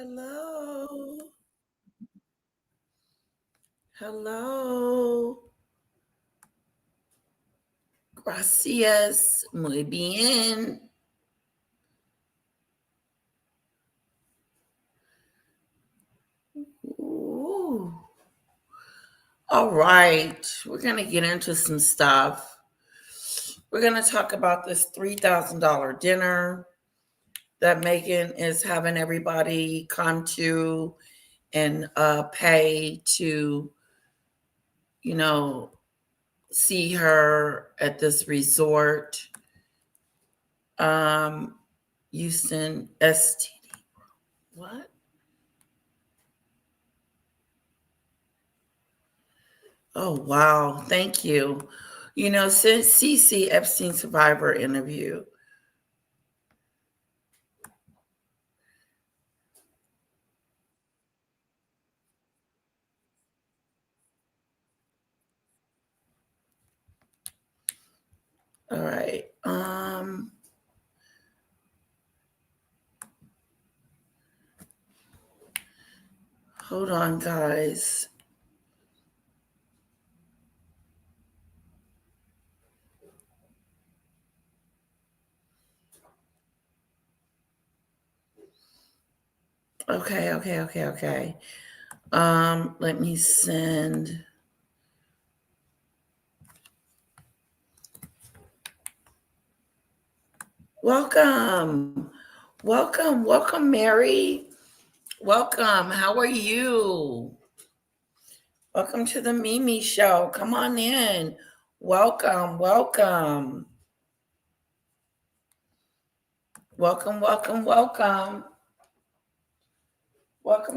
Hello. Hello. Gracias. Muy bien. Ooh. All right. We're going to get into some stuff. We're going to talk about this $3,000 dinner that Meghan is having everybody come to and pay to, you know, see her at this resort. Houston STD. What? Oh, wow. Thank you. Since CC Epstein survivor interview. All right. Hold on, guys. Okay. Let me send. Welcome, Mary. Welcome. How are you? Welcome to the Mimi Show. Come on in. Welcome. Welcome. Welcome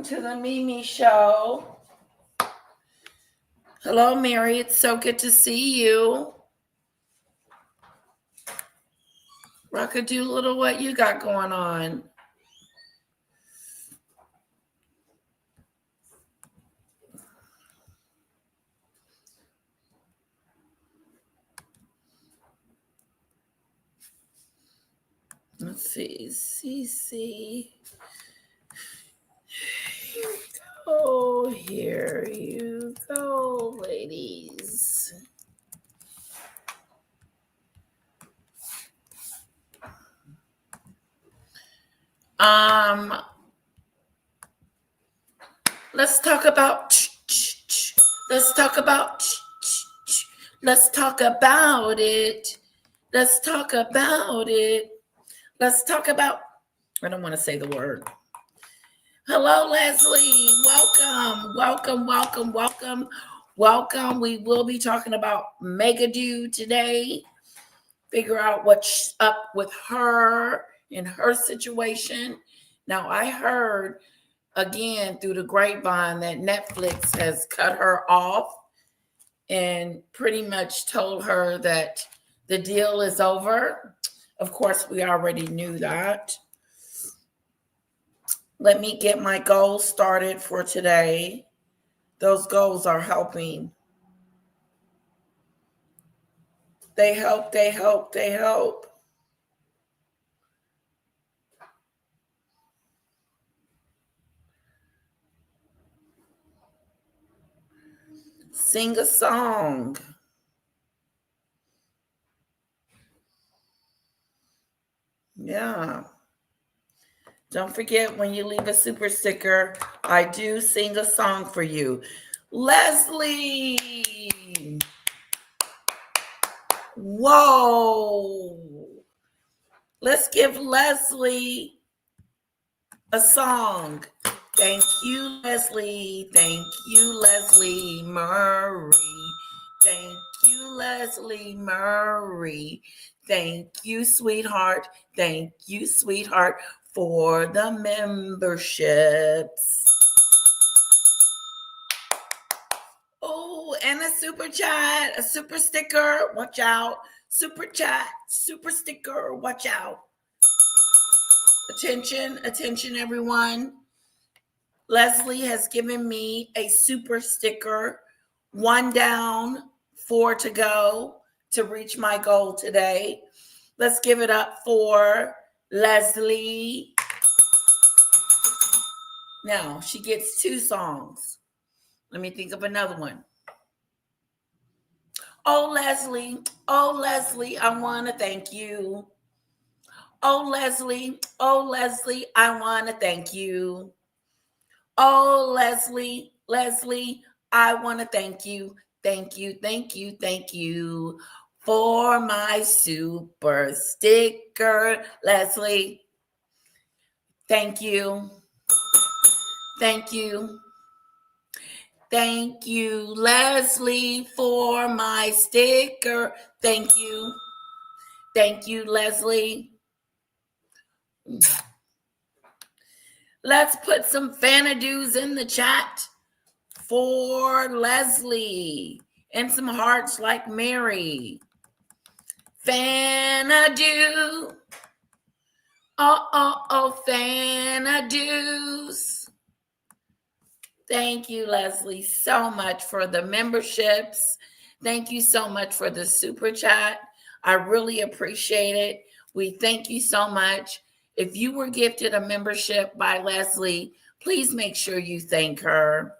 to the Mimi Show. Hello, Mary. It's so good to see you. Rockadoodle, what you got going on? Let's see. CC. Here you go, ladies. Let's talk about let's talk about I don't want to say the word. Hello, Leslie. Welcome. We will be talking about Meghan today. Figure out what's up with her and her situation. Now, I heard again through the grapevine that Netflix has cut her off and pretty much told her that the deal is over. Of course, we already knew that. Let me get my goals started for today. Those goals are helping. They help. Sing a song. Yeah. Don't forget, when you leave a super sticker, I do sing a song for you. Leslie. Whoa. Let's give Leslie a song. Thank you, Leslie. Thank you, Leslie Murray. Thank you, Leslie Murray. Thank you, sweetheart. Thank you, sweetheart, for the memberships. Oh, and a super chat, a super sticker. Watch out. Super chat, super sticker. Watch out. Attention, everyone. Leslie has given me a super sticker. 1 down, 4 to go to reach my goal today. Let's give it up for Leslie. Now she gets 2 songs. Let me think of another one. Oh, Leslie, I want to thank you. Oh, Leslie, I want to thank you. Oh, Leslie, I want to thank you. Thank you for my super sticker, Leslie. Thank you. Thank you. Thank you, Leslie, for my sticker. Thank you. Thank you, Leslie. Let's put some Fanadoos in the chat for Leslie and some hearts like Mary. Fanadoo. Oh, Fanadoos. Thank you, Leslie, so much for the memberships. Thank you so much for the super chat. I really appreciate it. We thank you so much. If you were gifted a membership by Leslie, please make sure you thank her.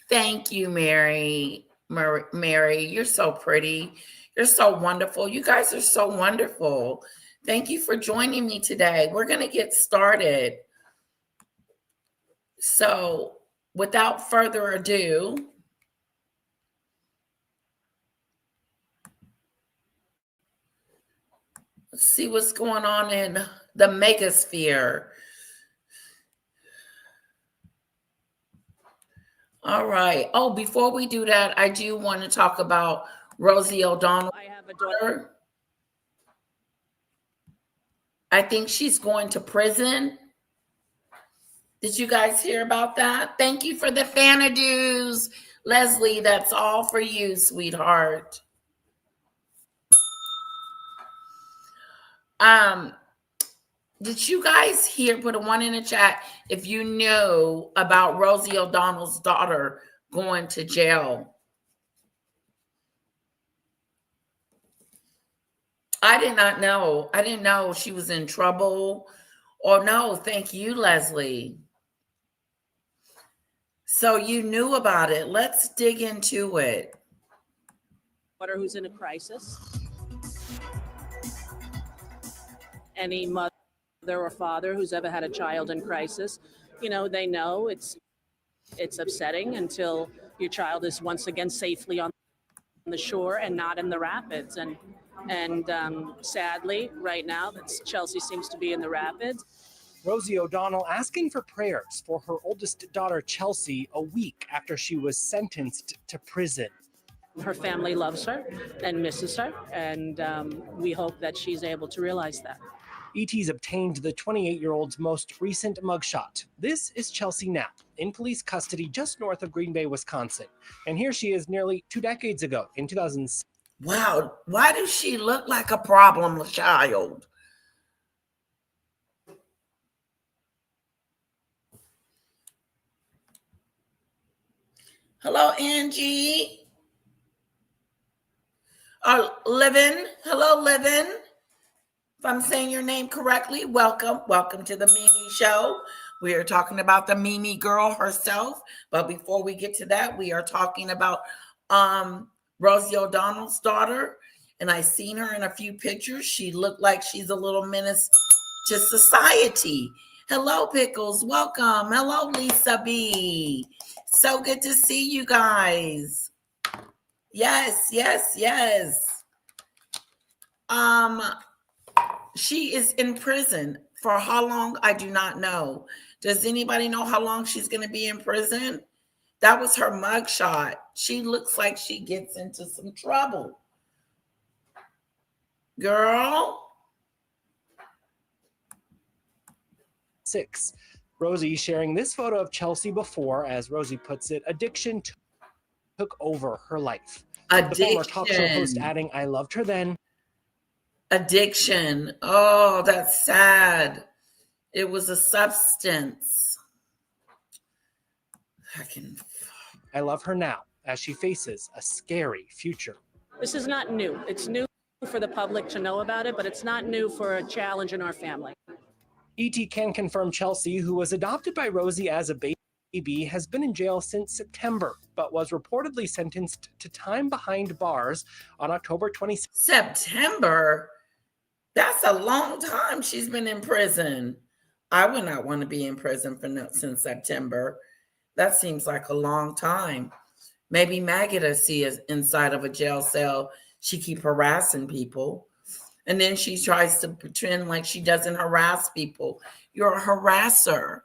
Thank you, Mary. Mary, you're so pretty. You're so wonderful. You guys are so wonderful. Thank you for joining me today. We're going to get started. So, without further ado, let's see what's going on in the megasphere. All right. Oh, before we do that, I do want to talk about Rosie O'Donnell. I have a daughter. I think she's going to prison. Did you guys hear about that? Thank you for the Fanadoos. Leslie, that's all for you, sweetheart. Did you guys hear, put a 1 in the chat if you know about Rosie O'Donnell's daughter going to jail? I did not know. I didn't know she was in trouble. Or no, thank you, Leslie. So you knew about it. Let's dig into it. Daughter who's in a crisis. Any mother or father who's ever had a child in crisis, they know it's upsetting until your child is once again safely on the shore and not in the rapids. And sadly, right now, Chelsea seems to be in the rapids. Rosie O'Donnell asking for prayers for her oldest daughter, Chelsea, a week after she was sentenced to prison. Her family loves her and misses her, and we hope that she's able to realize that. ET's obtained the 28-year-old's most recent mugshot. This is Chelsea now, in police custody just north of Green Bay, Wisconsin. And here she is nearly 2 decades ago, in 2006. Wow, why does she look like a problem child? Hello, Angie. Livin. Hello, Livin. If I'm saying your name correctly, welcome. Welcome to the Mimi Show. We are talking about the Mimi girl herself. But before we get to that, we are talking about Rosie O'Donnell's daughter. And I seen her in a few pictures. She looked like she's a little menace to society. Hello, Pickles. Welcome. Hello, Lisa B. So good to see you guys. Yes. She is in prison for how long? I do not know. Does anybody know how long she's going to be in prison? That was her mugshot. She looks like she gets into some trouble. Girl. 6. Rosie sharing this photo of Chelsea before, as Rosie puts it, addiction took over her life. Addiction. The former talk show host adding, I loved her then. Addiction. Oh, that's sad. It was a substance. I love her now as she faces a scary future. This is not new. It's new for the public to know about it, but it's not new for a challenge in our family. ET can confirm Chelsea, who was adopted by Rosie as a baby, has been in jail since September, but was reportedly sentenced to time behind bars on October 26th. September? That's a long time she's been in prison. I would not want to be in prison since September. That seems like a long time. Maybe Maggot will see us inside of a jail cell. She keep harassing people. And then she tries to pretend like she doesn't harass people. You're a harasser.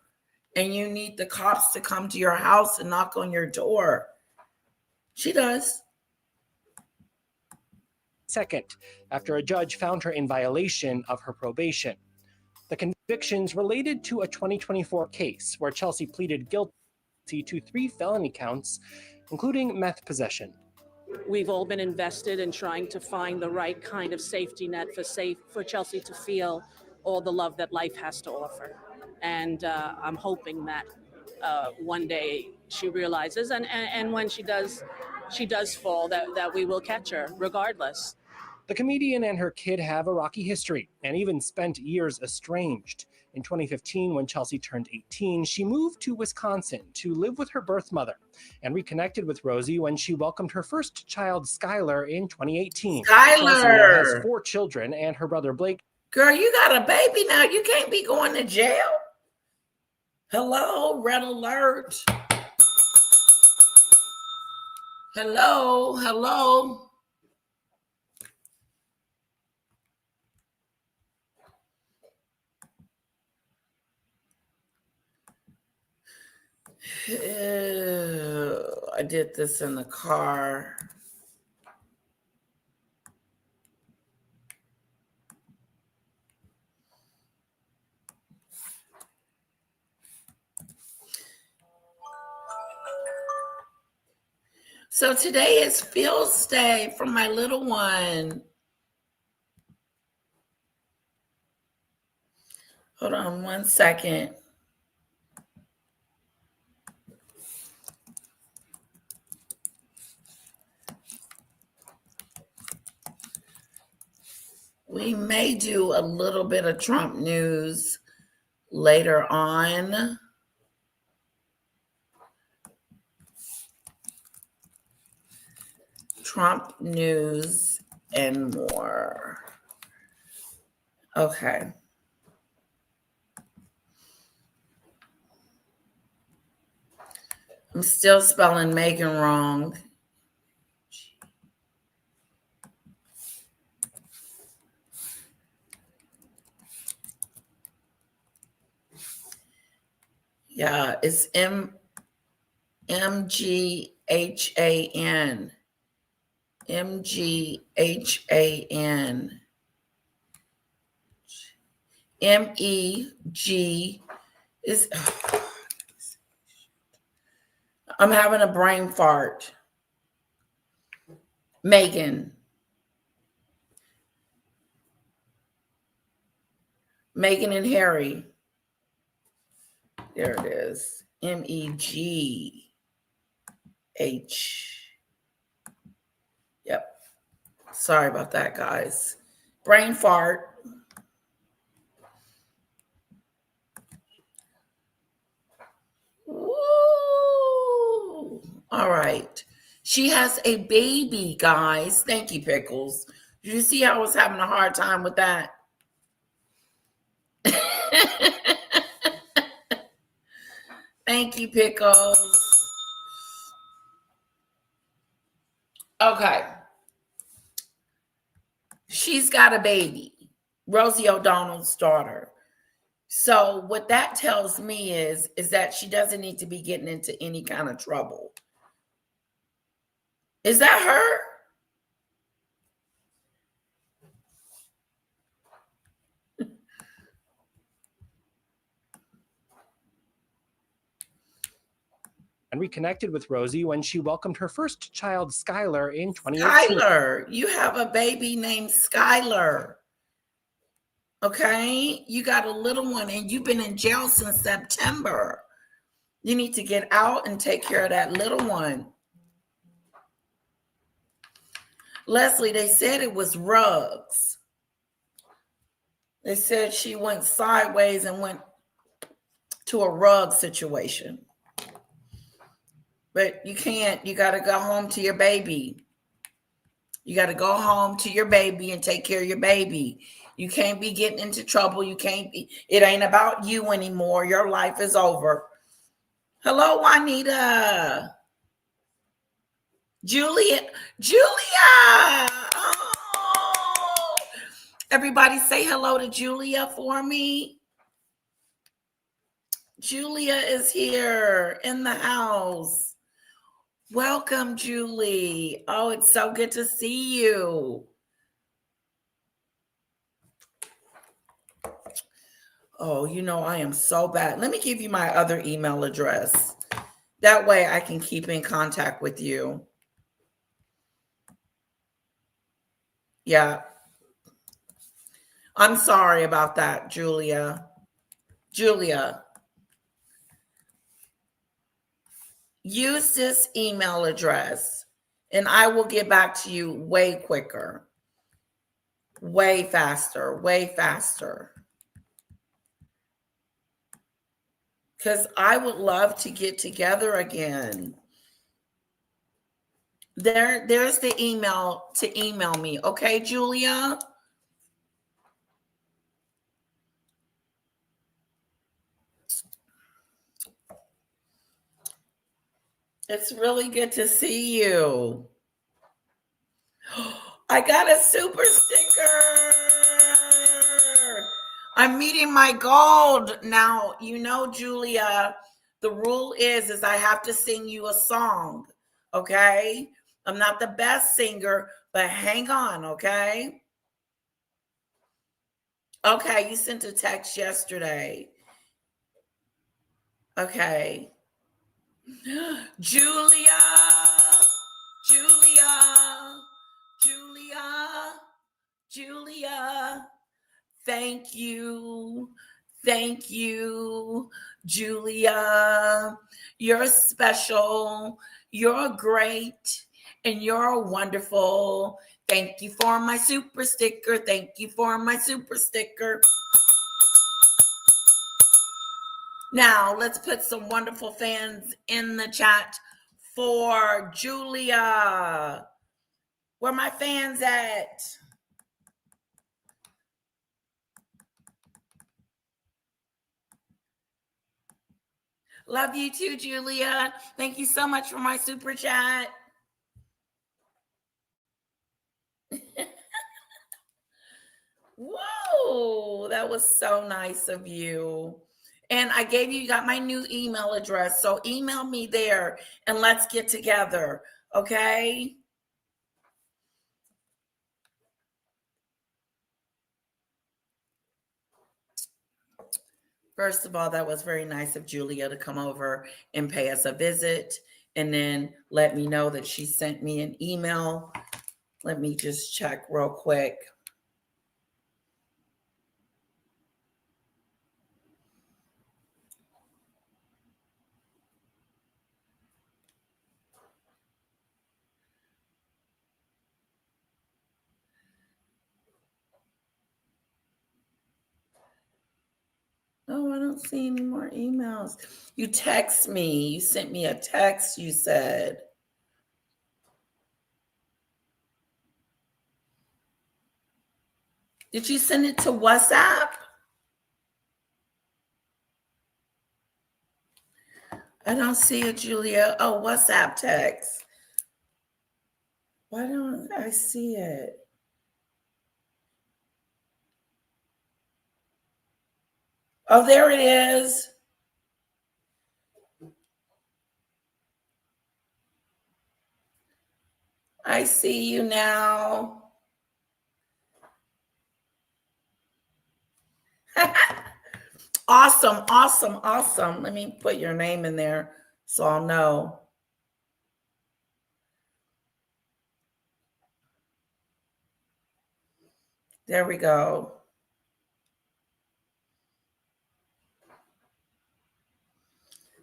And you need the cops to come to your house and knock on your door. She does. Second, after a judge found her in violation of her probation. The convictions related to a 2024 case where Chelsea pleaded guilty to 3 felony counts, including meth possession. We've all been invested in trying to find the right kind of safety net for Chelsea to feel all the love that life has to offer. And I'm hoping that one day she realizes, and when she does fall, that we will catch her regardless. The comedian and her kid have a rocky history and even spent years estranged. In 2015, when Chelsea turned 18, she moved to Wisconsin to live with her birth mother and reconnected with Rosie when she welcomed her first child, Skylar, in 2018. Chelsea now has 4 children, and her brother Blake. Girl, you got a baby now. You can't be going to jail. Hello, red alert. Hello. I did this in the car. So today is Phil's Day for my little one. Hold on one second. We may do a little bit of Trump news later on. Trump news and more. Okay. I'm still spelling Meghan wrong. Yeah, it's Meghan. Meghan. MEG is. I'm having a brain fart. Meghan. Meghan and Harry. There it is. MEGH. Yep. Sorry about that, guys. Brain fart. Woo. All right. She has a baby, guys. Thank you, Pickles. Did you see I was having a hard time with that? Thank you, Pickles. Okay. She's got a baby, Rosie O'Donnell's daughter. So what that tells me is that she doesn't need to be getting into any kind of trouble. Is that her? And reconnected with Rosie when she welcomed her first child, Skylar, in 2018. Skylar, you have a baby named Skylar. Okay? You got a little one and you've been in jail since September. You need to get out and take care of that little one. Leslie, they said it was rugs. They said she went sideways and went to a rug situation. But you can't. You got to go home to your baby. You got to go home to your baby and take care of your baby. You can't be getting into trouble. You can't be. It ain't about you anymore. Your life is over. Hello, Juanita. Julia. Oh. Everybody say hello to Julia for me. Julia is here in the house. Welcome, Julie. Oh, it's so good to see you. Oh, I am so bad. Let me give you my other email address. That way I can keep in contact with you. Yeah. I'm sorry about that, Julia. Use this email address and I will get back to you way quicker. Way faster. Because I would love to get together again. There's the email to email me. Okay, Julia? It's really good to see you. I got a super sticker. I'm meeting my goal now. Julia, the rule is I have to sing you a song. Okay? I'm not the best singer, but hang on, okay? Okay, you sent a text yesterday. Okay. Julia, thank you, Julia. You're special, you're great, and you're wonderful. Thank you for my super sticker. Now, let's put some wonderful fans in the chat for Julia. Where my fans at? Love you too, Julia. Thank you so much for my super chat. Whoa, that was so nice of you. And you got my new email address. So email me there and let's get together. Okay? First of all, that was very nice of Julia to come over and pay us a visit and then let me know that she sent me an email. Let me just check real quick. Oh, I don't see any more emails. You text me. You sent me a text, you said. Did you send it to WhatsApp? I don't see it, Julia. Oh, WhatsApp text. Why don't I see it? Oh, there it is. I see you now. Awesome. Let me put your name in there so I'll know. There we go.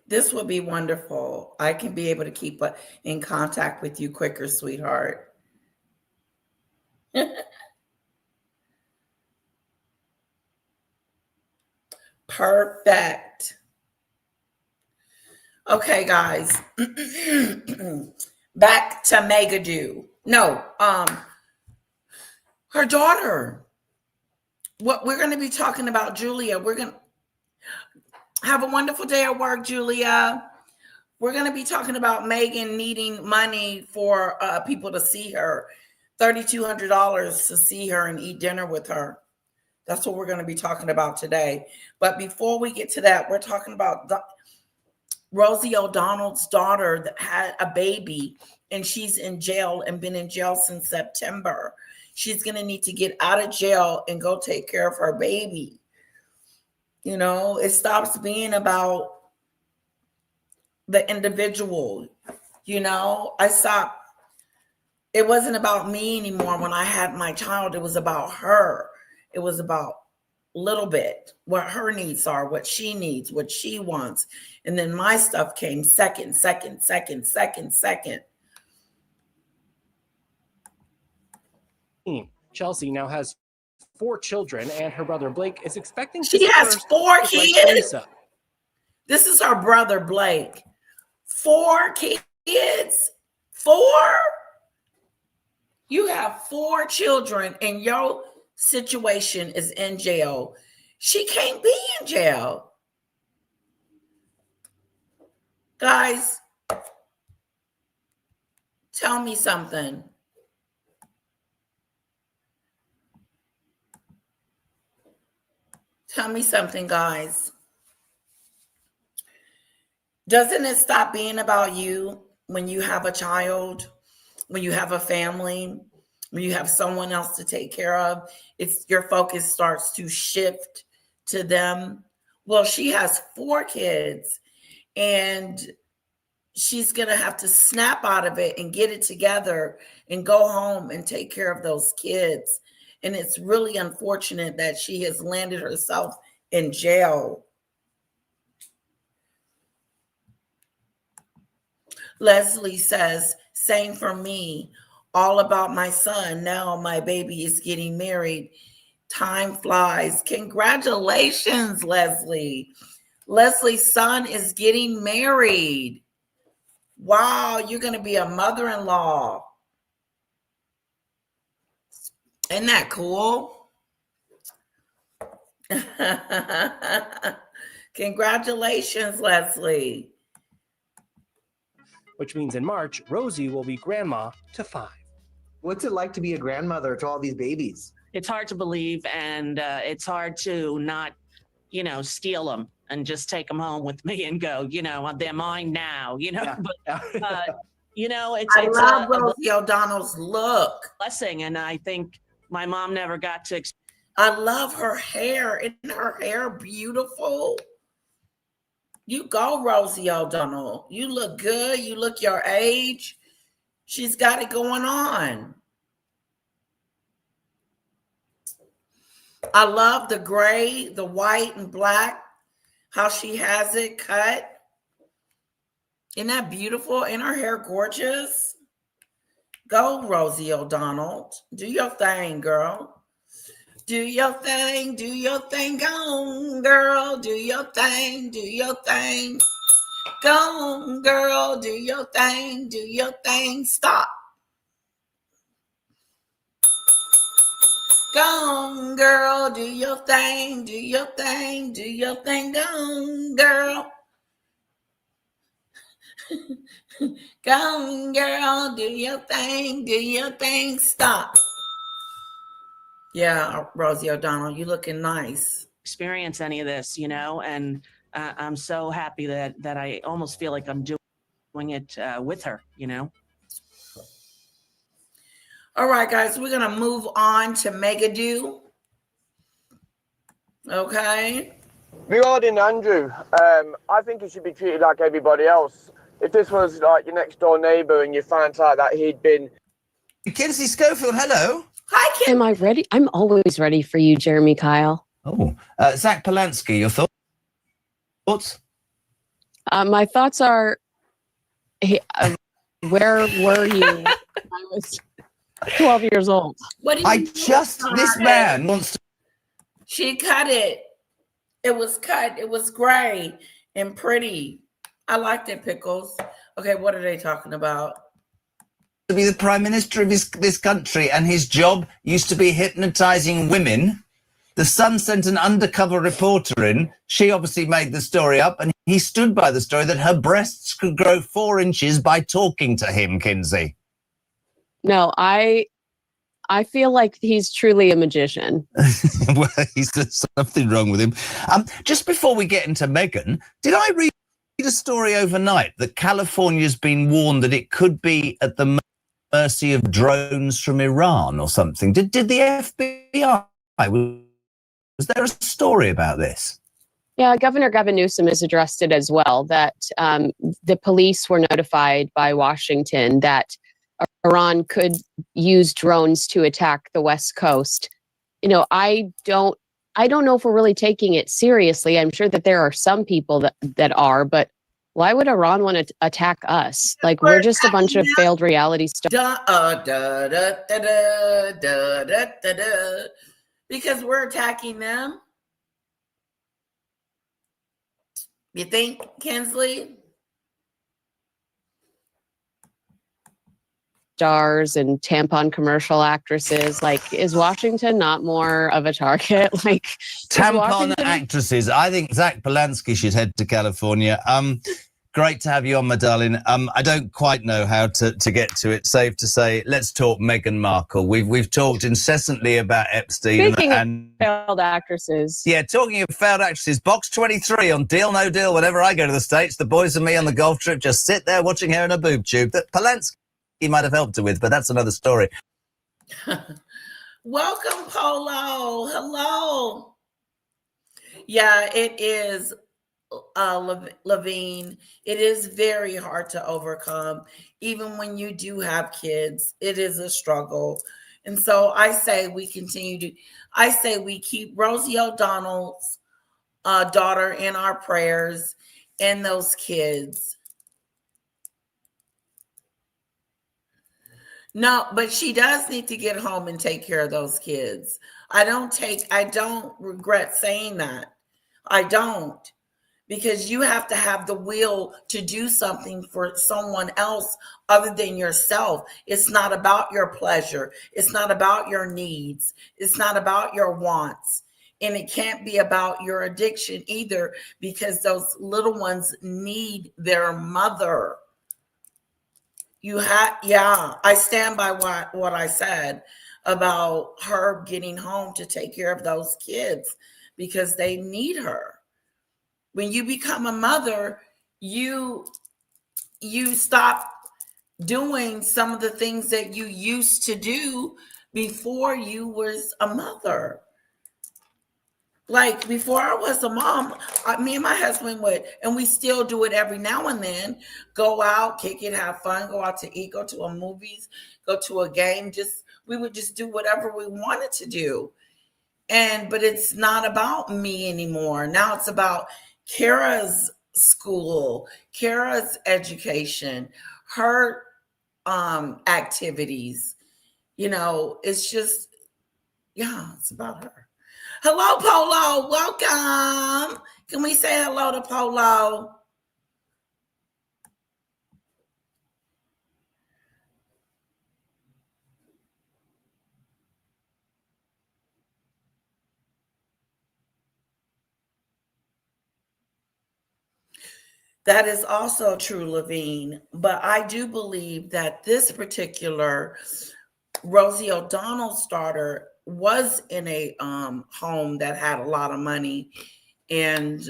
This would be wonderful. I can be able to keep in contact with you quicker, sweetheart. Perfect. Okay, guys. Back to Megadu. No, her daughter. What we're going to be talking about, Julia. We're going to have a wonderful day at work, Julia. We're going to be talking about Meghan needing money for people to see her. $3,200 to see her and eat dinner with her. That's what we're going to be talking about today. But before we get to that, we're talking about Rosie O'Donnell's daughter that had a baby, and she's in jail and been in jail since September. She's going to need to get out of jail and go take care of her baby. You know, it stops being about the individual. You know, it wasn't about me anymore when I had my child. It was about her. It was about little bit what her needs are, what she needs, what she wants. And then my stuff came second. Chelsea now has 4 children, and her brother Blake is expecting She has 4 kids. Lisa. This is her brother Blake. 4 kids? 4? You have 4 children and your situation is in jail. She can't be in jail. Guys, tell me something. Tell me something, guys. Doesn't it stop being about you when you have a child, when you have a family, when you have someone else to take care of? It's your focus starts to shift to them. Well, she has 4 kids, and she's going to have to snap out of it and get it together and go home and take care of those kids. And it's really unfortunate that she has landed herself in jail. Leslie says, same for me. All about my son. Now my baby is getting married. Time flies. Congratulations, Leslie. Leslie's son is getting married. Wow, you're going to be a mother-in-law. Isn't that cool? Congratulations, Leslie. Which means in March, Rosie will be grandma to 5. What's it like to be a grandmother to all these babies? It's hard to believe, and it's hard to not, steal them and just take them home with me and go, they're mine now, Yeah. But, I love Rosie O'Donnell's look. blessing, and I think my mom never got to. I love her hair. Isn't her hair beautiful? You go, Rosie O'Donnell. You look good. You look your age. She's got it going on. I love the gray, the white and black, how she has it cut. Isn't that beautiful? Ain't her hair gorgeous? Go, Rosie O'Donnell. Do your thing, girl. Do your thing, go, girl. Do your thing. Go, girl, do your thing. Stop. Go, girl, do your thing. Go, girl. Go, girl, do your thing. Stop. Yeah, Rosie O'Donnell, you looking nice. Experience any of this, and I'm so happy that I almost feel like I'm doing it with her, All right, guys, we're going to move on to Megadu. Okay. Regarding Andrew, I think he should be treated like everybody else. If this was like your next door neighbor and you found out that he'd been... Kinsey Schofield, hello. Hi, Kim. Am I ready? I'm always ready for you, Jeremy Kyle. Oh, Zach Polanski, your thoughts? My thoughts are, where were you? 12 years old. What do you This man wants to. She cut it. It was cut. It was gray and pretty. I liked it, Pickles. Okay, what are they talking about? To be the prime minister of this country, and his job used to be hypnotizing women. The Sun sent an undercover reporter in. She obviously made the story up, and he stood by the story that her breasts could grow 4 inches by talking to him, Kinsey. No, I feel like he's truly a magician. Well, there's something wrong with him. Just before we get into Meghan, did I read a story overnight that California's been warned that it could be at the mercy of drones from Iran or something? Did the FBI? Was there a story about this? Yeah, Governor Gavin Newsom has addressed it as well, that the police were notified by Washington that Iran could use drones to attack the West Coast. You know, I don't know if we're really taking it seriously. I'm sure that there are some people that are, but why would Iran want to attack us? Like, we're just a bunch of failed reality stars. Because we're attacking them. You think, Kinsley? Stars and tampon commercial actresses. Like, is Washington not more of a target? Like, tampon actresses. I think Zach Polanski should head to California. Great to have you on, my darling. I don't quite know how to get to it. Safe to say, let's talk Meghan Markle. We've talked incessantly about Epstein. Speaking and of failed actresses. Yeah, talking of failed actresses, box 23 on Deal No Deal. Whenever I go to the States, the boys and me on the golf trip just sit there watching her in a boob tube that Polanski might have helped her with, but that's another story. Welcome, Polo. Hello. Yeah, it is. Levine, it is very hard to overcome. Even when you do have kids, it is a struggle. And so I say we keep Rosie O'Donnell's daughter in our prayers and those kids. No, but she does need to get home and take care of those kids. I don't regret saying that. I don't. Because you have to have the will to do something for someone else other than yourself. It's not about your pleasure. It's not about your needs. It's not about your wants. And it can't be about your addiction either, because those little ones need their mother. I stand by what I said about her getting home to take care of those kids because they need her. When you become a mother, you stop doing some of the things that you used to do before you was a mother. Like before I was a mom, me and my husband would, and we still do it every now and then, go out, kick it, have fun, go out to eat, go to a movies, go to a game. We would just do whatever we wanted to do. But it's not about me anymore. Now it's about Kara's school, Kara's education, her activities. It's just, it's about her. Hello, Polo. Welcome. Can we say hello to Polo? That is also true, Levine. But I do believe that this particular Rosie O'Donnell's daughter was in a home that had a lot of money. And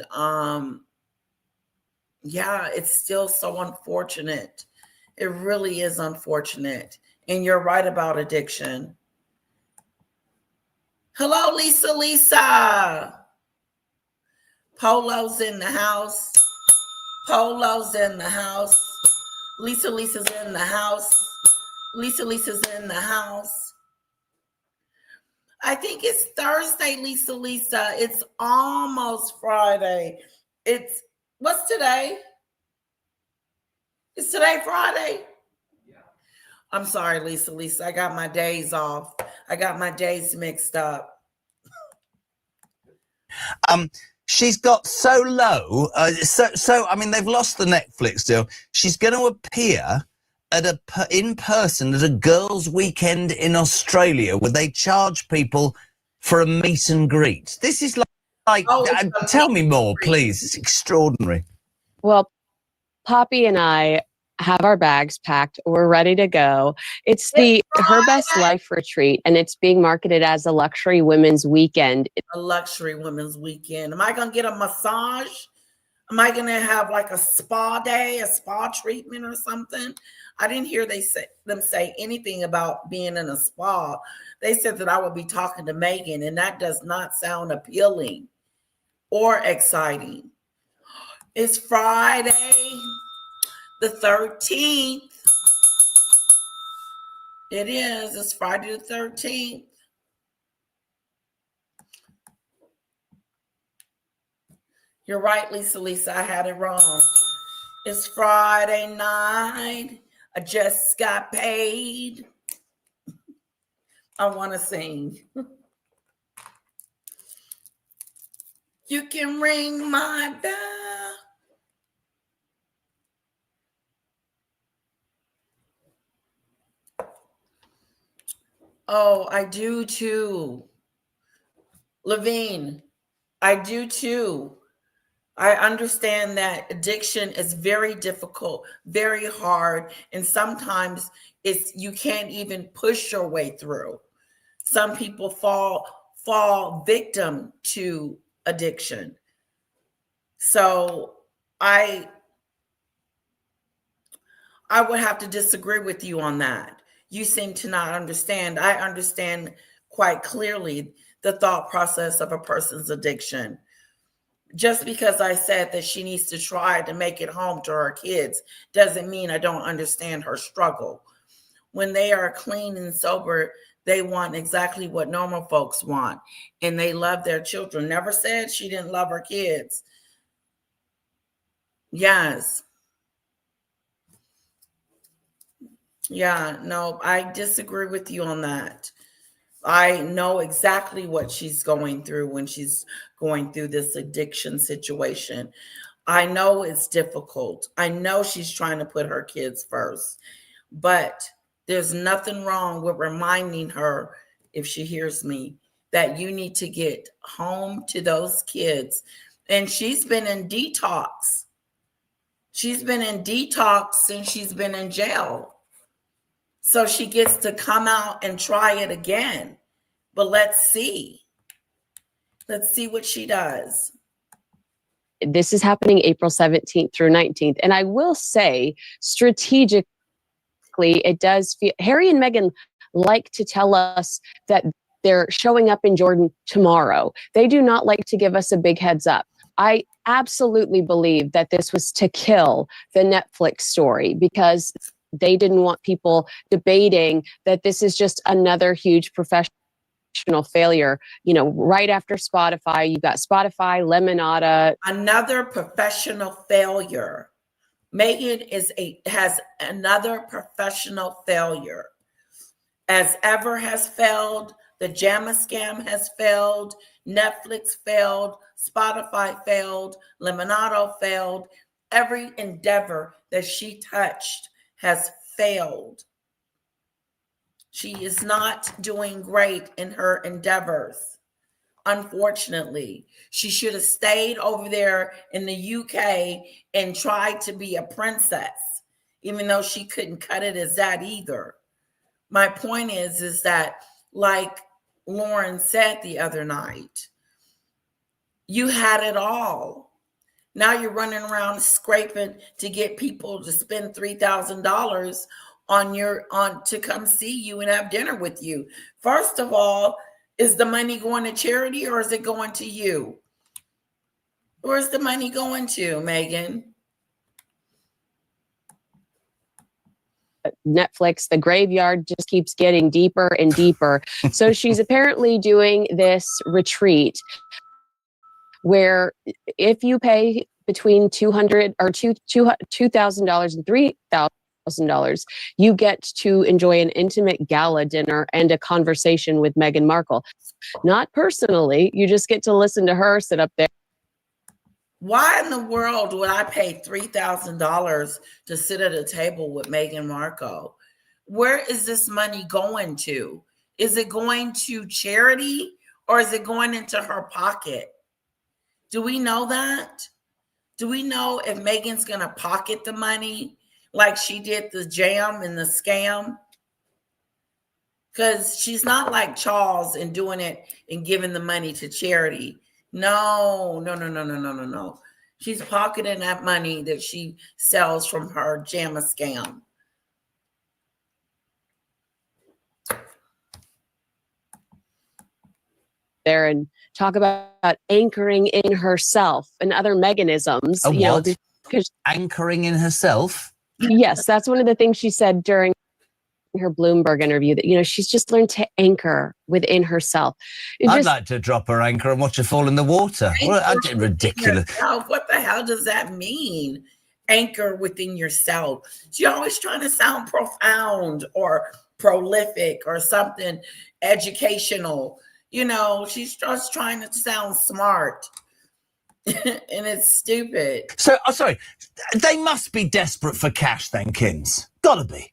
it's still so unfortunate. It really is unfortunate. And you're right about addiction. Hello, Lisa. Polo's in the house. Polo's in the house. Lisa's in the house. Lisa's in the house. I think it's Thursday, Lisa. It's almost Friday. What's today? Is today Friday? Yeah. I'm sorry, Lisa. I got my days off. I got my days mixed up. She's got so low. I mean, they've lost the Netflix deal. She's going to appear in person at a girls' weekend in Australia where they charge people for a meet and greet. This is tell me more, please. It's extraordinary. Well, Poppy and I have our bags packed. We're ready to go. It's the Her Best Life retreat, and it's being marketed as a luxury women's weekend. A luxury women's weekend. Am I going to get a massage? Am I going to have like a spa day, a spa treatment or something? I didn't hear them say anything about being in a spa. They said that I would be talking to Meghan, and that does not sound appealing or exciting. It's Friday, the 13th. It is. It's Friday the 13th. You're right, Lisa. I had it wrong. It's Friday night. I just got paid. I want to sing. You can ring my bell. Oh, I do too. Levine, I do too. I understand that addiction is very difficult, very hard, and sometimes you can't even push your way through. Some people fall victim to addiction. So I would have to disagree with you on that. You seem to not understand. I understand quite clearly the thought process of a person's addiction. Just because I said that she needs to try to make it home to her kids doesn't mean I don't understand her struggle. When they are clean and sober, they want exactly what normal folks want, and they love their children. Never said she didn't love her kids. Yes. Yeah, no, I disagree with you on that. I know exactly what she's going through when she's going through this addiction situation. I know it's difficult. I know she's trying to put her kids first, but there's nothing wrong with reminding her, if she hears me, that you need to get home to those kids. And she's been in detox. She's been in detox since she's been in jail. So she gets to come out and try it again. But let's see. Let's see what she does. This is happening April 17th through 19th. And I will say, strategically, it does feel, Harry and Meghan like to tell us that they're showing up in Jordan tomorrow. They do not like to give us a big heads up. I absolutely believe that this was to kill the Netflix story, because they didn't want people debating that this is just another huge professional failure. You know, right after Spotify, you got Spotify, Lemonada. Another professional failure. Meghan has another professional failure. As ever has failed, the JAMA scam has failed, Netflix failed, Spotify failed, Lemonado failed. Every endeavor that she touched has failed. She is not doing great in her endeavors. Unfortunately, she should have stayed over there in the UK and tried to be a princess, even though she couldn't cut it as that either. My point is that, like Lauren said the other night, you had it all. Now you're running around scraping to get people to spend $3,000 on to come see you and have dinner with you. First of all, is the money going to charity or is it going to you? Where's the money going to, Meghan? Netflix, the graveyard just keeps getting deeper and deeper. So she's apparently doing this retreat where if you pay between $200 or $2,000 and $3,000, you get to enjoy an intimate gala dinner and a conversation with Meghan Markle. Not personally, you just get to listen to her sit up there. Why in the world would I pay $3,000 to sit at a table with Meghan Markle? Where is this money going to? Is it going to charity or is it going into her pocket? Do we know that? Do we know if Meghan's going to pocket the money like she did the jam and the scam? Because she's not like Charles and doing it and giving the money to charity. No. She's pocketing that money that she sells from her jam scam. There and talk about anchoring in herself and other mechanisms. Because anchoring in herself. Yes, that's one of the things she said during her Bloomberg interview, that she's just learned to anchor within herself. I'd like to drop her anchor and watch her fall in the water. Ridiculous. What the hell does that mean? Anchor within yourself. She's always trying to sound profound or prolific or something educational. She's just trying to sound smart. And it's stupid. So, sorry, they must be desperate for cash then, Kins. Gotta be.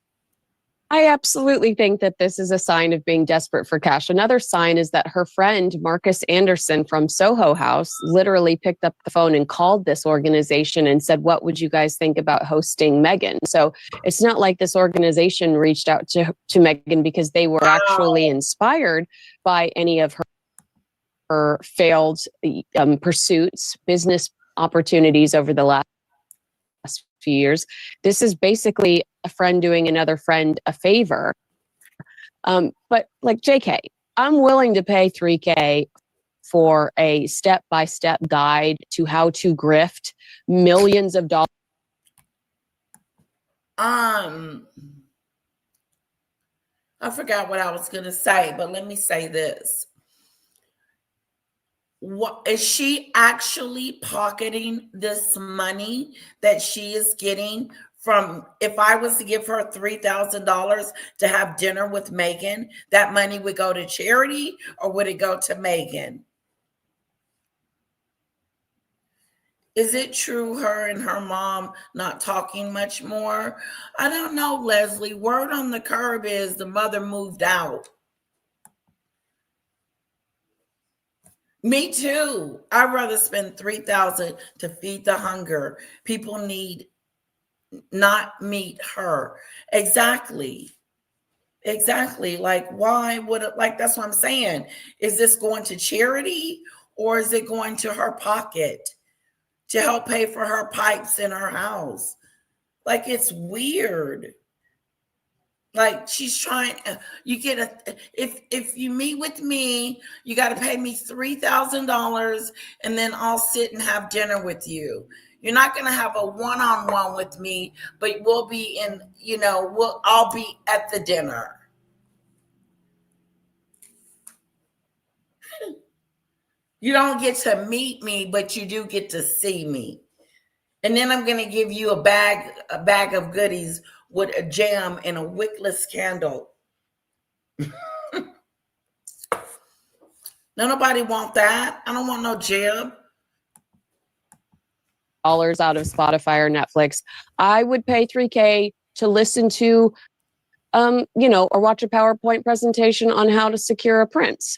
I absolutely think that this is a sign of being desperate for cash. Another sign is that her friend, Marcus Anderson from Soho House, literally picked up the phone and called this organization and said, what would you guys think about hosting Meghan? So it's not like this organization reached out to Meghan because they were actually inspired by any of her failed pursuits, business opportunities over the last few years. This is basically a friend doing another friend a favor. But like JK, I'm willing to pay $3,000 for a step-by-step guide to how to grift millions of dollars. I forgot what I was going to say, but let me say this. What is she actually pocketing this money that she is getting from? If I was to give her $3,000 to have dinner with Meghan, that money would go to charity or would it go to Meghan? Is it true her and her mom not talking much more? I don't know, Leslie. Word on the curb is the mother moved out. Me too. I'd rather spend $3,000 to feed the hunger. People need, not meet her. Exactly. Like, why would it, like, that's what I'm saying. Is this going to charity or is it going to her pocket to help pay for her pipes in her house? Like, it's weird. Like, she's trying, you get if you meet with me, you got to pay me $3,000 and then I'll sit and have dinner with you. You're not going to have a one-on-one with me, but we'll be in, I'll be at the dinner. You don't get to meet me, but you do get to see me. And then I'm going to give you a bag of goodies with a jam and a wickless candle. Nobody want that. I don't want no jam. Dollars out of Spotify or Netflix. I would pay $3,000 to listen to, or watch a PowerPoint presentation on how to secure a prince.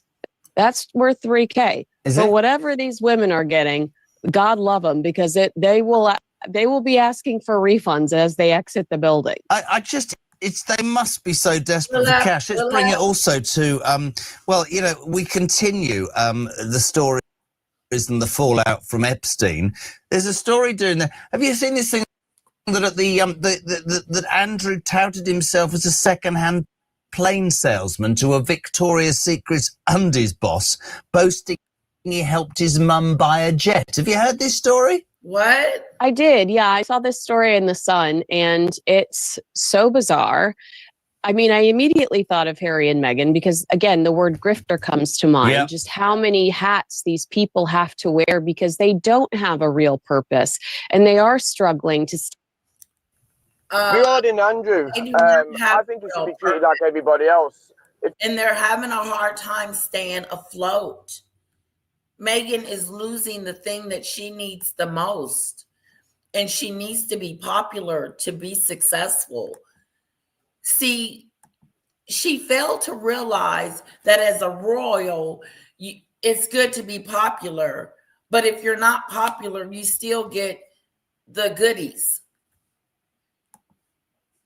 That's worth $3,000. But whatever these women are getting, God love them, because they will be asking for refunds as they exit the building. They must be so desperate for cash. Let's bring it also to, we continue the stories and the fallout from Epstein. There's a story doing that. Have you seen this thing that at that Andrew touted himself as a second-hand plane salesman to a Victoria's Secret undies boss, boasting he helped his mum buy a jet? Have you heard this story? What? I did. Yeah, I saw this story in The Sun, and it's so bizarre. I mean, I immediately thought of Harry and Meghan because, again, the word grifter comes to mind. Yep. Just how many hats these people have to wear because they don't have a real purpose, and they are struggling to Regarding Andrew, They do not have I think he should real be treated like everybody else. and they're having a hard time staying afloat. Meghan is losing the thing that she needs the most, and she needs to be popular to be successful. See, she failed to realize that as a royal, it's good to be popular, but if you're not popular, you still get the goodies.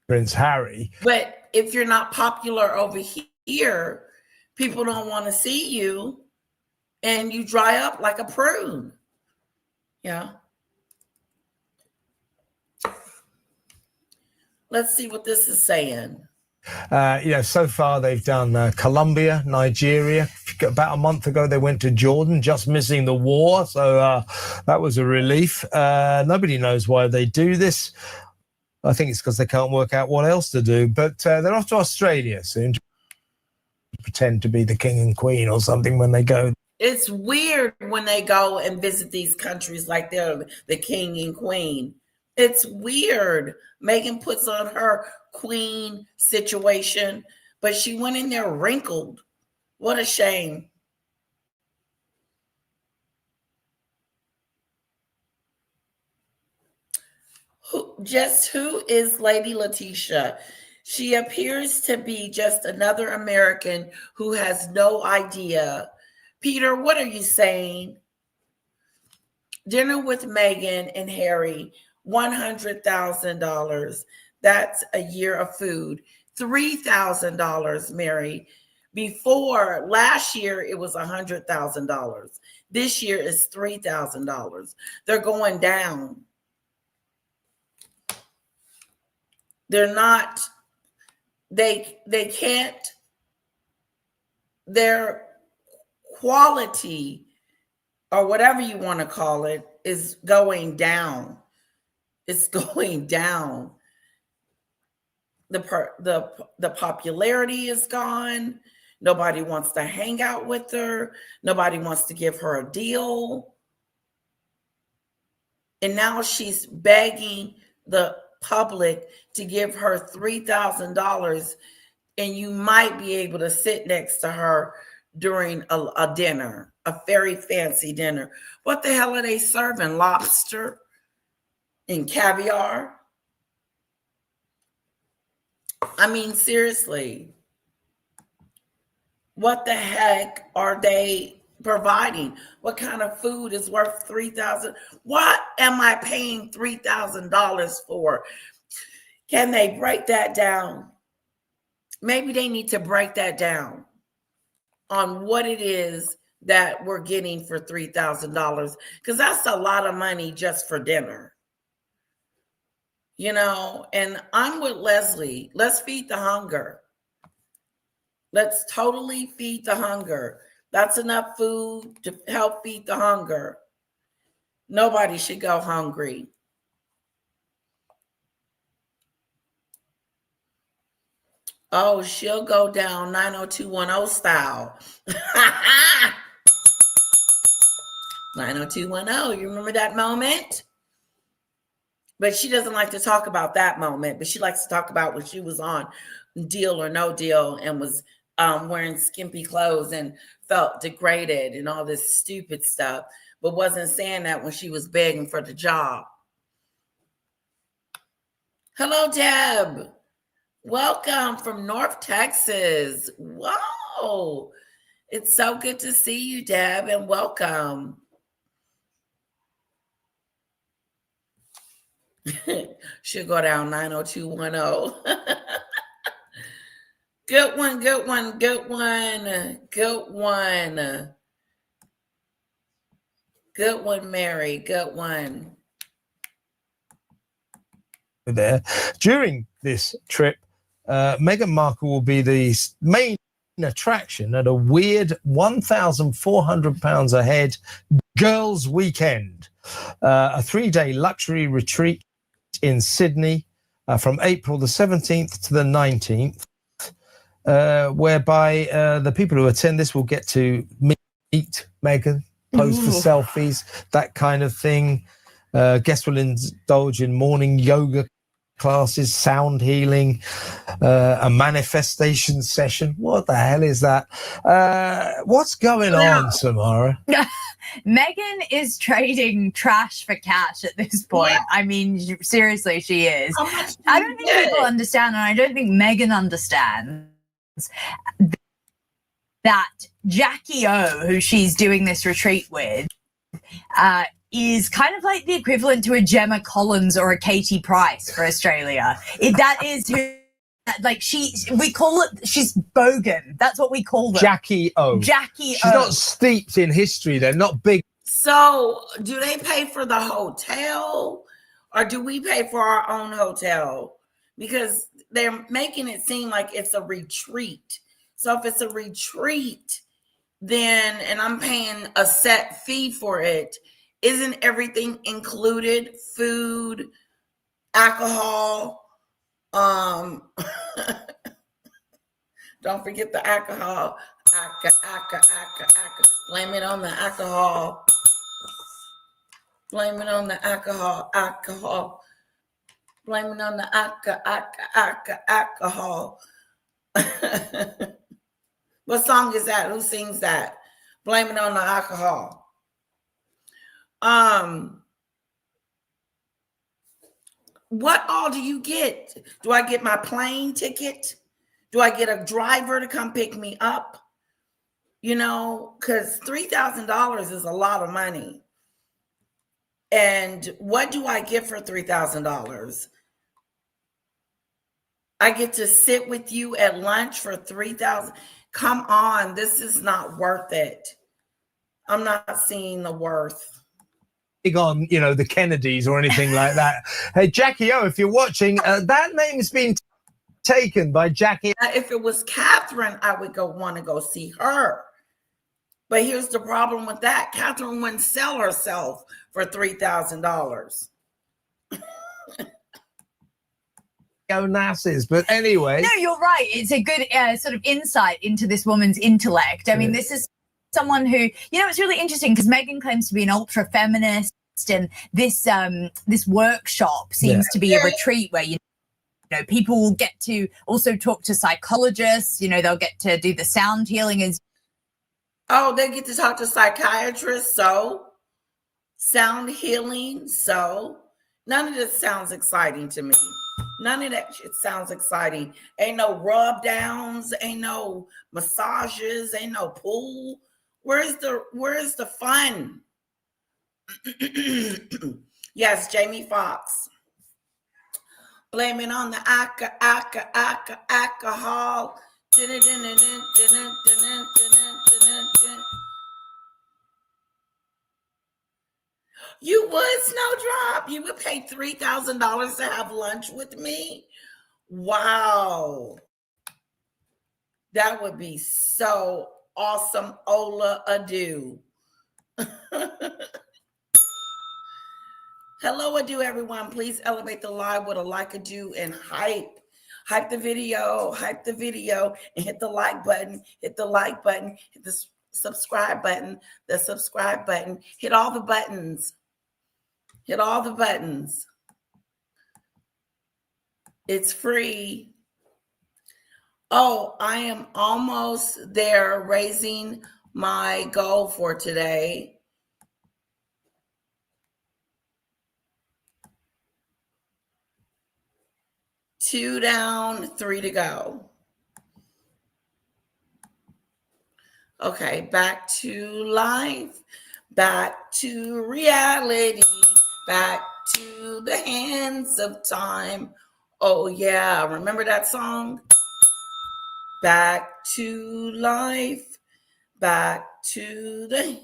Prince Harry. But if you're not popular over here, people don't want to see you and you dry up like a prune. Yeah. Let's see what this is saying. So far they've done Colombia, Nigeria. About a month ago, they went to Jordan, just missing the war. So that was a relief. Nobody knows why they do this. I think it's because they can't work out what else to do. But they're off to Australia soon to pretend to be the king and queen or something when they go. It's weird when they go and visit these countries like they're the king and queen. It's weird. Meghan puts on her queen situation, but she went in there wrinkled. What a shame. Who is Lady Letitia? She appears to be just another American who has no idea. Peter, what are you saying? Dinner with Meghan and Harry, $100,000. That's a year of food. $3,000, Mary. Before last year, it was $100,000. This year is $3,000. They're going down. They're not, they can't, their quality or whatever you want to call it is going down. It's going down. The popularity is gone. Nobody wants to hang out with her. Nobody wants to give her a deal. And now she's begging the public to give her $3,000, and you might be able to sit next to her during a dinner, a very fancy dinner. What the hell are they serving? Lobster and caviar? I mean, seriously, what the heck are they providing? What kind of food is worth $3,000? What am I paying $3,000 for? Can they break that down? Maybe they need to break that down on what it is that we're getting for $3,000, because that's a lot of money just for dinner. You know, and I'm with Leslie. Let's feed the hunger. Let's totally feed the hunger. That's enough food to help feed the hunger. Nobody should go hungry. Oh, she'll go down 90210 style. 90210. You remember that moment? But she doesn't like to talk about that moment, but she likes to talk about when she was on Deal or No Deal and was wearing skimpy clothes and felt degraded and all this stupid stuff, but wasn't saying that when she was begging for the job. Hello, Deb. Welcome from North Texas. Whoa. It's so good to see you, Deb, and welcome. Should go down 90210. Good one, good one, good one, good one. Good one, Mary. Good one. There. During this trip, Meghan Markle will be the main attraction at a weird £1,400 a head girls' weekend, a 3-day luxury retreat in Sydney from April the 17th to the 19th, whereby the people who attend this will get to meet Meghan, pose for selfies, that kind of thing. Guests will indulge in morning yoga classes, sound healing, a manifestation session. What the hell is that? What's going on, Samara? Meghan is trading trash for cash at this point. Yeah. I mean, seriously, she is. I don't think people understand, and I don't think Meghan understands that Jackie O, who she's doing this retreat with, is kind of like the equivalent to a Gemma Collins or a Katie Price for Australia. That is who, like, we call it, she's bogan. That's what we call them. Jackie O. She's not steeped in history. They're not big. So do they pay for the hotel, or do we pay for our own hotel? Because they're making it seem like it's a retreat. So if it's a retreat, then, and I'm paying a set fee for it, isn't everything included? Food, alcohol, don't forget the alcohol. Blame it on the alcohol. Blame it on the alcohol. Blame it on the alcohol. What song is that? Who sings that? Blame it on the alcohol. What all do you get? Do I get my plane ticket? Do I get a driver to come pick me up? You know, because $3,000 is a lot of money. And what do I get for $3,000? I get to sit with you at lunch for $3,000. Come on, this is not worth it. I'm not seeing the worth. On, you know, the Kennedys or anything like that. Hey, Jackie O, if you're watching, that name's been taken by Jackie. If it was Catherine, I would want to go see her. But here's the problem with that. Catherine wouldn't sell herself for $3,000. Onassis, but anyway. No, you're right. It's a good sort of insight into this woman's intellect. I mean, this is someone who, you know, it's really interesting because Meghan claims to be an ultra feminist, and this workshop seems to be a retreat where you know people will get to also talk to psychologists. You know, they'll get to do the sound healing. They get to talk to psychiatrists. So sound healing. So none of this sounds exciting to me. None of that shit sounds exciting. Ain't no rub downs, ain't no massages, ain't no pool. Where's the fun? Yes, Jamie Foxx. Blame it on the alcohol. You would, Snowdrop? You would pay $3,000 to have lunch with me? Wow. That would be so awesome. Ola Adu. Hello, Adu, everyone. Please elevate the live with a like, Adu, and hype. Hype the video, and hit the like button, hit the subscribe button, hit all the buttons. Hit all the buttons. It's free. Oh, I am almost there raising my goal for today. Two down, three to go. Okay, back to life, back to reality, back to the hands of time. Oh yeah, remember that song? Back to life, back to the...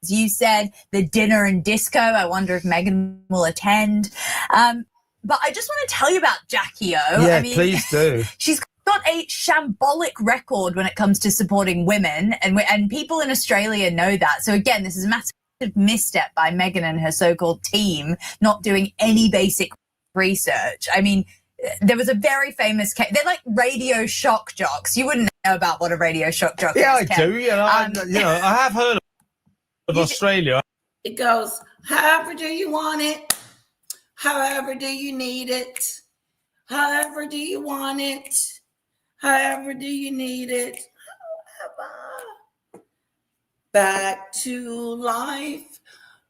As you said, the dinner and disco. I wonder if Meghan will attend. But I just want to tell you about Jackie O. Yeah, I mean, please do. She's got a shambolic record when it comes to supporting women, and people in Australia know that. So again, this is a massive misstep by Meghan and her so-called team, not doing any basic research. I mean, there was a very famous case. They're like radio shock jocks. You wouldn't know about what a radio shock jock is. Yeah, I do. You know, I have heard of Australia. It goes, however do you want it? However do you need it? However do you want it? However do you need it? However. Back to life,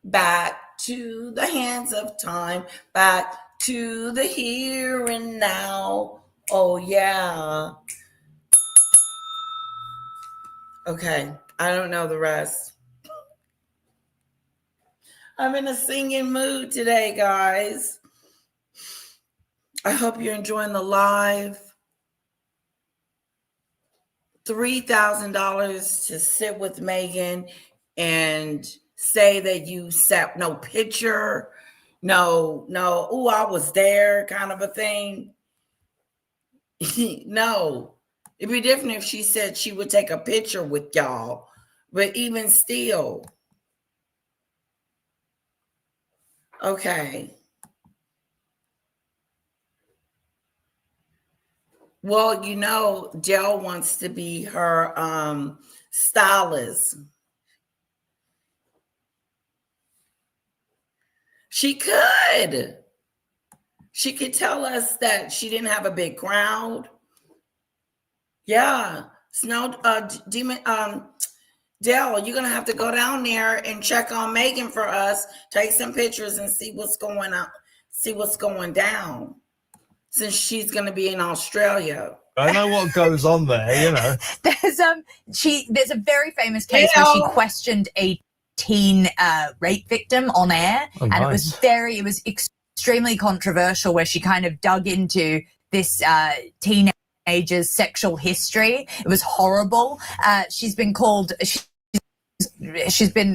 back to the hands of time, back to the here and now. Oh, yeah. Okay, I don't know the rest. I'm in a singing mood today, guys. I hope you're enjoying the live. $3,000 to sit with Meghan and say that you sat, no picture, no, oh, I was there kind of a thing. No, it'd be different if she said she would take a picture with y'all, but even still. Okay. Well, you know, Jill wants to be her stylist. She could. She could tell us that she didn't have a big crowd. Yeah. Dell, you're gonna have to go down there and check on Meghan for us, take some pictures and see what's going on, see what's going down. Since she's gonna be in Australia. I know what goes on there, you know. There's a very famous case where she questioned a teen rape victim on air, and nice. it was extremely controversial, where she kind of dug into this teenager's sexual history. It was horrible. She's been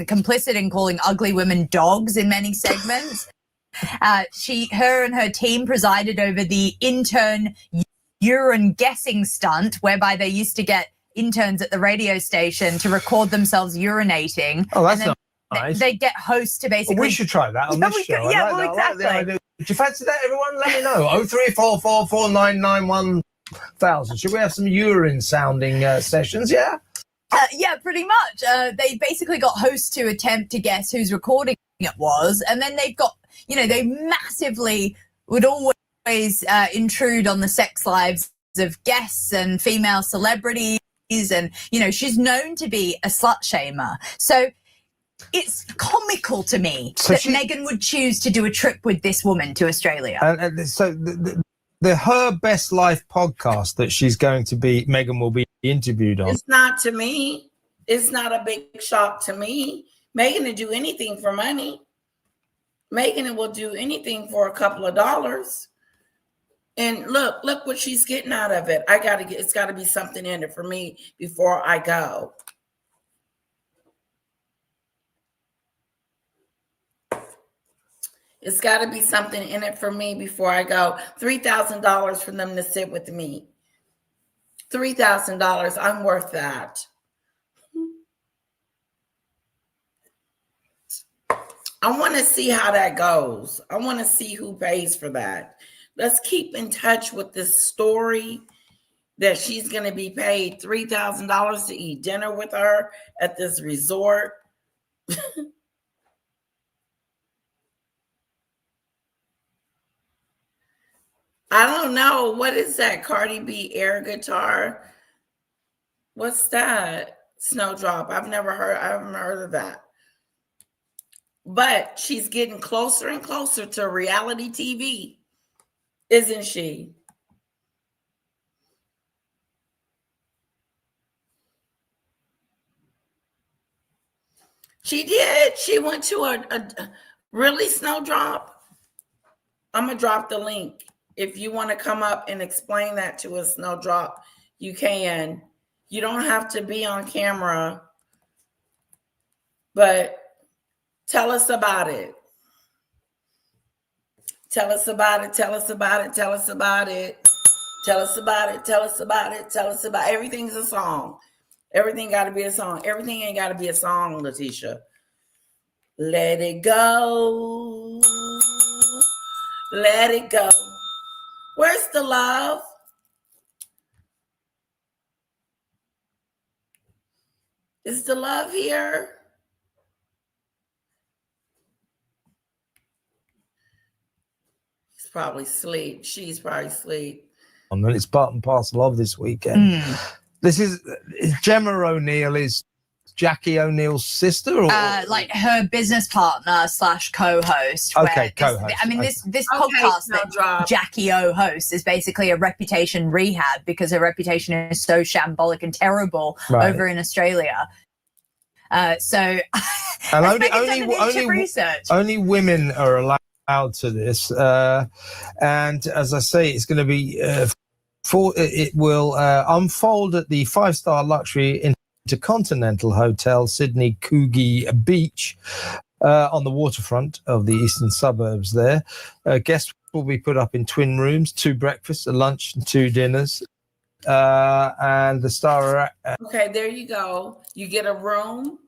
complicit in calling ugly women dogs in many segments. Her and her team presided over the intern urine guessing stunt, whereby they used to get interns at the radio station to record themselves urinating. Oh, that's nice. They get hosts to basically. Well, we should try that on this show. Yeah, well, exactly. Do you fancy that, everyone? Let me know. 03444991000. Should we have some urine sounding sessions? Yeah. Yeah, pretty much. They basically got hosts to attempt to guess whose recording it was, and then they've got, they massively would always intrude on the sex lives of guests and female celebrities, and she's known to be a slut shamer. So it's comical to me that Meghan would choose to do a trip with this woman to Australia. And so the Her Best Life podcast that Meghan will be interviewed on. It's not to me. It's not a big shock to me. Meghan will do anything for money. Meghan will do anything for a couple of dollars. And look what she's getting out of it. It's got to be something in it for me before I go. It's got to be something in it for me before I go. $3,000 for them to sit with me. $3,000. I'm worth that. I want to see how that goes. I want to see who pays for that. Let's keep in touch with this story that she's going to be paid $3,000 to eat dinner with her at this resort. I don't know. What is that? Cardi B air guitar? What's that? Snowdrop. I haven't heard of that. But she's getting closer and closer to reality TV, isn't she? She did. She went to a really Snowdrop. I'm going to drop the link. If you want to come up and explain that to us, Snowdrop, you can. You don't have to be on camera, but tell us about it. Tell us about it. Tell us about it. Tell us about it. Tell us about it. Tell us about it. Tell us about it. Everything's a song. Everything got to be a song. Everything ain't got to be a song, Letitia. Let it go. Let it go. Where's the love? Is the love here? probably asleep. She's probably asleep. And it's part and parcel of this weekend. This is Gemma O'Neill is Jackie O'Neill's sister, or like her business partner / co-host. Okay, co-host. I mean, this Okay, podcast that Snowdrop. Jackie O hosts is basically a reputation rehab because her reputation is so shambolic and terrible Right. over in Australia. So, and only women are allowed to this. And as I say, it's going to be it will unfold at the 5-star luxury Intercontinental Hotel, Sydney Coogee Beach, on the waterfront of the eastern suburbs there. Guests will be put up in twin rooms, 2 breakfasts, a lunch and 2 dinners. And the star... Okay, there you go. You get a room.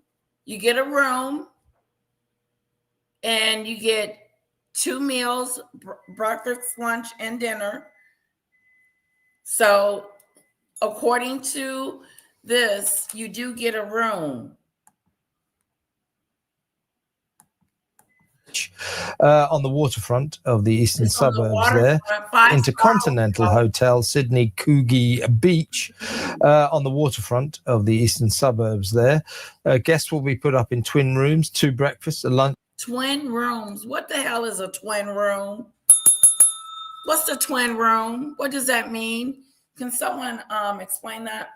And you get 2 meals, breakfast, lunch, and dinner. So according to this, you do get a room. On the waterfront of the eastern It's on the suburbs there. waterfront, Intercontinental Hotel, Sydney Coogee Beach, on the waterfront of the eastern suburbs there. Guests will be put up in twin rooms, 2 breakfasts, a lunch. Twin rooms. What the hell is a twin room? What's the twin room? What does that mean? Can someone explain that?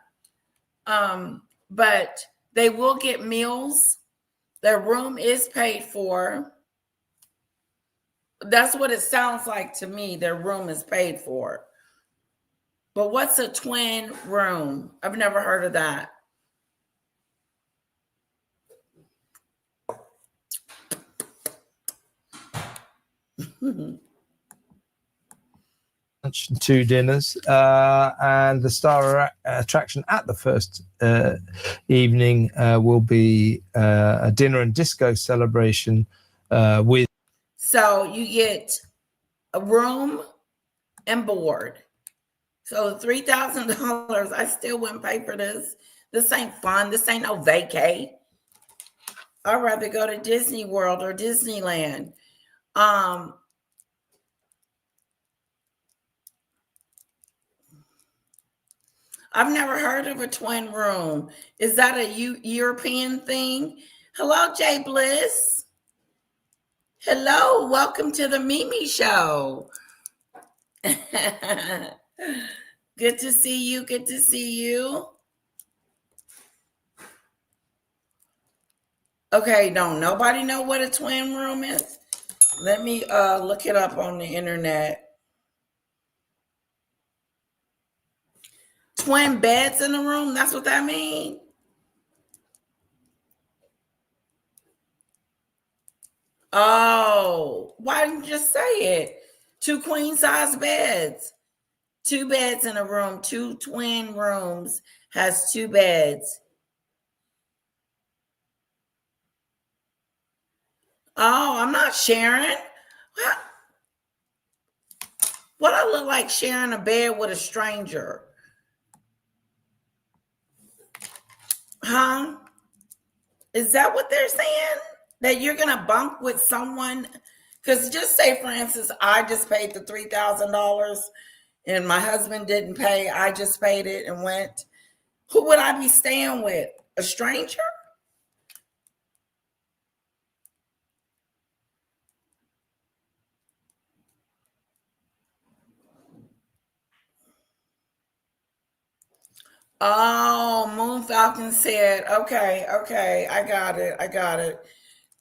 But they will get meals. Their room is paid for. That's what it sounds like to me. Their room is paid for. But what's a twin room? I've never heard of that. Lunch and 2 dinners, and the star attraction at the first evening will be a dinner and disco celebration with. So you get a room and board. So $3,000, I still wouldn't pay for this. This ain't fun. This ain't no vacay. I'd rather go to Disney World or Disneyland. I've never heard of a twin room. Is that a European thing? Hello, Jay Bliss. Hello, welcome to the Mimi Show. Good to see you. Good to see you. Okay, don't nobody know what a twin room is? Let me look it up on the internet. Twin beds in a room, that's what that means? Oh, why didn't you just say it? 2 queen size beds. 2 beds in a room, 2 twin rooms has 2 beds. Oh, I'm not sharing. What I look like sharing a bed with a stranger? Huh? Is that what they're saying? That you're going to bunk with someone? Because just say, for instance, I just paid the $3,000 and my husband didn't pay. I just paid it and went. Who would I be staying with? A stranger? Oh, Moon Falcon said, okay, I got it.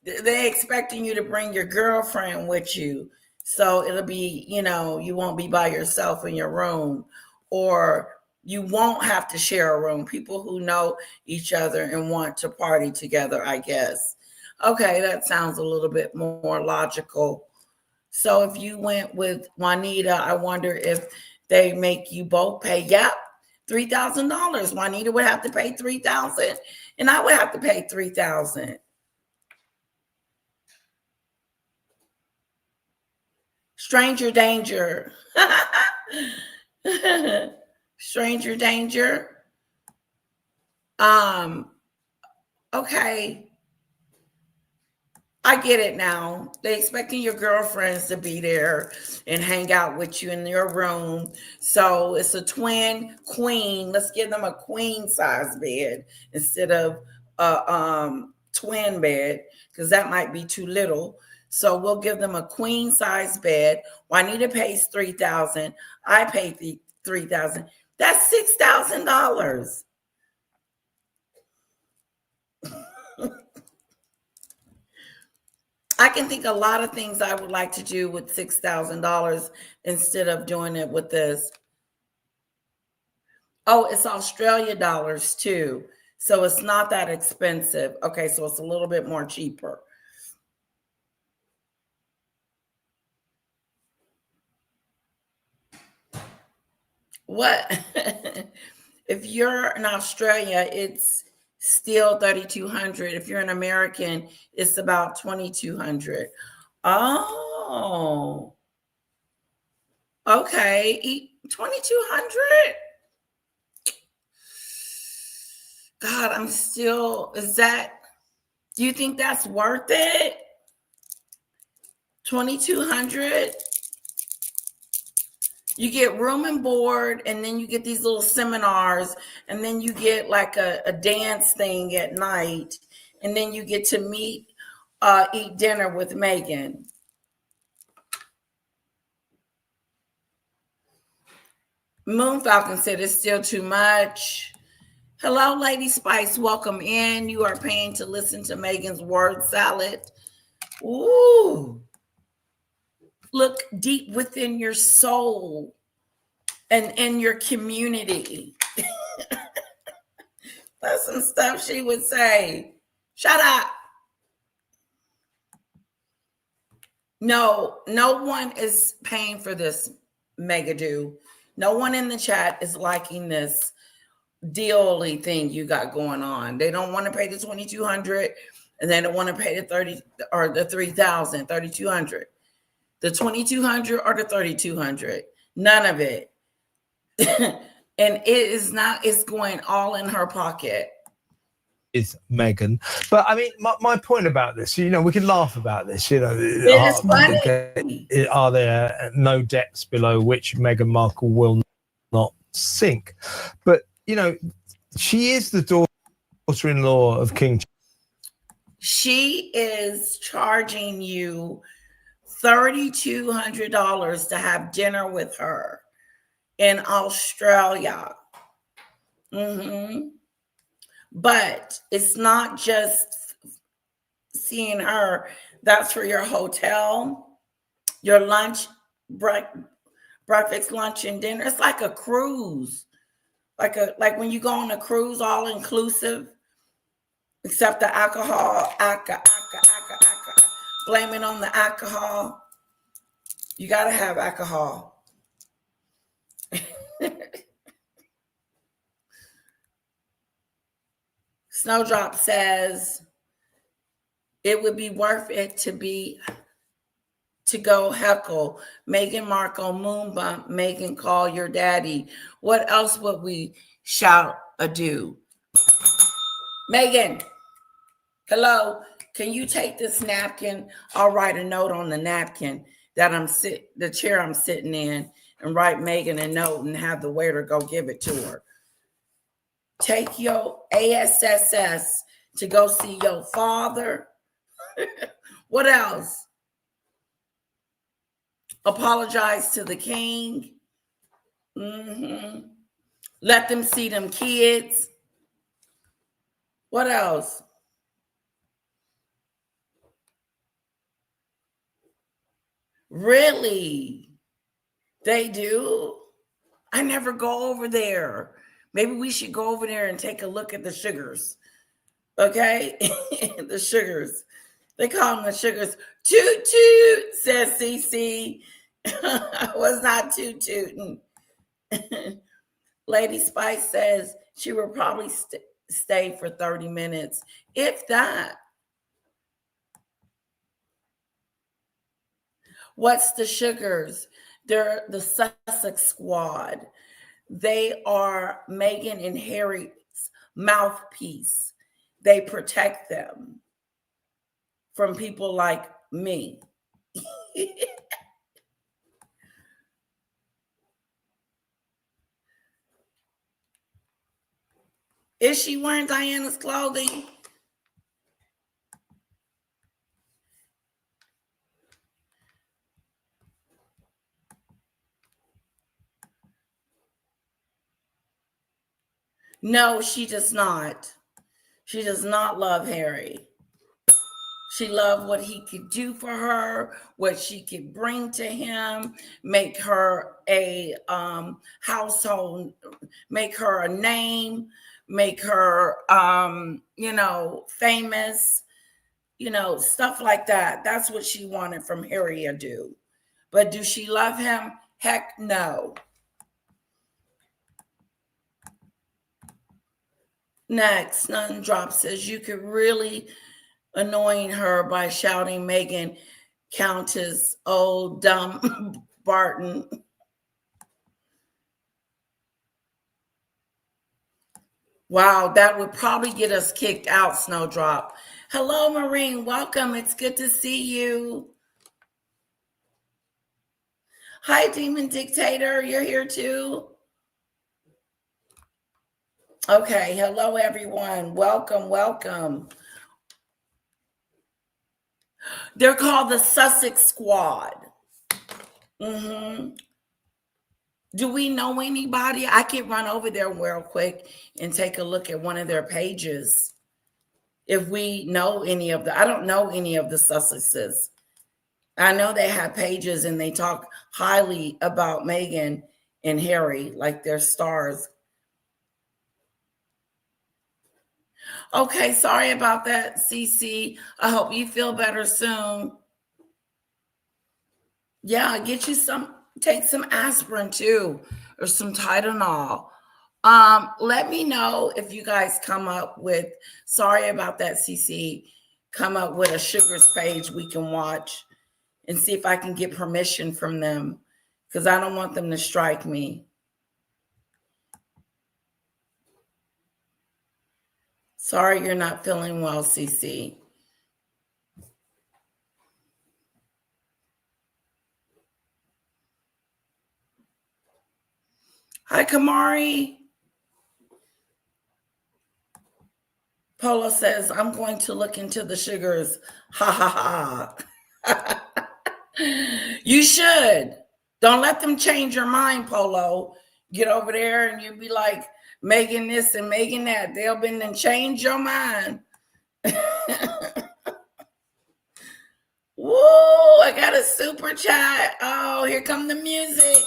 They're expecting you to bring your girlfriend with you. So it'll be, you won't be by yourself in your room, or you won't have to share a room. People who know each other and want to party together, I guess. Okay, that sounds a little bit more logical. So if you went with Juanita, I wonder if they make you both pay. Yep. $3,000. Juanita would have to pay $3,000, and I would have to pay $3,000. Stranger danger. Stranger danger. Okay. I get it now. They expecting your girlfriends to be there and hang out with you in your room. So it's a twin queen. Let's give them a queen size bed instead of a twin bed, because that might be too little. So we'll give them a queen size bed. Juanita pays $3,000. I pay $3,000. That's $6,000. I can think a lot of things I would like to do with $6,000 instead of doing it with this. Oh, it's Australia dollars too. So it's not that expensive. Okay, so it's a little bit more cheaper. What? If you're in Australia, it's still 3,200. If you're an American, it's about 2,200. Oh, okay. 2,200. God, I'm still, do you think that's worth it? 2,200. You get room and board, and then you get these little seminars, and then you get like a dance thing at night, and then you get to eat dinner with Meghan. Moon Falcon said it's still too much. Hello, Lady Spice. Welcome in. You are paying to listen to Meghan's word salad. Ooh. Look deep within your soul and in your community. That's some stuff she would say. Shut up. No one is paying for this, Megadu. No one in the chat is liking this deal-y thing you got going on. They don't want to pay the $2,200, and they don't want to pay the 30 or the 3,000, 3,200. The 2,200 or the 3,200. None of it. And it is not, it's going all in her pocket. Is Meghan. But I mean, my point about this, we can laugh about this, It is funny. Are there no depths below which Meghan Markle will not sink? But, she is the daughter-in-law of King. She is charging you $3,200 to have dinner with her in Australia. But it's not just seeing her. That's for your hotel, your lunch, breakfast, lunch, and dinner. It's like a cruise, like when you go on a cruise, all inclusive, except the alcohol. Blame it on the alcohol. You gotta have alcohol. Snowdrop says it would be worth it to go heckle Meghan Markle, moon bump, Meghan call your daddy. What else would we shout or do? Meghan, hello, can you take this napkin? I'll write a note on the napkin that the chair I'm sitting in, and write Meghan a note and have the waiter go give it to her. Take your ASSS to go see your father. What else? Apologize to the king. Let them see them kids. What else? Really? They do? I never go over there. Maybe we should go over there and take a look at the sugars. Okay? The sugars. They call them the sugars. Toot toot, says CC. I was not toot tooting. Lady Spice says she will probably stay for 30 minutes, if that. What's the sugars? They're the Sussex squad. They are Meghan and Harry's mouthpiece. They protect them. from people like me. Is she wearing Diana's clothing? No, she does not. She does not love Harry. She loved what he could do for her, what she could bring to him, make her a household, make her a name, make her, famous, stuff like that. That's what she wanted from Harry Adu. But do she love him? Heck no. Next, Nun Drop says you could really annoying her by shouting Meghan Countess, old dumb Barton. Wow, that would probably get us kicked out, Snowdrop. Hello, Marine. Welcome. It's good to see you. Hi, Demon Dictator. You're here too? Okay. Hello, everyone. Welcome, welcome. They're called the Sussex Squad. Do we know anybody? I could run over there real quick and take a look at one of their pages. If we know any of I don't know any of the Sussexes. I know they have pages and they talk highly about Meghan and Harry, like they're stars. Okay, sorry about that, CC. I hope you feel better soon. Yeah, get you take some aspirin too, or some Tylenol. Let me know if you guys come up with, sorry about that, CC, come up with a sugars page we can watch and see if I can get permission from them, because I don't want them to strike me. Sorry you're not feeling well, CC. Hi, Kamari. Polo says, I'm going to look into the sugars. Ha, ha, ha. You should. Don't let them change your mind, Polo. Get over there and you'll be like, Meghan this and Meghan that. They'll been and change your mind. Woo, I got a super chat. Oh, here come the music.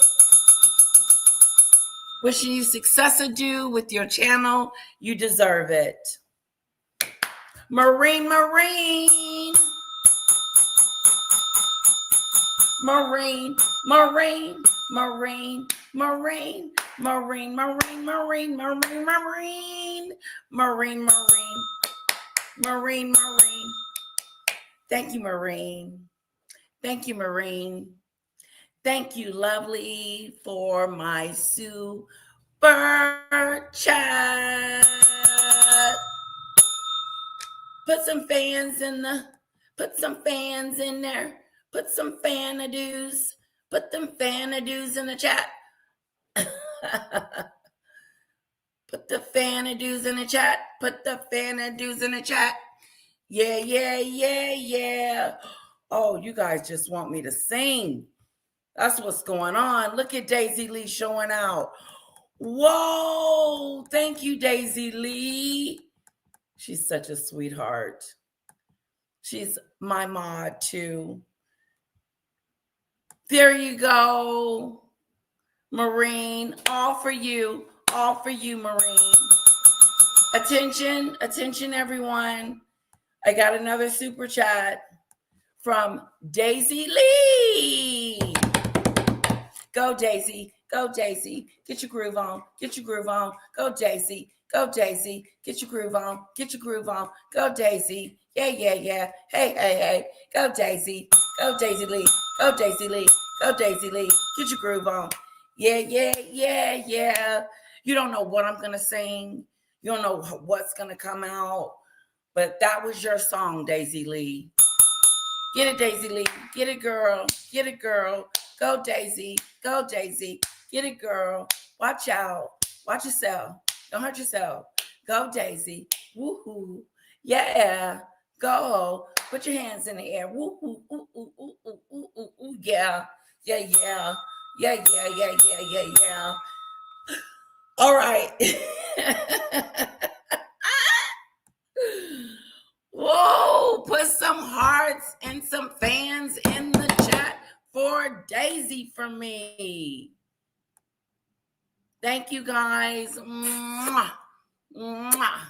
Wishing you success ado with your channel. You deserve it. Marine. Thank you, Marine. Thank you, Marine. Thank you, lovely, for my super chat. Put some fans in there. Put some fanadoos. Put them fanadoos in the chat. Put the fanadoos in the chat. Put the fanadoos in the chat. Yeah. Oh, you guys just want me to sing. That's what's going on. Look at Daisy Lee showing out. Whoa. Thank you, Daisy Lee. She's such a sweetheart. She's my mod too. There you go, Marine. All for you, Marine. Attention, everyone. I got another super chat from Daisy Lee. Go, Daisy. Get your groove on. Go, Daisy. Get your groove on. Go, Daisy. Yeah. Hey. Go, Daisy. Go, Daisy Lee. Get your groove on. Yeah. You don't know what I'm going to sing. You don't know what's going to come out. But that was your song, Daisy Lee. Get it, Daisy Lee. Get it, girl. Get it, girl. Go, Daisy. Go, Daisy. Get it, girl. Watch out. Watch yourself. Don't hurt yourself. Go, Daisy. Woohoo. Yeah. Go. Put your hands in the air. Woohoo. Ooh, ooh, ooh, ooh, ooh, ooh, ooh. Yeah. Yeah, yeah. Yeah, yeah, yeah, yeah, yeah, yeah. All right. Whoa, put some hearts and some fans in the chat for Daisy for me. Thank you, guys. Mwah. Mwah.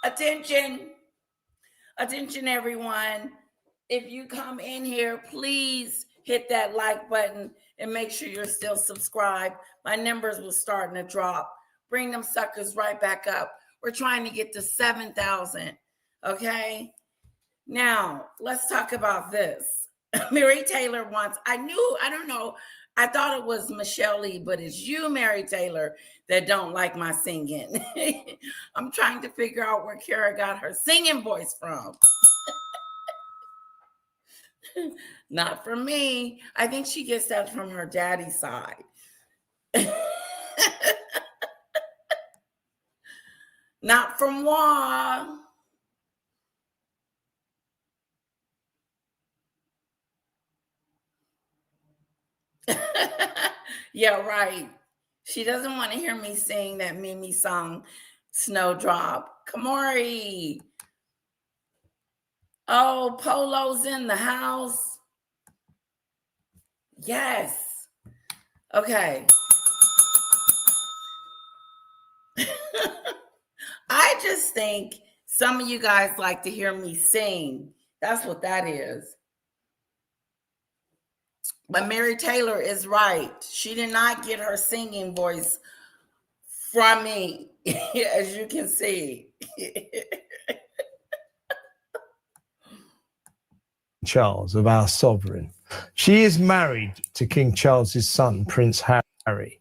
Attention. Attention, everyone. If you come in here, please hit that like button and make sure you're still subscribed. My numbers were starting to drop. Bring them suckers right back up. We're trying to get to 7,000. Okay? Now, let's talk about this. Mary Taylor wants, I don't know, I thought it was Michelle Lee, but it's you, Mary Taylor, that don't like my singing. I'm trying to figure out where Kara got her singing voice from. Not from me. I think she gets that from her daddy's side. Not from Wa. Yeah, right. She doesn't want to hear me sing that Mimi song, Snowdrop. Kamori. Oh, Polo's in the house. Yes. Okay. I just think some of you guys like to hear me sing. That's what that is. But Mary Taylor is right. She did not get her singing voice from me, as you can see. Charles, of our sovereign. She is married to King Charles's son, Prince Harry.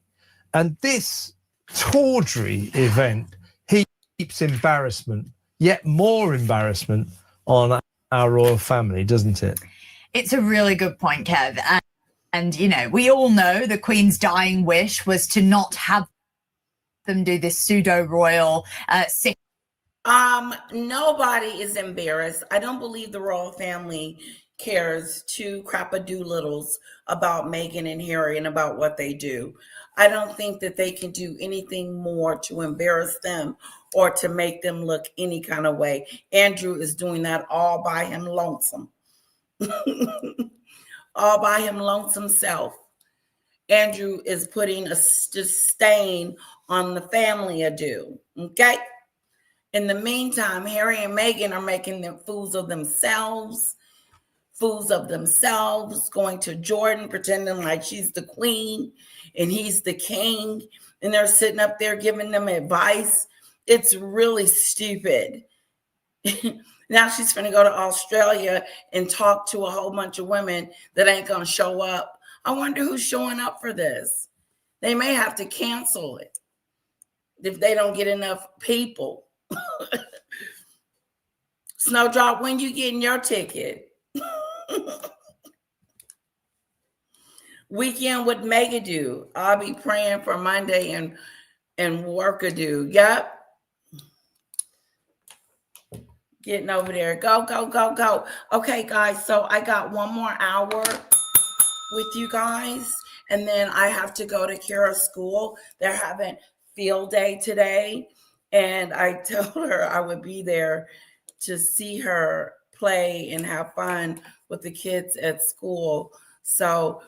And this tawdry event heaps embarrassment, yet more embarrassment, on our royal family, doesn't it? It's a really good point, Kev. And, you know, we all know the Queen's dying wish was to not have them do this pseudo-royal Nobody is embarrassed. I don't believe the royal family cares two crap-a-doolittles about Meghan and Harry and about what they do. I don't think that they can do anything more to embarrass them or to make them look any kind of way. Andrew is doing that all by him lonesome. All by him lonesome self. Andrew is putting a stain on the family ado. Okay? In the meantime, Harry and Meghan are making them fools of themselves, going to Jordan, pretending like she's the queen and he's the king, and they're sitting up there giving them advice. It's really stupid. Now she's going to go to Australia and talk to a whole bunch of women that ain't going to show up. I wonder who's showing up for this. They may have to cancel it if they don't get enough people. Snowdrop, when you getting your ticket? Weekend with Megadu. I'll be praying for Monday and Workadoo. Yep. Getting over there. Go, go, go, go. Okay, guys. So I got one more hour with you guys. And then I have to go to Kira's school. They're having field day today. And I told her I would be there to see her play and have fun with the kids at school. So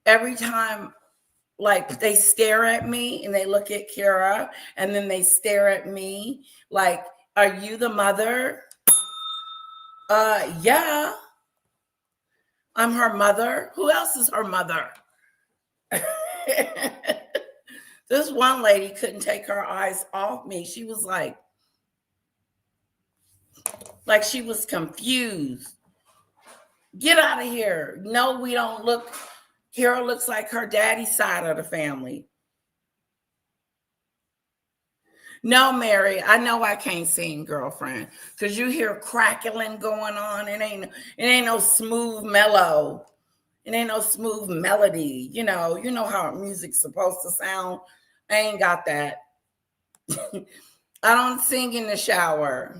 every time, like, they stare at me and they look at Kira and then they stare at me like, are you the mother? Yeah. I'm her mother. Who else is her mother? This one lady couldn't take her eyes off me. She was like she was confused. Get out of here. No, we don't look Kira looks like her daddy's side of the family. No, Mary, I know I can't sing, girlfriend, because you hear crackling going on. It ain't no smooth mellow. It ain't no smooth melody. You know how music's supposed to sound. I ain't got that. I don't sing in the shower.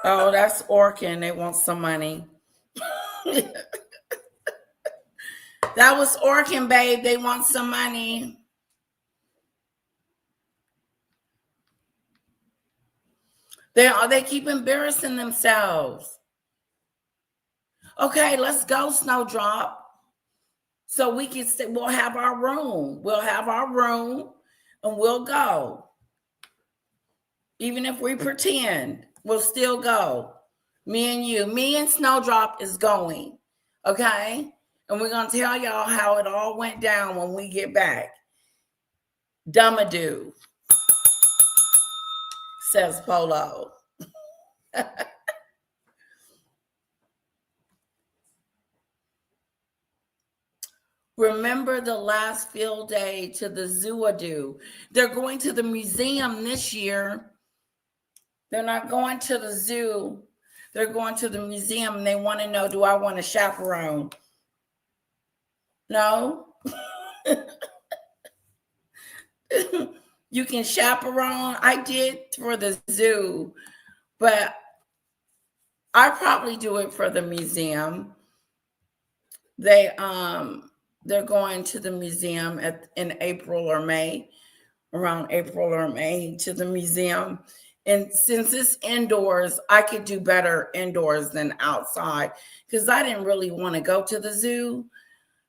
Oh, that's Orkin. They want some money. That was Orkin, babe. They want some money. They keep embarrassing themselves. Okay, let's go, Snowdrop. So we can we'll have our room. We'll have our room and we'll go. Even if we pretend, we'll still go. Me and you. Me and Snowdrop is going. Okay? And we're going to tell y'all how it all went down when we get back. Dummadoo, says Polo. Remember the last field day to the zoo-a-doo. They're going to the museum this year. They're not going to the zoo. They're going to the museum and they want to know, do I want a chaperone? No. You can chaperone. I did for the zoo, but I probably do it for the museum. They're going to the museum in April or May, around April or May to the museum. And since it's indoors, I could do better indoors than outside because I didn't really want to go to the zoo,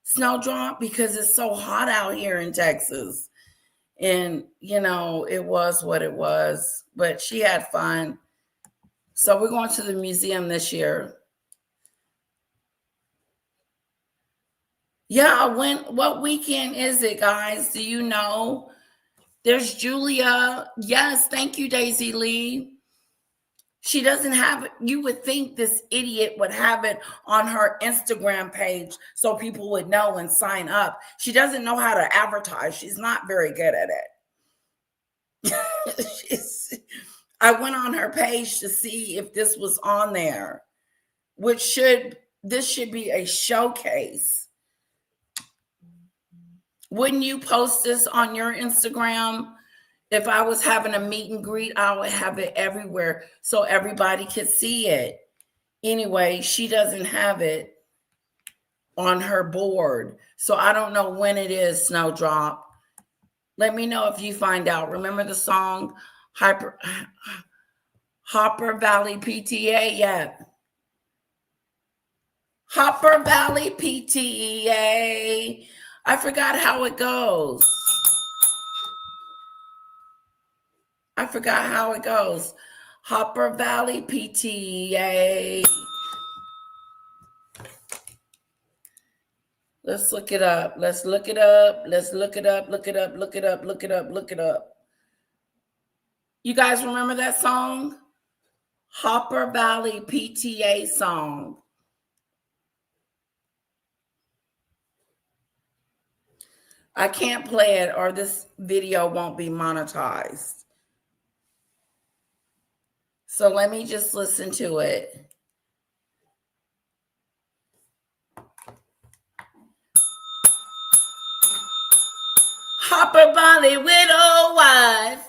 Snowdrop, because it's so hot out here in Texas. And, it was what it was, but she had fun. So we're going to the museum this year. Yeah, what weekend is it, guys? Do you know? There's Julia. Yes, thank you, Daisy Lee. She doesn't have it. You would think this idiot would have it on her Instagram page so people would know and sign up. She doesn't know how to advertise. She's not very good at it. I went on her page to see if this was on there, this should be a showcase. Wouldn't you post this on your Instagram? If I was having a meet and greet, I would have it everywhere so everybody could see it. Anyway, she doesn't have it on her board. So I don't know when it is, Snowdrop. Let me know if you find out. Remember the song Hopper Valley PTA? Yeah. Hopper Valley PTA. I forgot how it goes. Hopper Valley PTA. Let's look it up. Look it up. You guys remember that song? Hopper Valley PTA song. I can't play it or this video won't be monetized. So let me just listen to it. Hopper Valley widow wife,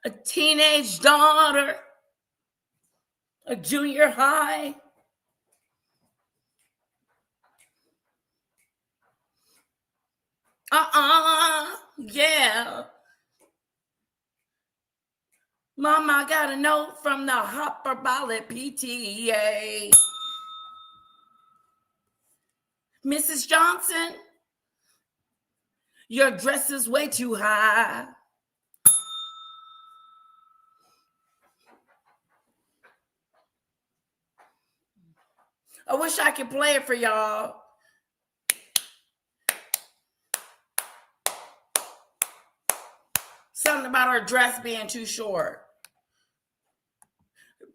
a teenage daughter, a junior high. Yeah. Mama got a note from the Hopper Valley PTA. Mrs. Johnson, your dress is way too high. I wish I could play it for y'all. Something about her dress being too short.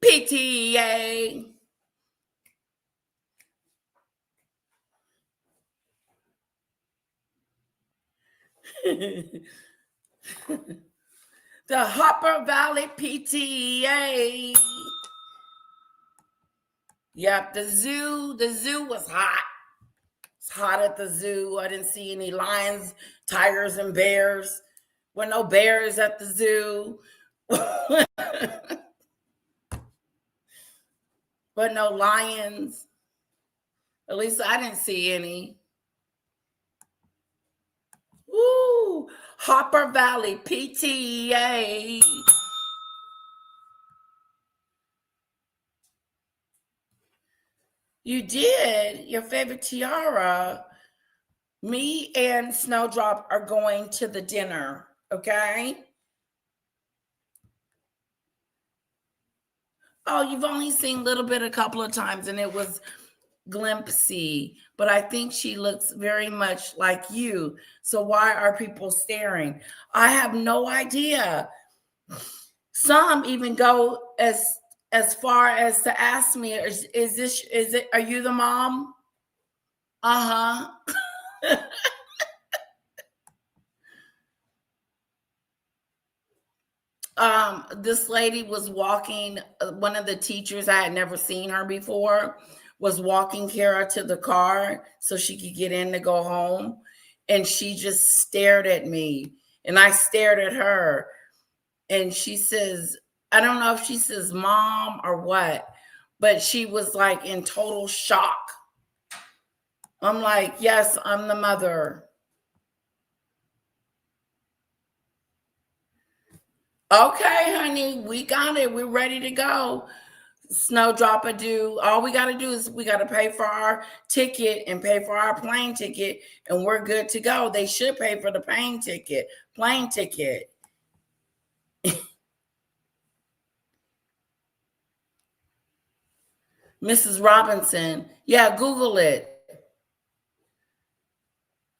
PTA. The Hopper Valley PTA. Yep, the zoo was hot. It's hot at the zoo. I didn't see any lions, tigers, and bears. Were no bears at the zoo. But no lions. At least I didn't see any. Woo! Hopper Valley PTA. You did? Your favorite tiara. Me and Snowdrop are going to the dinner, okay? Oh, you've only seen a little bit a couple of times, and it was glimpsy, but I think she looks very much like you. So why are people staring? I have no idea. Some even go as far as to ask me, is it, are you the mom? Uh-huh. This lady was walking, one of the teachers, I had never seen her before, was walking Kara to the car so she could get in to go home. And she just stared at me. And I stared at her. And she says, I don't know if she says mom or what, but she was like in total shock. I'm like, yes, I'm the mother. Okay, honey, we got it. We're ready to go. Snowdropper do. All we got to do is we got to pay for our ticket and pay for our plane ticket, and we're good to go. They should pay for the plane ticket. Mrs. Robinson. Yeah, Google it.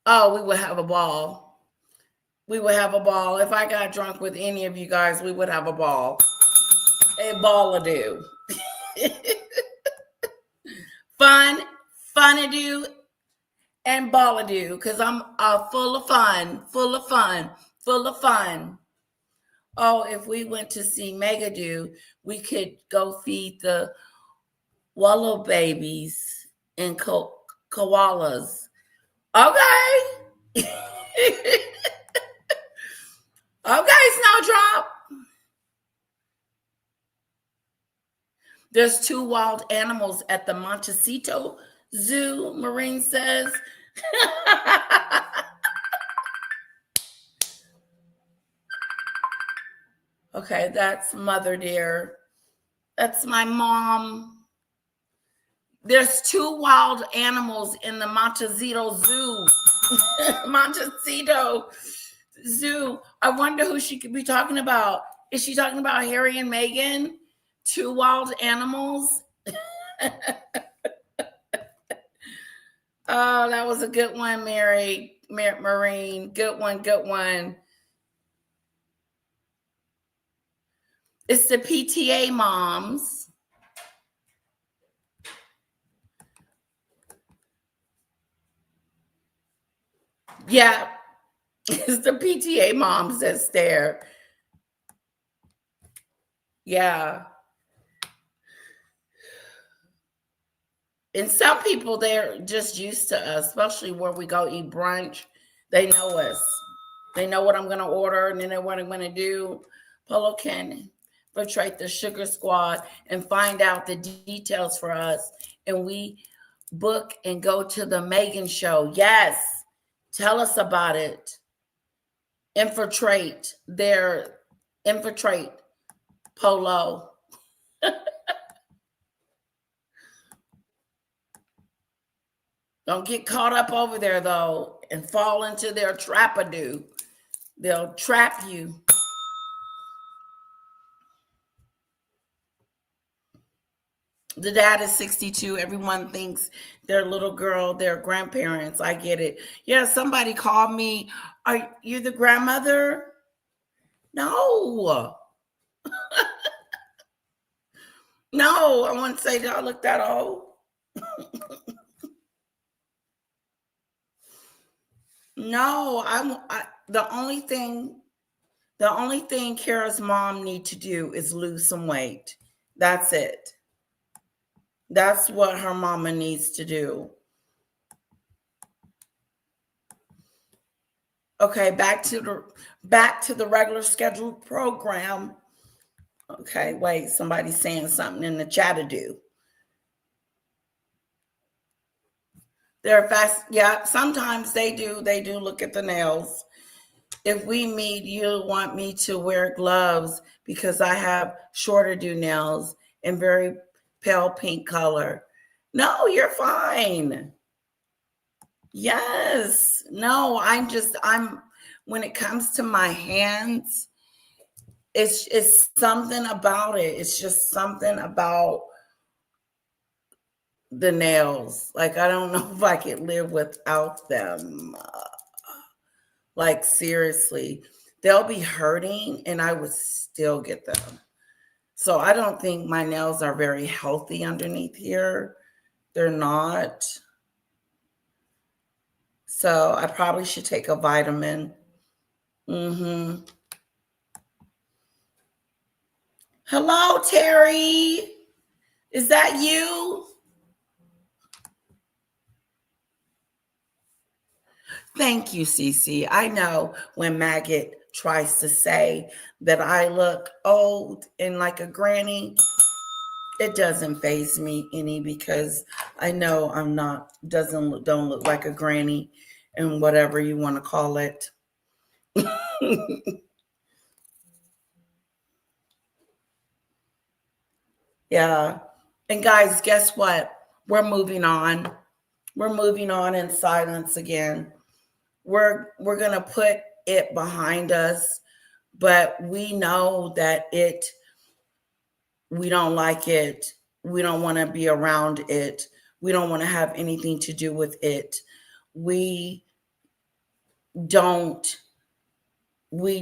Oh, we would have a ball. We would have a ball. If I got drunk with any of you guys, we would have a ball. A ball to do. Fun to do, and ball to do, because I'm full of fun. Oh, if we went to see Meghan, we could go feed the wallow babies and koalas. Okay. Okay, Snowdrop. There's 2 wild animals at the Montecito Zoo, Marine says. Okay, that's mother dear. That's my mom. There's 2 wild animals in the Montecito Zoo. Montecito Zoo. I wonder who she could be talking about. Is she talking about Harry and Meghan? 2 wild animals? Oh, that was a good one, Marine. Good one. It's the PTA moms. Yeah, it's the PTA moms that's there. Yeah. And some people, they're just used to us, especially where we go eat brunch. They know us. They know what I'm going to order, and they know what I'm going to do. Polo can infiltrate the Sugar Squad and find out the details for us. And we book and go to the Meghan show. Yes. Tell us about it. Infiltrate Polo. Don't get caught up over there, though, and fall into their trap-a-doo. They'll trap you. The dad is 62. Everyone thinks their little girl, their grandparents. I get it. Yeah, somebody called me. Are you the grandmother? No. No, I wouldn't say that I look that old. No, the only thing Kara's mom need to do is lose some weight. That's it. That's what her mama needs to do. Okay, back to the regular scheduled program. Okay, wait, somebody's saying something in the chat to do. They're fast. Yeah, sometimes they do look at the nails. If we meet, you'll want me to wear gloves because I have shorter do nails in very pale pink color. No, you're fine. Yes. No, I'm when it comes to my hands, it's something about it. It's just something about the nails. Like, I don't know if I could live without them. Like, seriously, they'll be hurting and I would still get them. So I don't think my nails are very healthy underneath here. They're not. So I probably should take a vitamin. Hello, Terry. Is that you? Thank you, Cece. I know when Maggot tries to say that I look old and like a granny, it doesn't faze me any because I know I'm not, don't look like a granny and whatever you want to call it. Yeah. And guys, guess what? We're moving on. We're moving on in silence again. We're going to put it behind us, but we know that we don't like it. We don't want to be around it. We don't want to have anything to do with it. We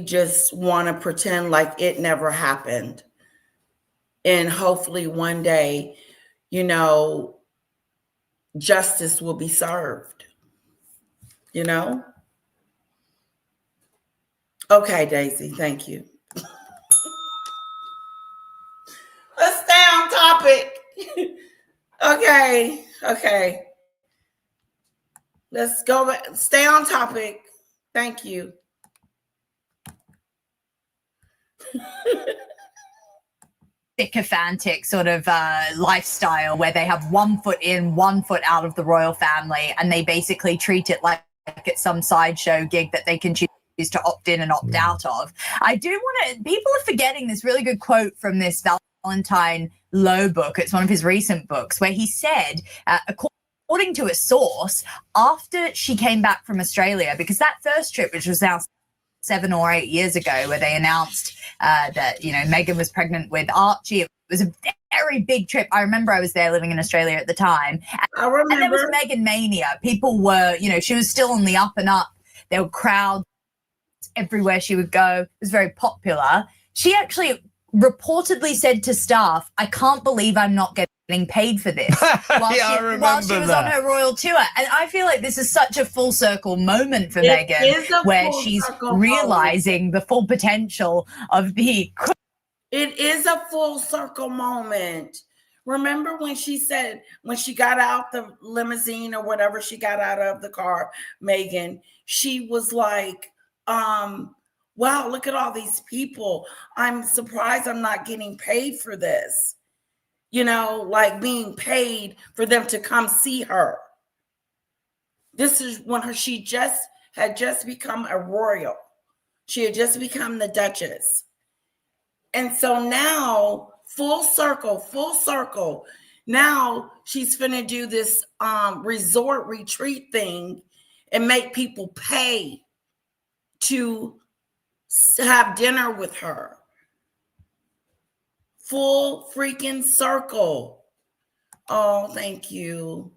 just want to pretend like it never happened. And hopefully one day, justice will be served. Okay, Daisy, thank you. Let's stay on topic. Okay. Let's go back. Stay on topic. Thank you. Sycophantic sort of lifestyle where they have 1 foot in, 1 foot out of the royal family, and they basically treat it like it's some sideshow gig that they can choose to opt in and opt out of. I do want to, people are forgetting this really good quote from this Valentine Lowe book. It's one of his recent books where he said, according to a source, after she came back from Australia, because that first trip, which was now 7 or 8 years ago, where they announced that, Meghan was pregnant with Archie. It was a very big trip. I remember I was there living in Australia at the time. I remember. And there was Meghan mania. People were, she was still on the up and up. There were crowds everywhere she would go. It was very popular. She actually reportedly said to staff, "I can't believe I'm not getting paid for this," while she was on her royal tour. And I feel like this is such a full circle moment for Meghan, where she's realizing the full potential of the... It is a full circle moment. Remember when she said, when she got out the limousine or whatever she got out of the car, Meghan, she was like, wow, look at all these people. I'm surprised I'm not getting paid for this. Like being paid for them to come see her. This is when she had just become a royal. She had just become the Duchess. And so now, full circle. Now she's finna do this resort retreat thing and make people pay to have dinner with her. Full freaking circle. Oh, thank you.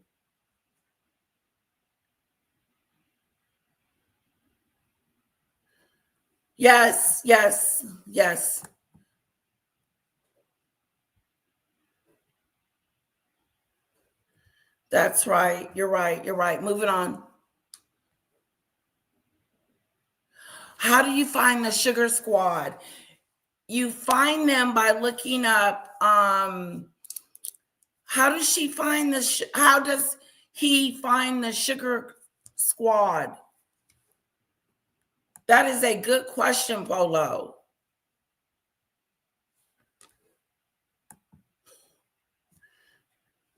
Yes. That's right. You're right. You're right. Moving on. How do you find the Sugar Squad? You find them by looking up. How does she find the? How does he find the Sugar Squad? That is a good question, Polo.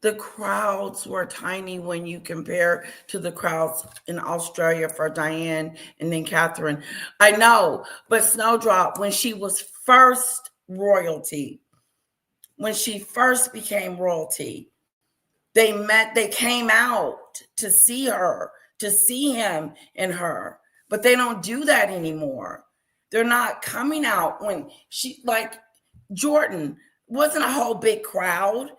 The crowds were tiny when you compare to the crowds in Australia for Diane and then Catherine. I know, but Snowdrop, when she was first royalty, when she first became royalty, they came out to see her, to see him and her, but they don't do that anymore. They're not coming out when she, like Jordan, wasn't a whole big crowd.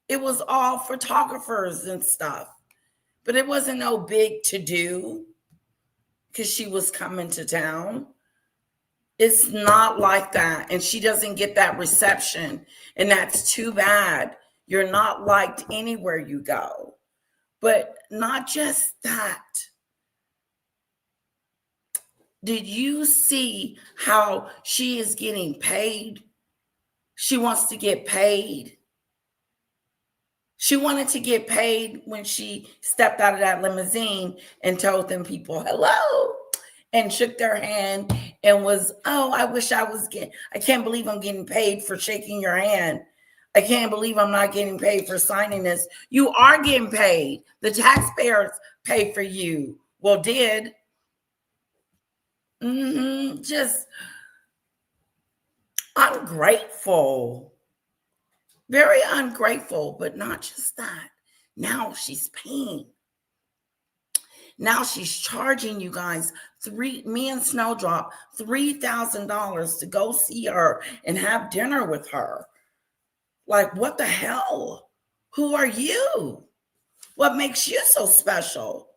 It was all photographers and stuff, but it wasn't no big to do because she was coming to town. It's not like that. And she doesn't get that reception. And that's too bad. You're not liked anywhere you go. But not just that. Did you see how she is getting paid? She wants to get paid. She wanted to get paid when she stepped out of that limousine and told them people hello and shook their hand and was, oh, I wish I was I can't believe I'm getting paid for shaking your hand. I can't believe I'm not getting paid for signing this. You are getting paid. The taxpayers pay for you. Well, did. Just ungrateful. Very ungrateful, but not just that. Now she's paying. Now she's charging you guys me and Snowdrop $3,000 to go see her and have dinner with her. Like, what the hell? Who are you? What makes you so special?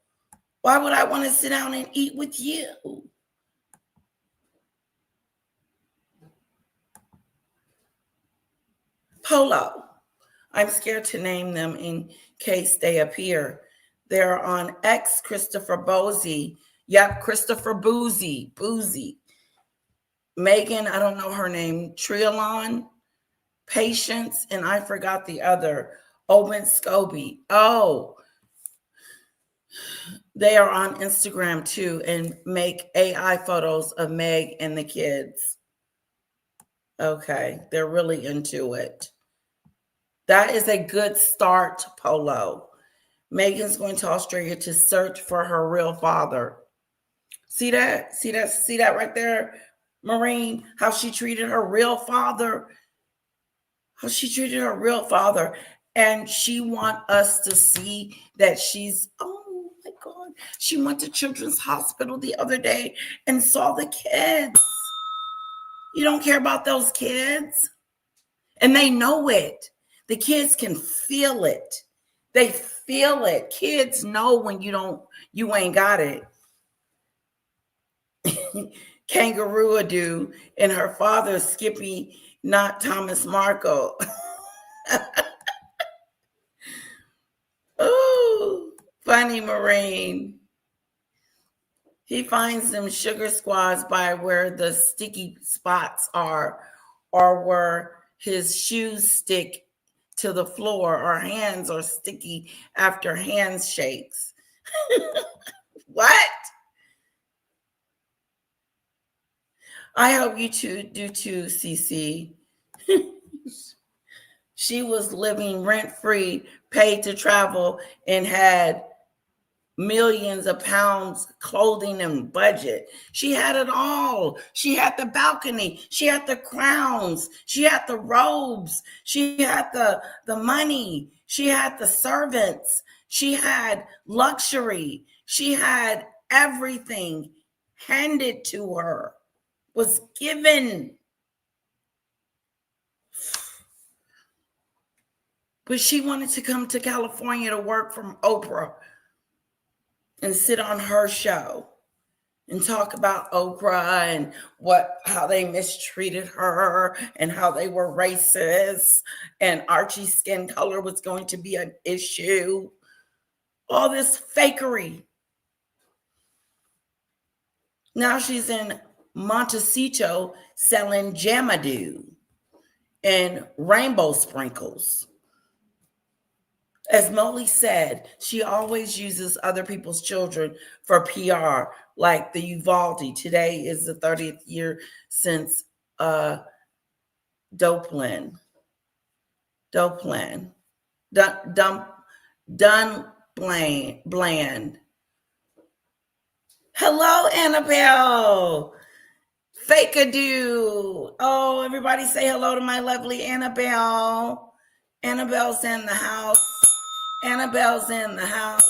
Why would I want to sit down and eat with you? Polo. I'm scared to name them in case they appear. They're on X, Christopher Boozy. Yep, Christopher Boozy. Meghan, I don't know her name. Trialon, Patience, and I forgot the other. Owen Scobie. Oh, they are on Instagram too and make AI photos of Meg and the kids. Okay, they're really into it. That is a good start, Polo. Meghan's going to Australia to search for her real father. See that? See that right there, Maureen? How she treated her real father. How she treated her real father. And she wants us to see that she's, oh my God. She went to Children's Hospital the other day and saw the kids. You don't care about those kids? And they know it. The kids can feel it. They feel it. Kids know when you ain't got it. Kangaroo do, and her father, Skippy, not Thomas Markle. Ooh, funny Marine. He finds them sugar squads by where the sticky spots are, or where his shoes stick to the floor, or hands are sticky after handshakes. What? I hope you two do too, Cece. She was living rent-free, paid to travel, and had millions of pounds clothing and budget. She had it all. She had the balcony. She had the crowns. She had the robes. She had the money. She had the servants. She had luxury. She had everything handed to her, was given. But she wanted to come to California to work from Oprah and sit on her show and talk about Oprah and how they mistreated her and how they were racist and Archie's skin color was going to be an issue. All this fakery. Now she's in Montecito selling Jamadoo and rainbow sprinkles. As Molly said, she always uses other people's children for PR, like the Uvalde. Today is the 30th year since Dun Bland. Hello, Annabelle. Fake-a-do. Oh, everybody say hello to my lovely Annabelle. Annabelle's in the house. Annabelle's in the house.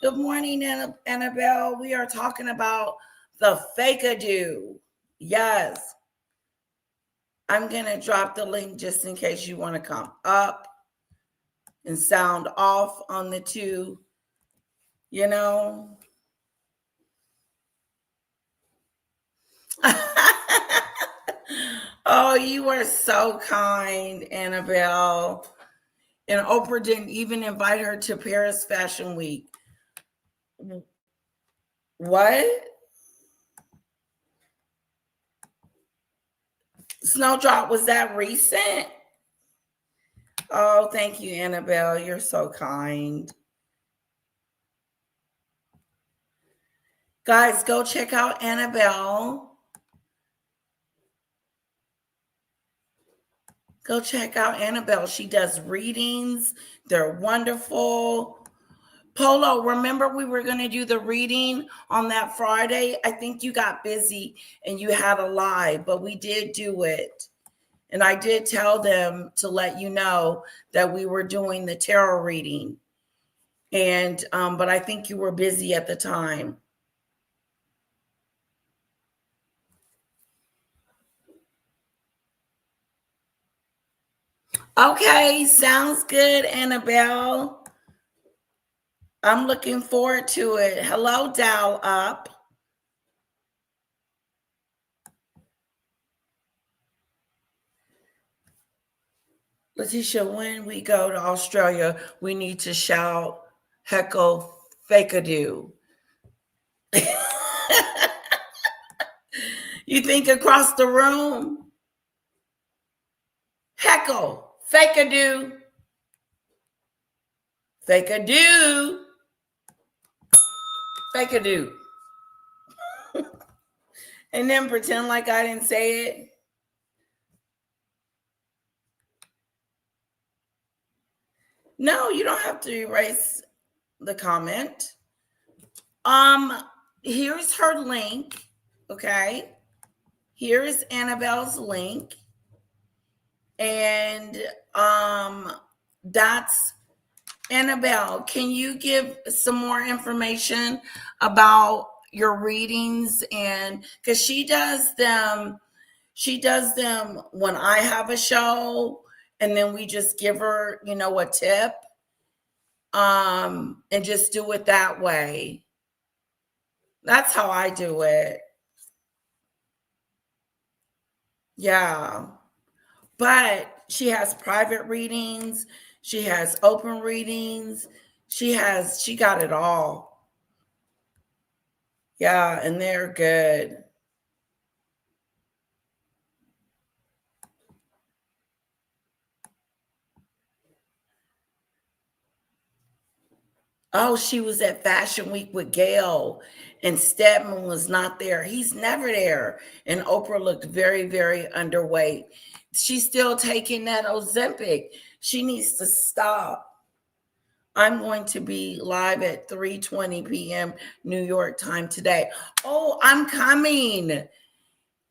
Good morning, Annabelle. We are talking about the fake-a-do. Yes. I'm going to drop the link just in case you want to come up and sound off on the two, you know. Oh, you are so kind, Annabelle. And Oprah didn't even invite her to Paris Fashion Week. What? Snowdrop, was that recent? Oh, thank you, Annabelle. You're so kind. Guys, go check out Annabelle. Go check out Annabelle. She does readings. They're wonderful. Polo, remember we were going to do the reading on that Friday? I think you got busy and you had a live, but we did do it. And I did tell them to let you know that we were doing the tarot reading. And but I think you were busy at the time. Okay, sounds good, Annabelle. I'm looking forward to it. Hello, Dial Up. Letitia, when we go to Australia, we need to shout, heckle, fake-a-do. You think across the room? Heckle, fake-a-do. Fake-a-do. Fake-a-do. And then pretend like I didn't say it. No, you don't have to erase the comment. Here's her link. Okay. Here is Annabelle's link. And that's Annabelle. Can you give some more information about your readings? And because she does them when I have a show, and then we just give her, a tip. And just do it that way. That's how I do it. Yeah. But she has private readings. She has open readings. She got it all. Yeah, and they're good. Oh, she was at Fashion Week with Gail, and Stedman was not there. He's never there. And Oprah looked very, very underweight. She's still taking that Ozempic. She needs to stop. I'm going to be live at 3:20 p.m. New York time today. Oh, I'm coming,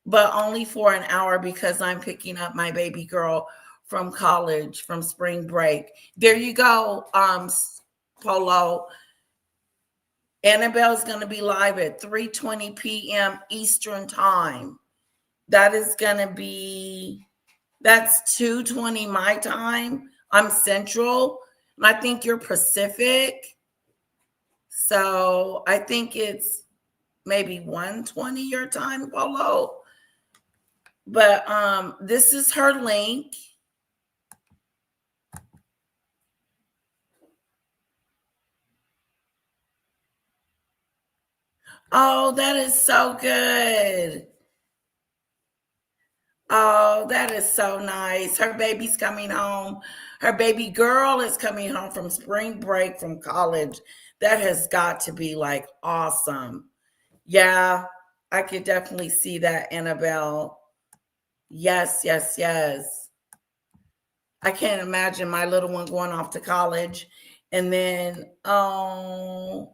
but only for an hour because I'm picking up my baby girl from college, from spring break. There you go, Polo. Annabelle's going to be live at 3:20 p.m. Eastern time. That is going to be, that's 2:20 my time. I'm Central, and I think you're Pacific. So I think it's maybe 1:20 your time, Polo. But this is her link. Oh, that is so good. Oh, that is so nice. Her baby's coming home. Her baby girl is coming home from spring break from college. That has got to be like awesome. Yeah, I could definitely see that, Annabelle. Yes, yes, yes. I can't imagine my little one going off to college and then, oh,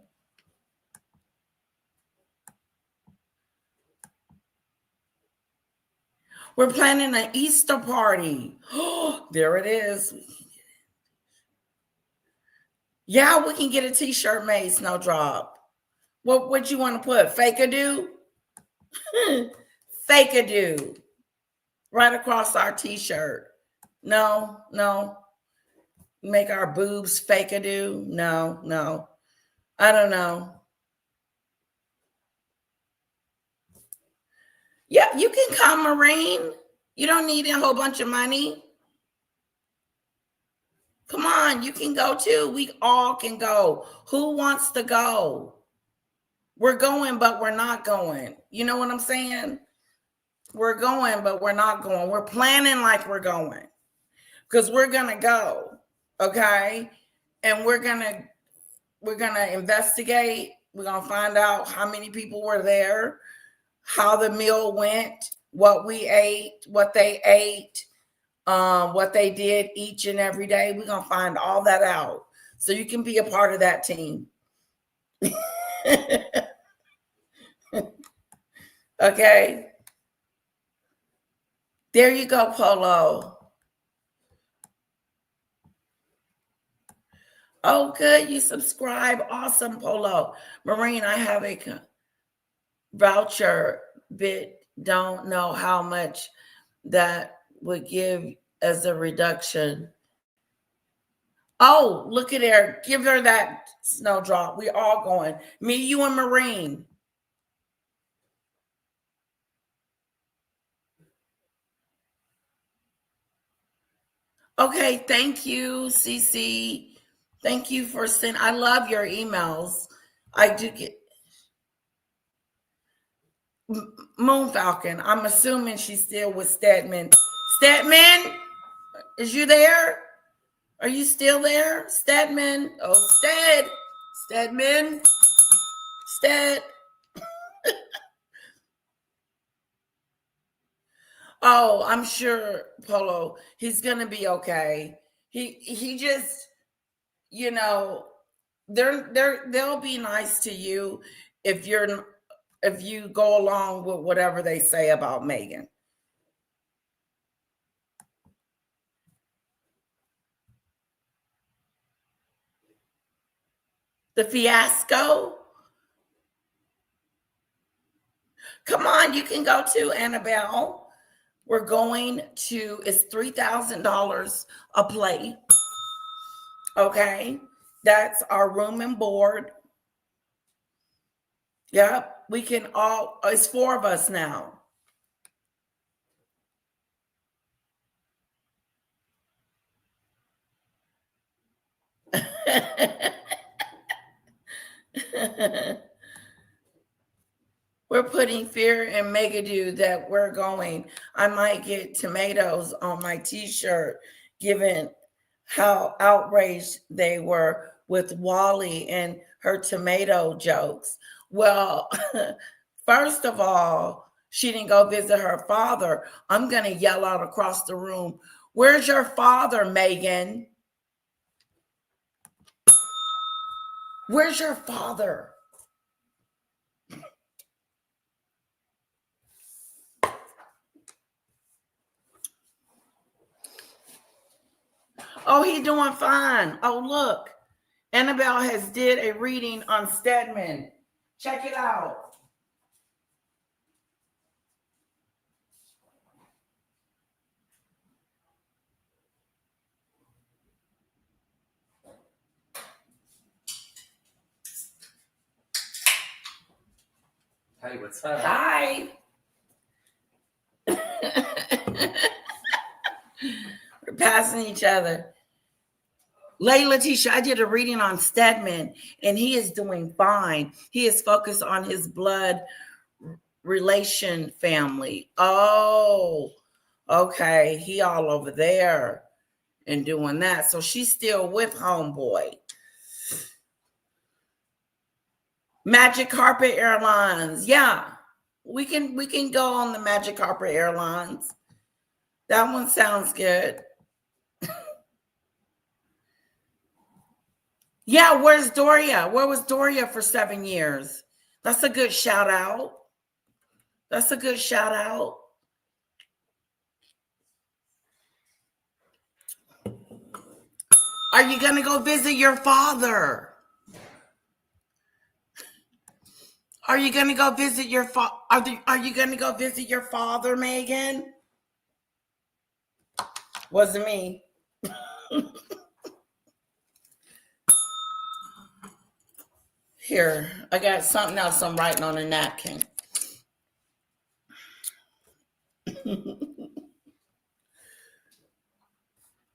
we're planning an Easter party. Oh, there it is. Yeah, we can get a t-shirt made, Snowdrop. What would you want to put? Fake-a-do? Fake-a-do. Right across our t-shirt. No, no. Make our boobs fake-a-do? No, no. I don't know. Yeah, you can come, Marine. You don't need a whole bunch of money. Come on, you can go too. We all can go. Who wants to go? We're going, but we're not going. You know what I'm saying? We're going, but we're not going. We're planning like we're going because we're gonna go, okay? And we're gonna investigate. We're gonna find out how many people were there, how the meal went, what we ate, what they ate, what they did each and every day. We're gonna find all that out so you can be a part of that team. Okay. There you go, Polo. Oh, good. You subscribe. Awesome, Polo. Marine, I have a voucher bit. Don't know how much that would give as a reduction. Oh, look at her. Give her that Snowdrop. We all going. Me, you, and Marine. Okay, thank you, CC. Thank you for sending. I love your emails. I do get Moon Falcon. I'm assuming she's still with Stedman. Stedman, is you there? Are you still there, Stedman? Oh, Stedman, Sted. Oh, I'm sure, Polo. He's gonna be okay. He just, you know, they'll be nice to you if you go along with whatever they say about Meghan. The fiasco. Come on, you can go to Annabelle. We're going to, it's $3,000 a plate. Okay. That's our room and board. Yep. We can all, it's 4 of us now. We're putting fear in Megadu that we're going. I might get tomatoes on my t-shirt, given how outraged they were with Wally and her tomato jokes. Well, first of all, she didn't go visit her father. I'm going to yell out across the room, "Where's your father, Meghan? Where's your father?" Oh, he's doing fine. Oh, look. Annabelle has did a reading on Stedman. Check it out. Hey, what's up? Hi. We're passing each other. Layla Tisha, I did a reading on Stedman, and he is doing fine. He is focused on his blood relation family. Oh, okay. He all over there and doing that. So she's still with homeboy. Magic Carpet Airlines. Yeah. We can go on the Magic Carpet Airlines. That one sounds good. Yeah, where's Doria? Where was Doria for 7 years? That's a good shout out. That's a good shout out. Are you going to go visit your father? Are you going to go visit your father? Are you going to go visit your father, Meghan? Wasn't me. Here, I got something else I'm writing on a napkin.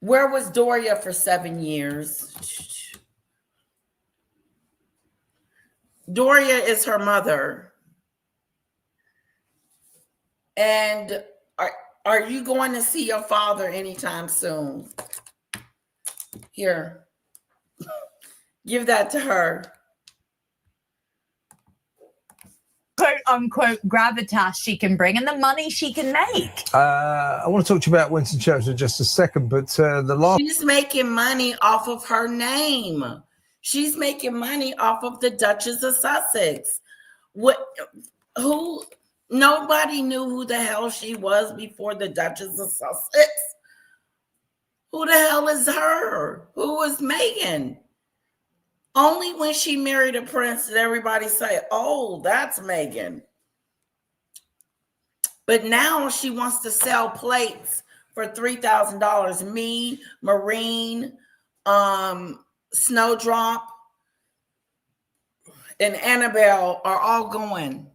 Where was Doria for 7 years? Doria is her mother. And are you going to see your father anytime soon? Here. Give that to her. Quote unquote gravitas she can bring and the money she can make. I want to talk to you about Winston Churchill in just a second, but the last. She's making money off of her name. She's making money off of the Duchess of Sussex. Nobody knew who the hell she was before the Duchess of Sussex. Who the hell is her? Who is Meghan? Only when she married a prince did everybody say, oh, that's Meghan. But now she wants to sell plates for $3,000. Me, Marine, Snowdrop, and Annabelle are all going.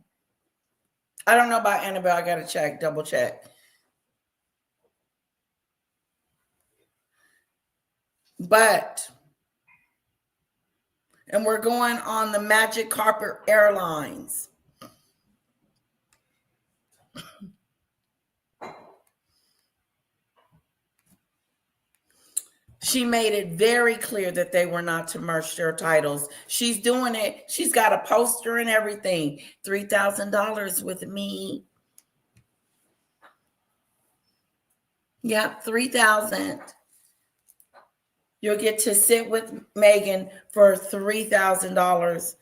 I don't know about Annabelle. I got to double check. And we're going on the Magic Carpet Airlines. She made it very clear that they were not to merge their titles. She's doing it. She's got a poster and everything. $3,000 with me. Yep, $3,000. You'll get to sit with Meghan for $3,000.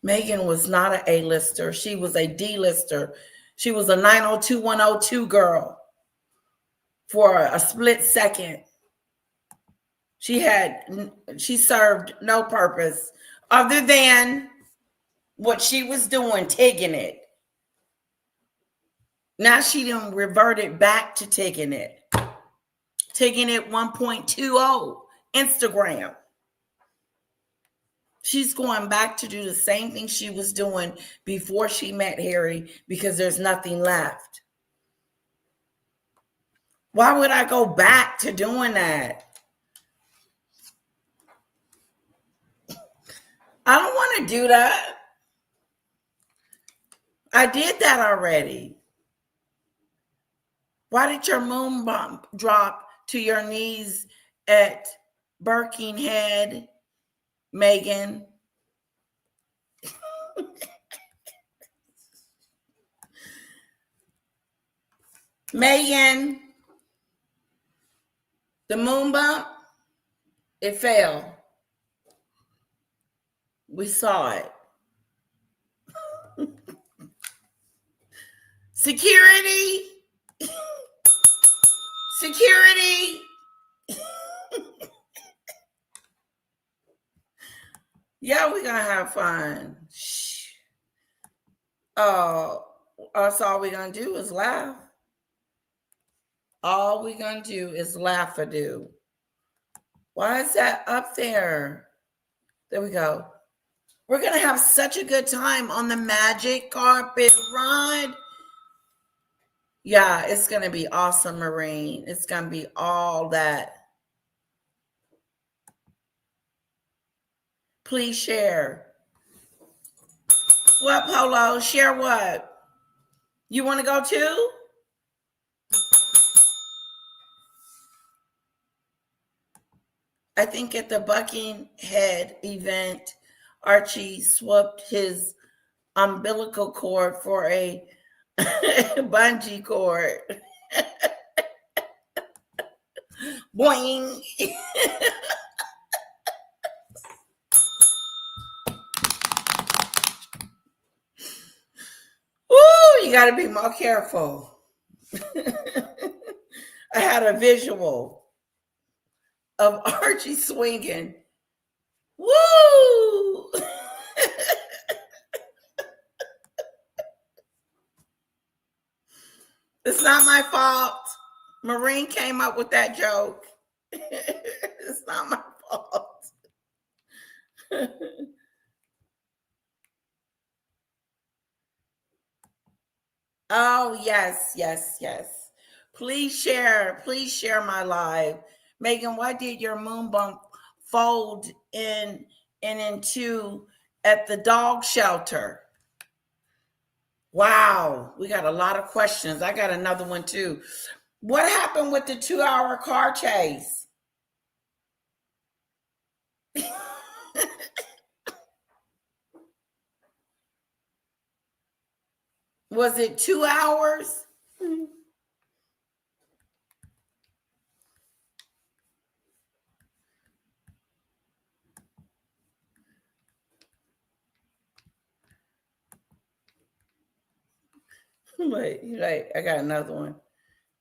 Meghan was not an A-lister. She was a D-lister. She was a 90210 girl for a split second. She served no purpose other than what she was doing, taking it. Now she done reverted back to taking it. Taking it 1.20 Instagram. She's going back to do the same thing she was doing before she met Harry because there's nothing left. Why would I go back to doing that? I don't want to do that. I did that already. Why did your moon bump drop to your knees at Birkenhead, Meghan? Meghan, the moon bump, it fell. We saw it. Security. Security. Yeah, we're going to have fun. Shh. Oh, that's all we're going to do is laugh. All we're going to do is laugh-a-do. Why is that up there? There we go. We're going to have such a good time on the magic carpet ride. Yeah, it's going to be awesome, Marine. It's going to be all that. Please share. What, Polo? Share what? You want to go too? I think at the Buckinghead event, Archie swapped his umbilical cord for a bungee cord. Boing. Woo, you got to be more careful. I had a visual of Archie swinging. Woo! It's not my fault. Marine came up with that joke. It's not my fault. Oh, yes, yes, yes. Please share my live. Meghan, why did your moon bump fold in and into at the dog shelter? Wow, we got a lot of questions. I got another one too. What happened with the 2-hour car chase? Was it 2 hours? Wait, I got another one.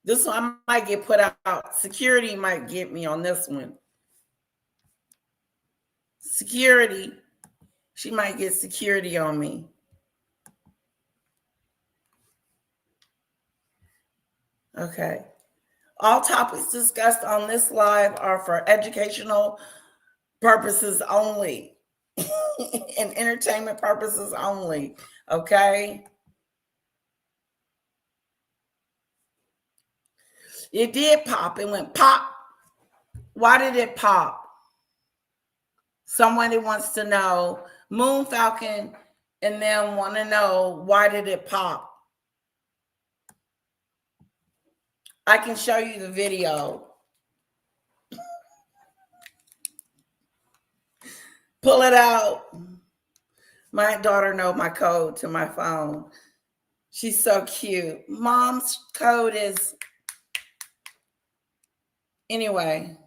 This one I might get put out. Security might get me on this one. Security. She might get security on me. Okay. All topics discussed on this live are for educational purposes only and entertainment purposes only. Okay. It did pop. It went pop. Why did it pop? Somebody wants to know. Moon Falcon and them want to know, why did it pop? I can show you the video. Pull it out. My daughter knows my code to my phone. She's so cute. Mom's code is... Anyway.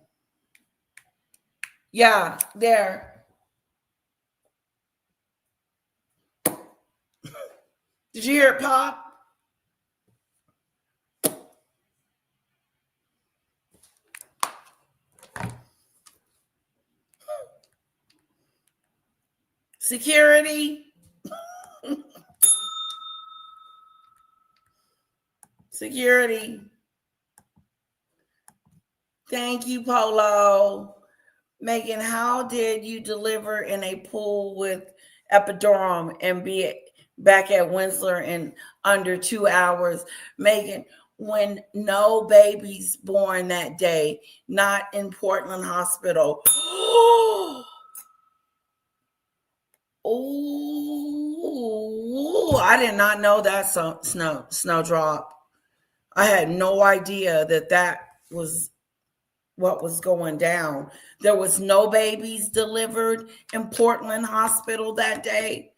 Yeah, there. Did you hear it pop? Security. Security. Thank you, Polo. Meghan, how did you deliver in a pool with epidural and be back at Windsor in under 2 hours? Meghan, when no babies born that day, not in Portland Hospital. Oh, I did not know that Snowdrop. I had no idea that was what was going down. There was no babies delivered in Portland Hospital that day.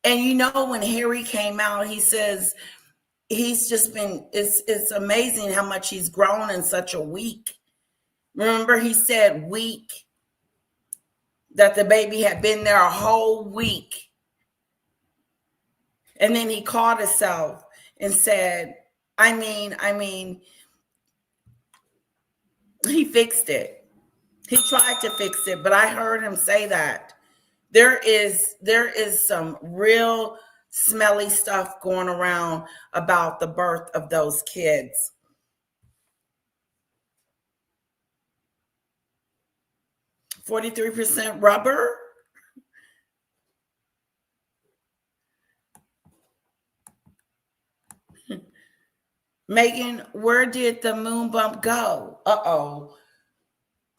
And you know, when Harry came out, he says he's just been, it's amazing how much he's grown in such a week. Remember, he said week, that the baby had been there a whole week. And then he caught himself and said, I mean, he fixed it. He tried to fix it, but I heard him say that. There is some real smelly stuff going around about the birth of those kids. 43% rubber. Meghan, where did the moon bump go? Uh-oh.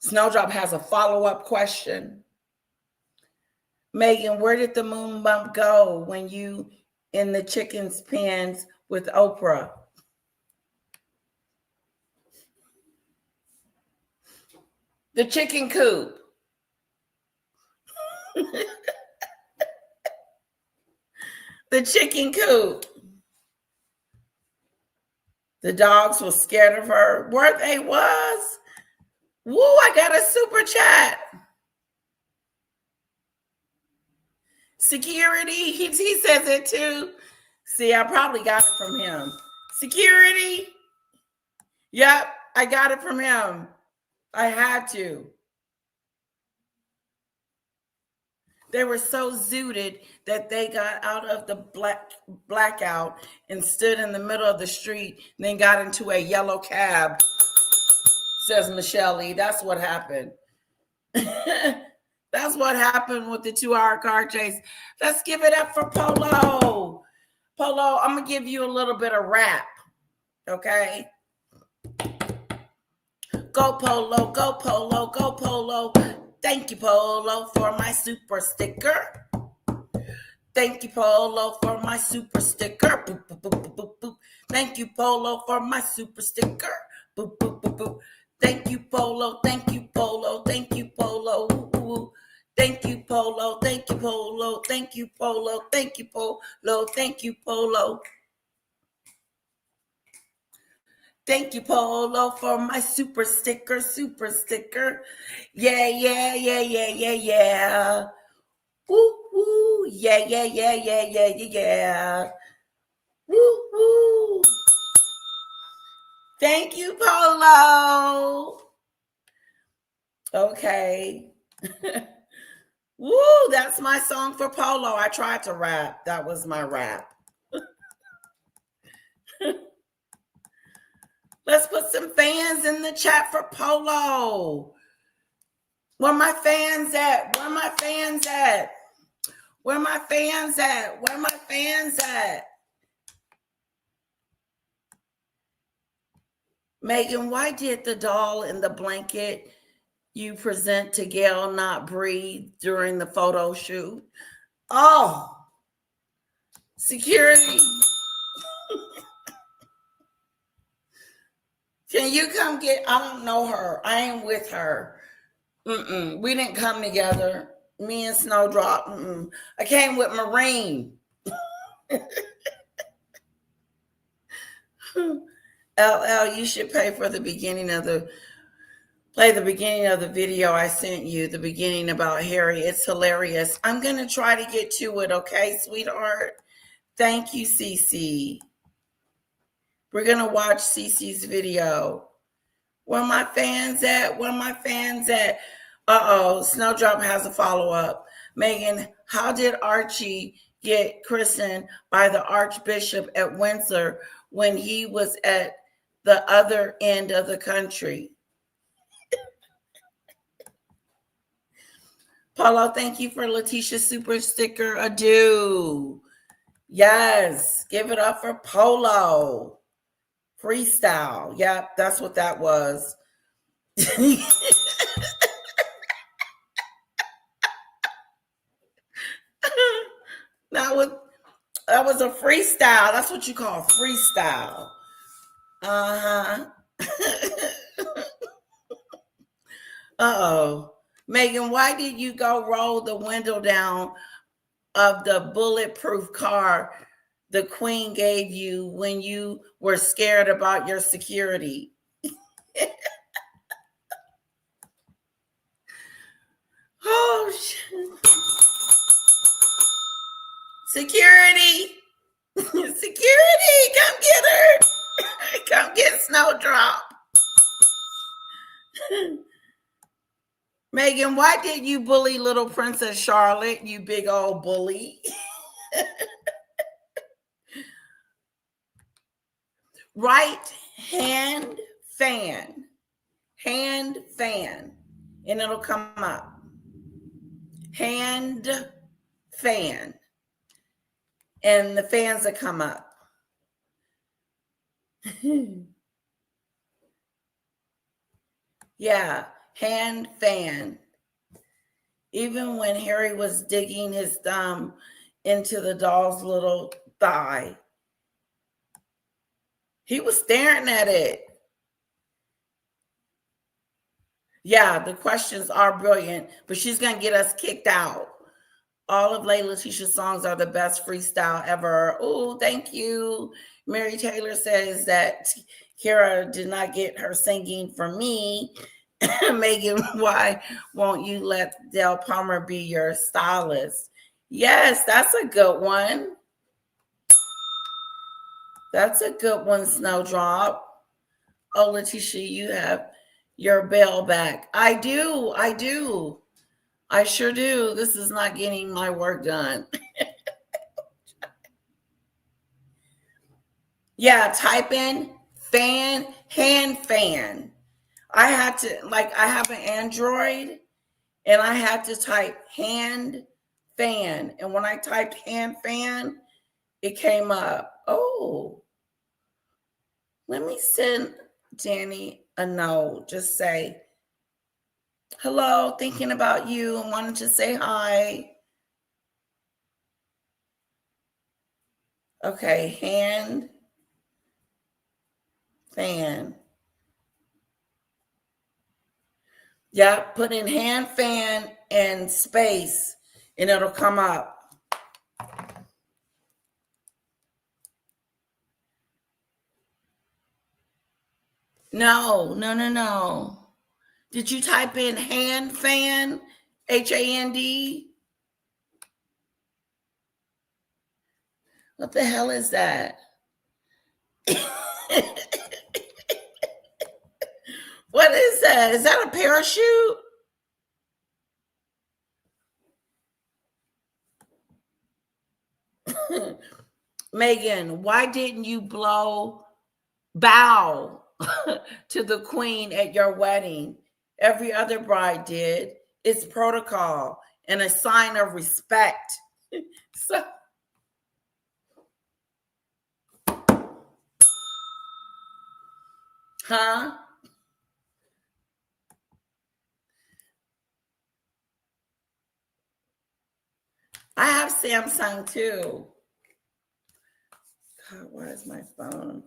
Snowdrop has a follow-up question. Meghan, where did the moon bump go when you in the chicken's pens with Oprah? The chicken coop. The chicken coop. The dogs were scared of her. Where they was? Woo, I got a super chat. Security, he says it too. See, I probably got it from him. Security. Yep, I got it from him. I had to. They were so zooted that they got out of the blackout and stood in the middle of the street and then got into a yellow cab, says Michelle Lee. That's what happened. That's what happened with the 2-hour car chase. Let's give it up for Polo. Polo, I'm going to give you a little bit of rap, okay? Go Polo, go Polo, go Polo. Thank you, Polo, for my super sticker. Thank you, Polo, for my super sticker. Boop, boop, boop, boop, boop, boop. Thank you, Polo, for my super sticker. Boop, boop, boop, boop. Thank you, Polo. Thank you, Polo. Thank you, Polo. Ooh, ooh. Thank you, Polo. Thank you, Polo. Thank you, Polo. Thank you, Polo. Thank you, Polo. Thank you, Polo, for my super sticker, super sticker. Yeah, yeah, yeah, yeah, yeah, yeah. Woo, woo. Yeah, yeah, yeah, yeah, yeah, yeah, yeah. Woo, woo. Thank you, Polo. Okay. Woo, that's my song for Polo. I tried to rap. That was my rap. Let's put some fans in the chat for Polo. Where my fans at? Where my fans at? Where my fans at? Where my fans at? Meghan, why did the doll in the blanket you present to Gail not breathe during the photo shoot? Oh, security. Can you come get, I don't know her. I ain't with her. We didn't come together. Me and Snowdrop. I came with Marine. LL, you should pay for the beginning of the video I sent you, the beginning about Harry. It's hilarious. I'm going to try to get to it, okay, sweetheart? Thank you, Cece. We're going to watch Cece's video. Where my fans at? Where my fans at? Uh-oh, Snowdrop has a follow-up. Meghan, how did Archie get christened by the Archbishop at Windsor when he was at the other end of the country? Paulo, thank you for Letitia's super sticker. Adieu. Yes, give it up for Polo. Freestyle. Yep, that's what that was. That was a freestyle. That's what you call freestyle. Uh-huh. Uh-oh. Meghan, why did you go roll the window down of the bulletproof car the Queen gave you when you were scared about your security? Oh, shit. Security. Security, come get her. Come get Snowdrop. Meghan, why did you bully little Princess Charlotte, you big old bully? Right hand fan, and it'll come up. hand fan, and the fans that come up. Yeah, hand fan. Even when Harry was digging his thumb into the doll's little thigh, he was staring at it. Yeah, the questions are brilliant, but she's going to get us kicked out. All of Layla Tisha's songs are the best freestyle ever. Oh, thank you. Mary Taylor says that Kara did not get her singing from me. Megan, why won't you let Del Palmer be your stylist? Yes, that's a good one. That's a good one, Snowdrop. Oh, Letitia, you have your bell back. I do. I sure do. This is not getting my work done. Yeah, type in fan, hand fan. I had to, I have an Android and I had to type hand fan. And when I typed hand fan, it came up. Oh, let me send Danny a note. Just say, hello, thinking about you and wanted to say hi. Okay, hand fan. Yeah, put in hand fan and space and it'll come up. No. Did you type in hand fan? HAND? What the hell is that? What is that? Is that a parachute? Meghan, why didn't you bow to the queen at your wedding? Every other bride did. It's protocol and a sign of respect. So, huh? I have Samsung too. God, where is my phone?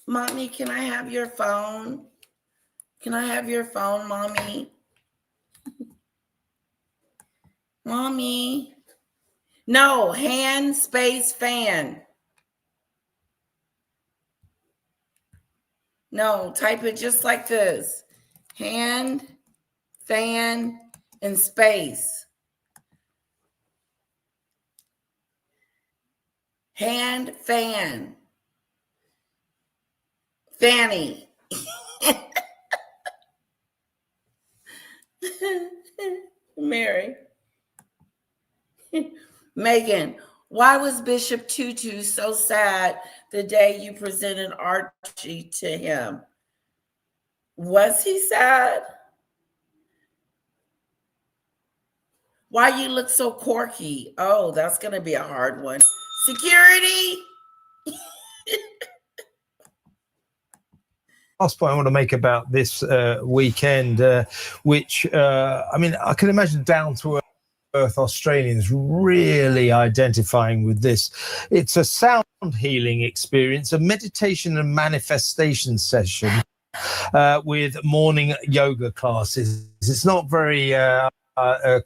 Mommy, can I have your phone? Can I have your phone, Mommy? Mommy. No, hand space fan. No, type it just like this. Hand, fan, and space. Hand, fan. Fanny. Mary. Meghan, why was Bishop Tutu so sad the day you presented Archie to him? Was he sad? Why you look so quirky? Oh, that's going to be a hard one. Security? Last point I want to make about this weekend, which, I can imagine down to earth Australians really identifying with this. It's a sound healing experience, a meditation and manifestation session with morning yoga classes. It's not very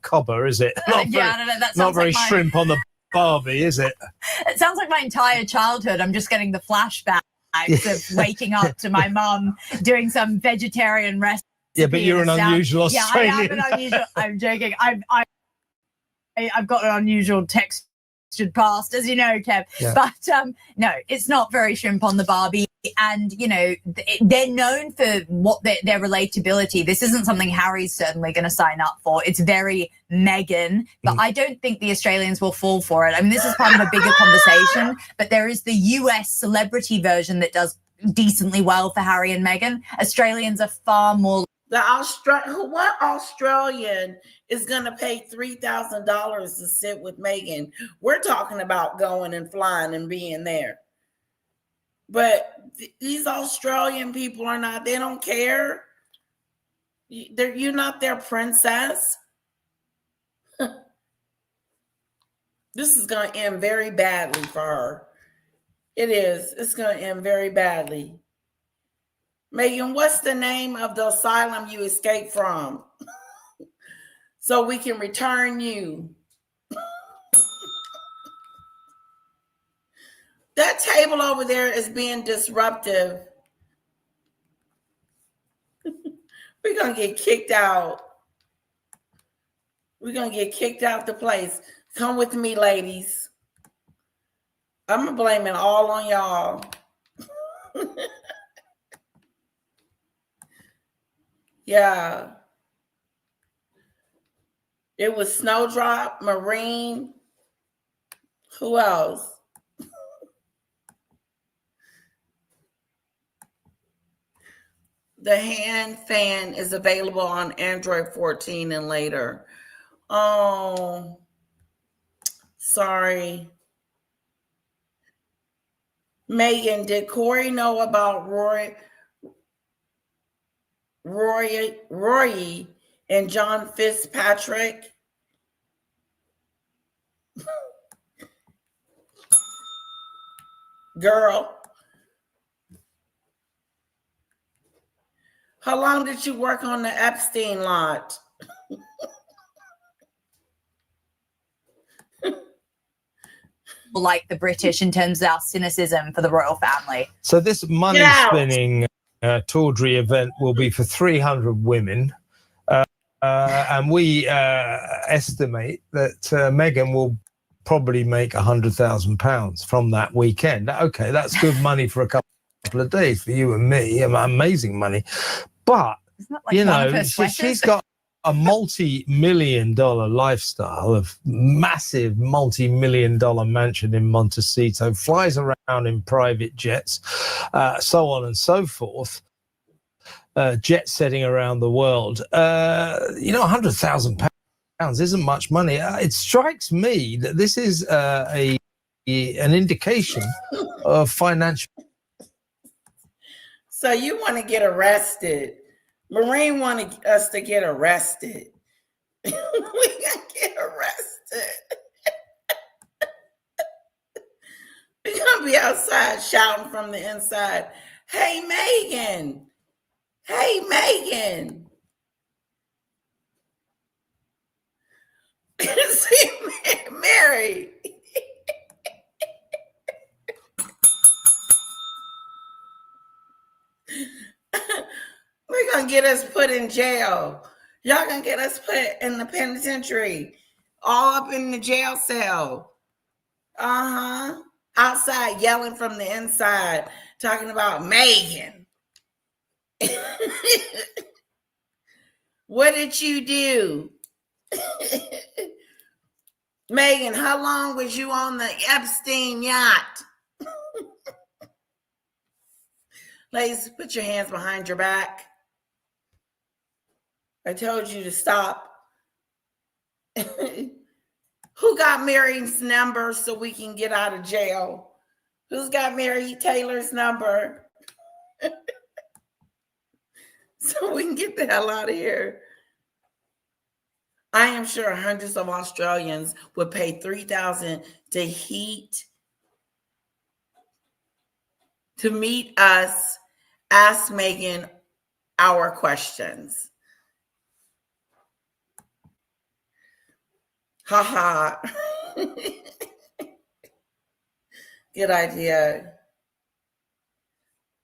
cobber, is it? Not very, I don't know. That sounds not very like shrimp on the barbie, is it? It sounds like my entire childhood. I'm just getting the flashbacks of waking up to my mum doing some vegetarian recipe. Yeah, but you're an unusual Australian. Yeah, I am an unusual. I'm joking. I've got an unusual textured past, as you know, Kev. Yeah. But no, it's not very shrimp on the barbie. And, they're known for what their relatability. This isn't something Harry's certainly going to sign up for. It's very Meghan, but I don't think the Australians will fall for it. I mean, this is part of a bigger conversation, but there is the US celebrity version that does decently well for Harry and Meghan. Australians are far more What Australian is going to pay $3,000 to sit with Meghan? We're talking about going and flying and being there. But these Australian people are not, they don't care. You're not their princess. This is going to end very badly for her. It is. It's going to end very badly. Meghan, what's the name of the asylum you escaped from? So we can return you. That table over there is being disruptive. We're going to get kicked out. We're going to get kicked out the place. Come with me, ladies. I'm going to blame it all on y'all. Yeah. It was Snowdrop, Marine. Who else? The hand fan is available on Android 14 and later. Oh, sorry. Meghan, did Corey know about Rory and John Fitzpatrick? Girl. How long did you work on the Epstein lot? Like the British in terms of our cynicism for the royal family. So this money-spinning tawdry event will be for 300 women. And we estimate that Meghan will probably make £100,000 from that weekend. Okay, that's good money for a couple of days for you and me. Amazing money. But, like she's got a multi-million-dollar lifestyle of massive multi-million-dollar mansion in Montecito, flies around in private jets, so on and so forth, jet setting around the world. £100,000 isn't much money. It strikes me that this is an indication of financial. So you want to get arrested. Marine wanted us to get arrested. We gotta get arrested. We're gonna be outside shouting from the inside. Hey, Meghan. Hey, Meghan. See, Mary. We're going to get us put in jail. Y'all going to get us put in the penitentiary. All up in the jail cell. Outside yelling from the inside. Talking about Meghan. What did you do? Meghan, how long was you on the Epstein yacht? Ladies, put your hands behind your back. I told you to stop. Who got Mary's number so we can get out of jail? Who's got Mary Taylor's number? So we can get the hell out of here. I am sure hundreds of Australians would pay $3,000 to meet us, ask Meghan our questions. Ha. Good idea.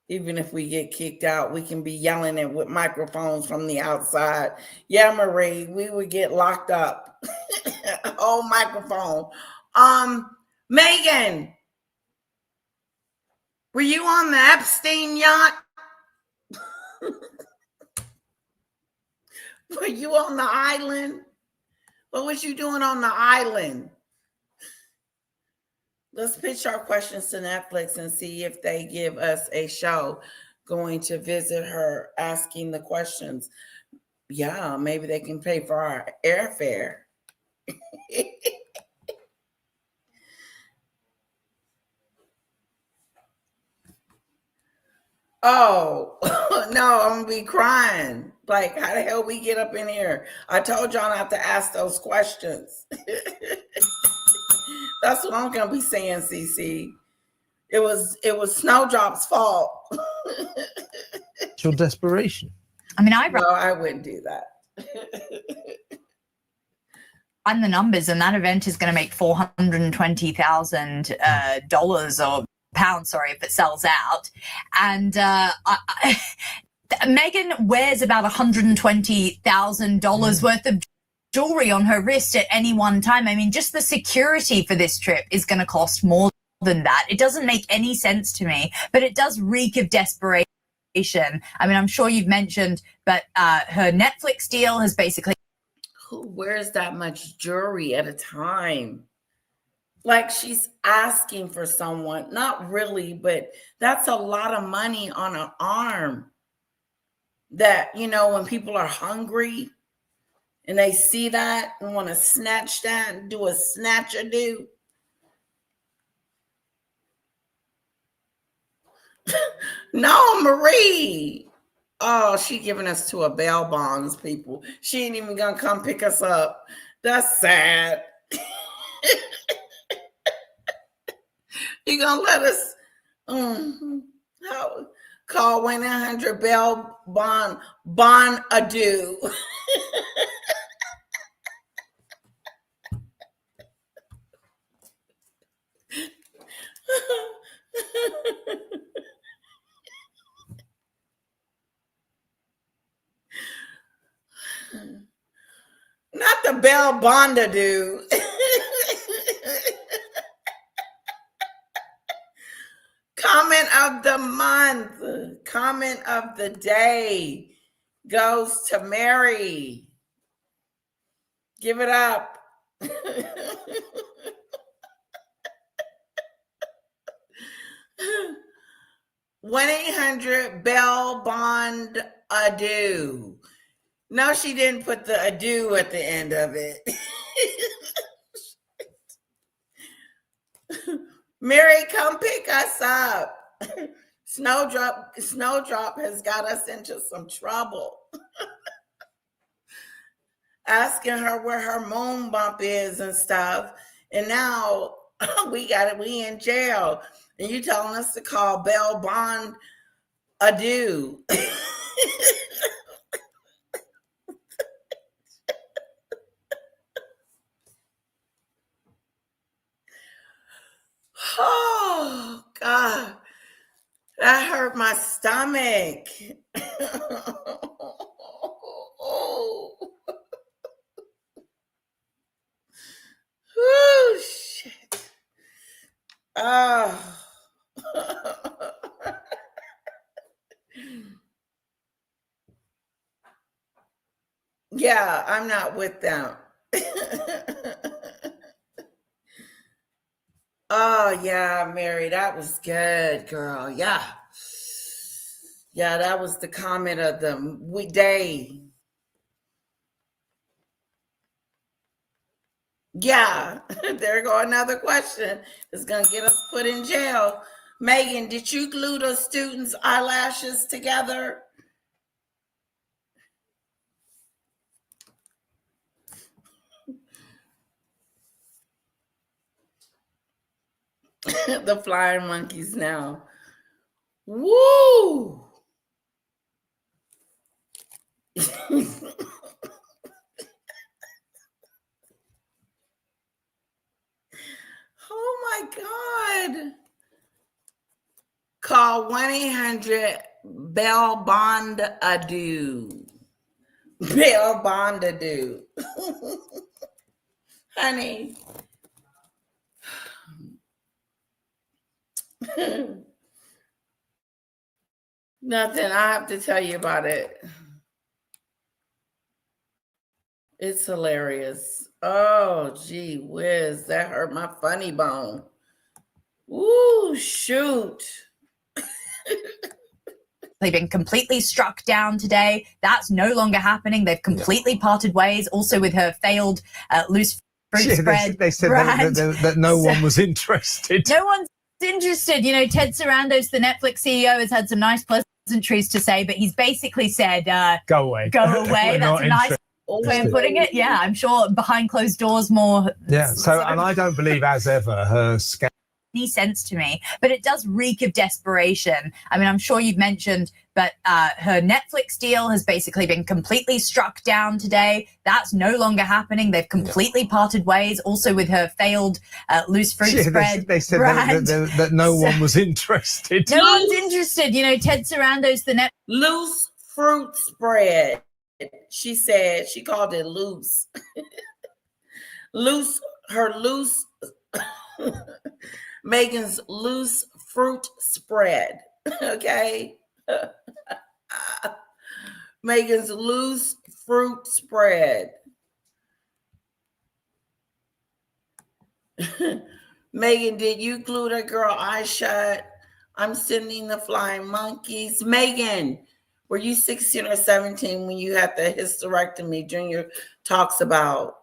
Even if we get kicked out, we can be yelling it with microphones from the outside. Yeah, Marie, we would get locked up. Oh, microphone. Meghan, were you on the Epstein yacht? Were you on the island? What was you doing on the island? Let's pitch our questions to Netflix and see if they give us a show. going to visit her, asking the questions. Yeah, maybe they can pay for our airfare. Oh, no, I'm gonna be crying. Like, how the hell we get up in here? I told y'all not to ask those questions. That's what I'm gonna be saying, CC. It was Snowdrop's fault. It's your desperation. I mean, No, I wouldn't do that. run the numbers, and that event is going to make $420,000 or pounds, sorry, if it sells out. And Meghan wears about $120,000 worth of jewelry on her wrist at any one time. I mean, just the security for this trip is going to cost more than that. It doesn't make any sense to me, but it does reek of desperation. I mean, I'm sure you've mentioned, but her Netflix deal has basically. Who wears that much jewelry at a time? Like, she's asking for someone. Not really, but that's a lot of money on an arm. That, you know, when people are hungry and they see that and want to snatch that and do a snatch-a-do. No, Marie. Oh, she giving us to a bail bonds, people. She ain't even gonna come pick us up. That's sad. You gonna let us call 1-800 bail bond adieu. Not the Bell Bonda dude. Comment of the month, comment of the day goes to Mary. Give it up. 1-800 Bell Bond adieu. No, she didn't put the adieu at the end of it. Mary, come pick us up. Snowdrop has got us into some trouble. Asking her where her moon bump is and stuff. And now we in jail. And you telling us to call Bell Bond adieu. Oh, God. That hurt my stomach. Oh, shit. Oh. Yeah, I'm not with them. Oh, yeah, Mary, that was good, girl. Yeah. Yeah, that was the comment of the weekday. Yeah, there go another question. It's going to get us put in jail. Meghan, did you glue the students' eyelashes together? The flying monkeys now. Woo! Oh my God. Call 1-800 Bell Bond adieu. Bell Bond adieu. Honey. Nothing. I have to tell you about it. It's hilarious. Oh, gee whiz. That hurt my funny bone. Ooh, shoot. been completely struck down today. That's no longer happening. They've completely parted ways. Also with her failed loose fruit spread. They said that no one was interested. No one's interested. You know, Ted Sarandos, the Netflix CEO, has had some nice pleasantries to say, but he's basically said, go away. Go away. That's a nice way of putting it. Yeah, I'm sure behind closed doors more. Yeah, so, and I don't believe, as ever, her scandal any sense to me, but it does reek of desperation. I mean, I'm sure you've mentioned, but her Netflix deal has basically been completely struck down today. That's no longer happening. They've completely parted ways. Also with her failed loose fruit spread. They said that no one was interested. No one's interested. You know, Ted Sarandos, the loose fruit spread. She said, she called it loose. Her loose Meghan's loose fruit spread. Okay. Meghan's loose fruit spread. Meghan, did you glue that girl eyes shut? I'm sending the flying monkeys. Meghan, were you 16 or 17 when you had the hysterectomy Junior talks about?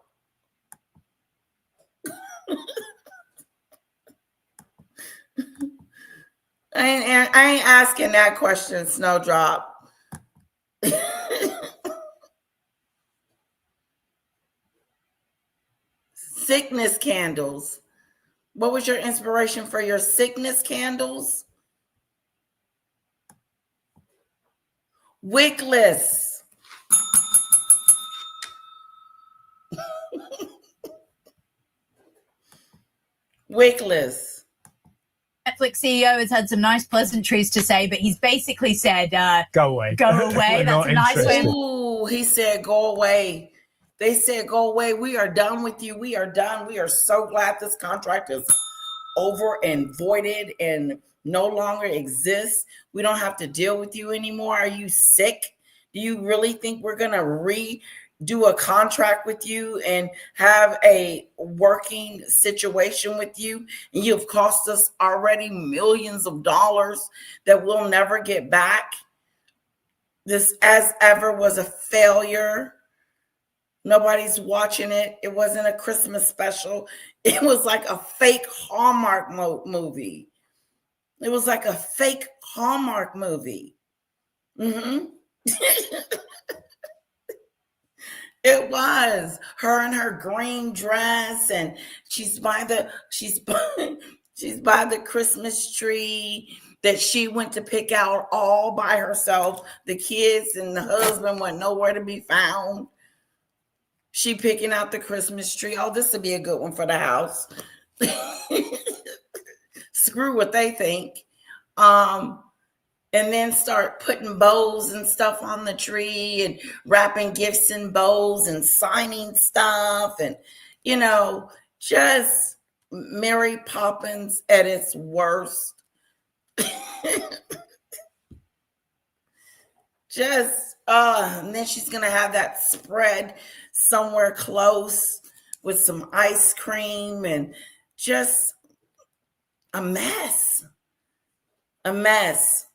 I ain't asking that question, Snowdrop. Sickness candles. What was your inspiration for your sickness candles? Wickless. Wickless. Netflix CEO has had some nice pleasantries to say, but he's basically said, go away. Go away. That's a nice way. Ooh, he said, go away. They said, go away. We are done with you. We are done. We are so glad this contract is over and voided and no longer exists. We don't have to deal with you anymore. Are you sick? Do you really think we're going to redo a contract with you and have a working situation with you? And you've cost us already millions of dollars that we'll never get back. This As Ever was a failure. Nobody's watching it. It wasn't a Christmas special. It was like a fake Hallmark movie. It was like a fake Hallmark movie. It was her in her green dress, and she's by the Christmas tree that she went to pick out all by herself. The kids and the husband went nowhere to be found. She picking out the Christmas tree. Oh, this would be a good one for the house. Screw what they think. And then start putting bows and stuff on the tree and wrapping gifts in bows and signing stuff. And, you know, just Mary Poppins at its worst. And then she's going to have that spread somewhere close with some ice cream and just a mess. A mess.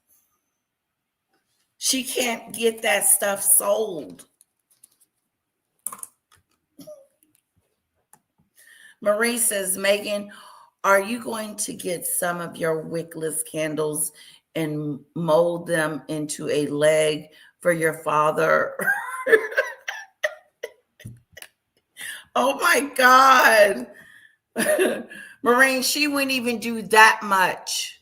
She can't get that stuff sold. Marie says, Meghan, are you going to get some of your wickless candles and mold them into a leg for your father? Oh my God. Maureen, she wouldn't even do that much.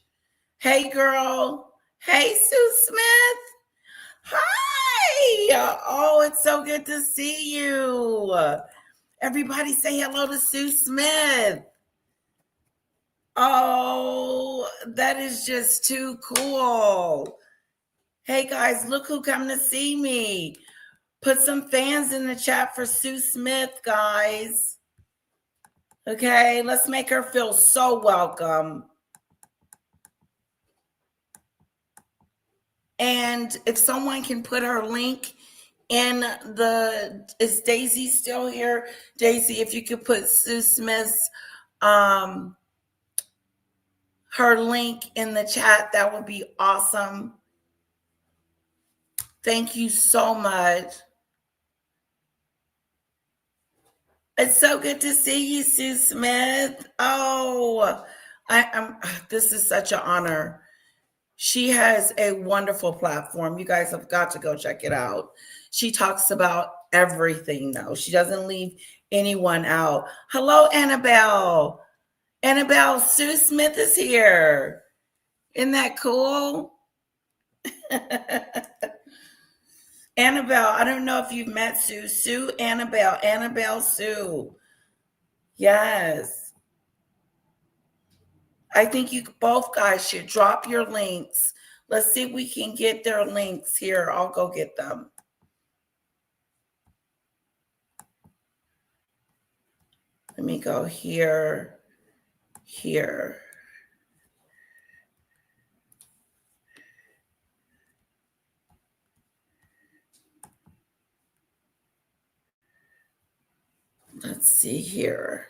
Hey, girl. Hey, Sue Smith. Hi. Oh, it's so good to see you. Everybody say hello to Sue Smith. Oh, that is just too cool. Hey, guys, look who come to see me. Put some fans in the chat for Sue Smith, guys. Okay, let's make her feel so welcome. And if someone can put her link in is Daisy still here? Daisy, if you could put Sue Smith's, her link in the chat, that would be awesome. Thank you so much. It's so good to see you, Sue Smith. Oh, I'm. This is such an honor. She has a wonderful platform. You guys have got to go check it out. She talks about everything, though. She doesn't leave anyone out. Hello, Annabelle. Annabelle, Sue Smith is here. Isn't that cool? Annabelle, I don't know if you've met Sue. Sue, Annabelle, Annabelle, Sue. Yes. I think you both guys should drop your links. Let's see if we can get their links here. I'll go get them. Let me go here, here. Let's see here.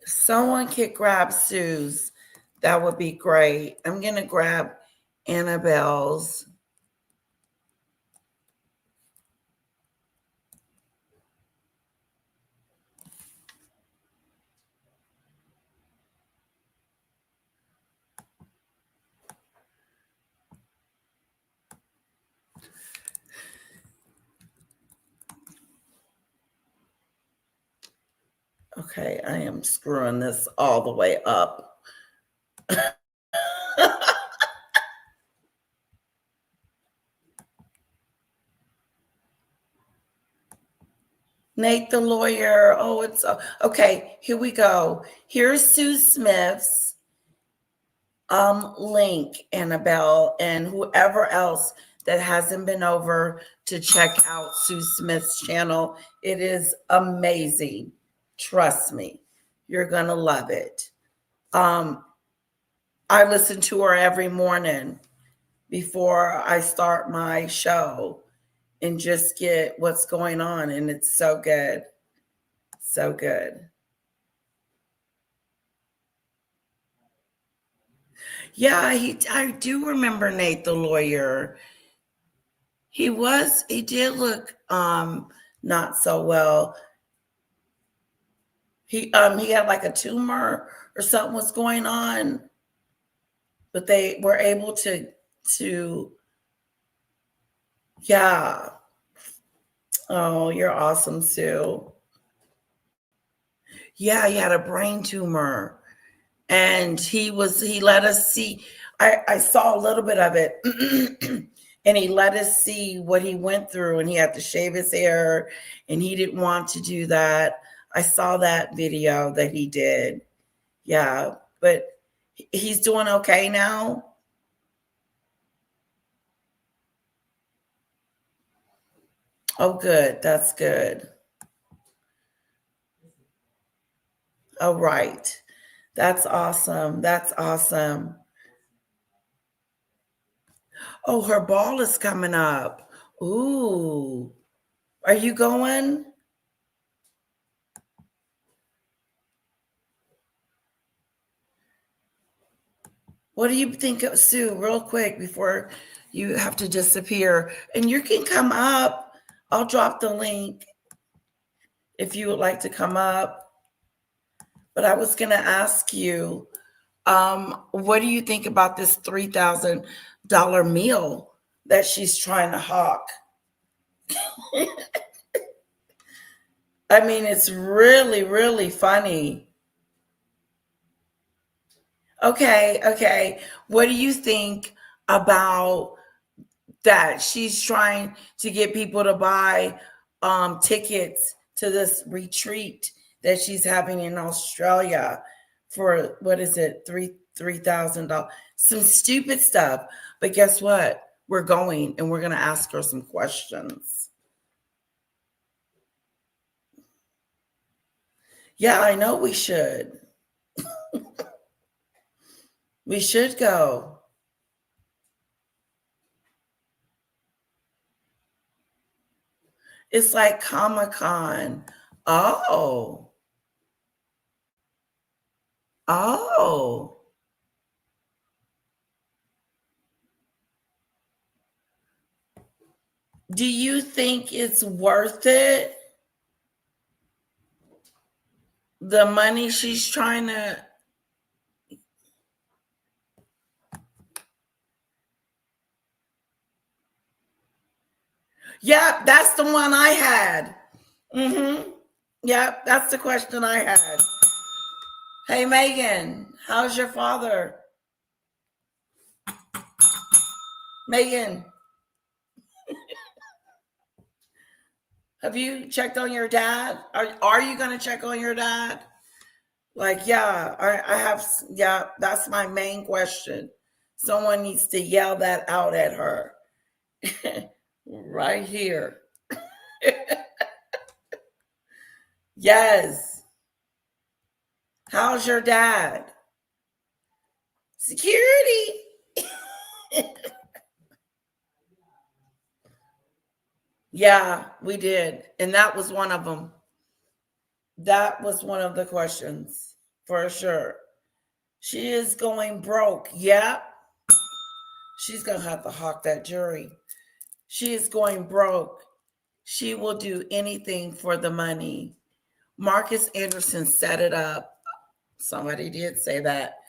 If someone could grab Sue's, that would be great. I'm going to grab Annabelle's. Okay, I am screwing this all the way up. Nate the lawyer. Oh, it's okay. Here we go. Here's Sue Smith's link, Annabelle, and whoever else that hasn't been over to check out Sue Smith's channel. It is amazing. Trust me, you're gonna love it. I listen to her every morning before I start my show and just get what's going on, and it's so good. So good. Yeah, I do remember Nate the lawyer. He did look not so well. He had like a tumor or something was going on, but they were able to yeah. Oh, you're awesome, Sue. Yeah, he had a brain tumor. And he let us see. I saw a little bit of it. And he let us see what he went through, and he had to shave his hair, and he didn't want to do that. I saw that video that he did. Yeah, but he's doing okay now. Oh, good. That's good. All right. That's awesome. That's awesome. Oh, her ball is coming up. Ooh. Are you going? What do you think of Sue, real quick, before you have to disappear? And you can come up. I'll drop the link if you would like to come up. But I was going to ask you, what do you think about this $3,000 meal that she's trying to hawk? I mean, it's really, really funny. Okay. What do you think about that? She's trying to get people to buy tickets to this retreat that she's having in Australia for, what is it, $3,000? Some stupid stuff. But guess what? We're going, and we're going to ask her some questions. Yeah, I know we should. We should go. It's like Comic-Con. Oh. Do you think it's worth it? The money she's trying to... Yep, that's the one I had. Yep, that's the question I had. Hey, Meghan, how's your father? Meghan, have you checked on your dad? Are you going to check on your dad? Like, yeah, I have, yeah, that's my main question. Someone needs to yell that out at her. Right here. Yes. How's your dad? Security. Yeah, we did. And that was one of them. That was one of the questions for sure. She is going broke. Yep. She's going to have to hawk that jury. She is going broke. She will do anything for the money. Marcus Anderson set it up. Somebody did say that.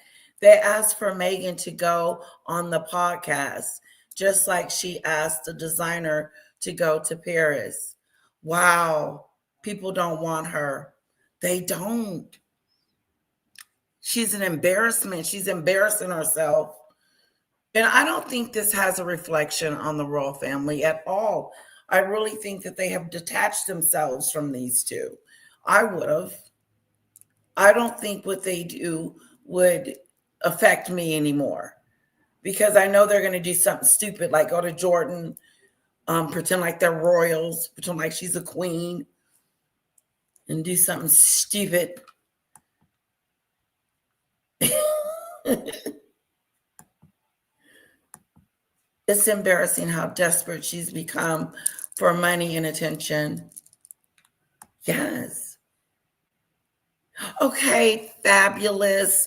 They asked for Meghan to go on the podcast, just like she asked the designer to go to Paris. Wow. People don't want her. They don't. She's an embarrassment. She's embarrassing herself. And I don't think this has a reflection on the royal family at all. I really think that they have detached themselves from these two. I would have. I don't think what they do would affect me anymore, because I know they're going to do something stupid, like go to Jordan, pretend like they're royals, pretend like she's a queen, and do something stupid. It's embarrassing how desperate she's become for money and attention. Yes. Okay, fabulous.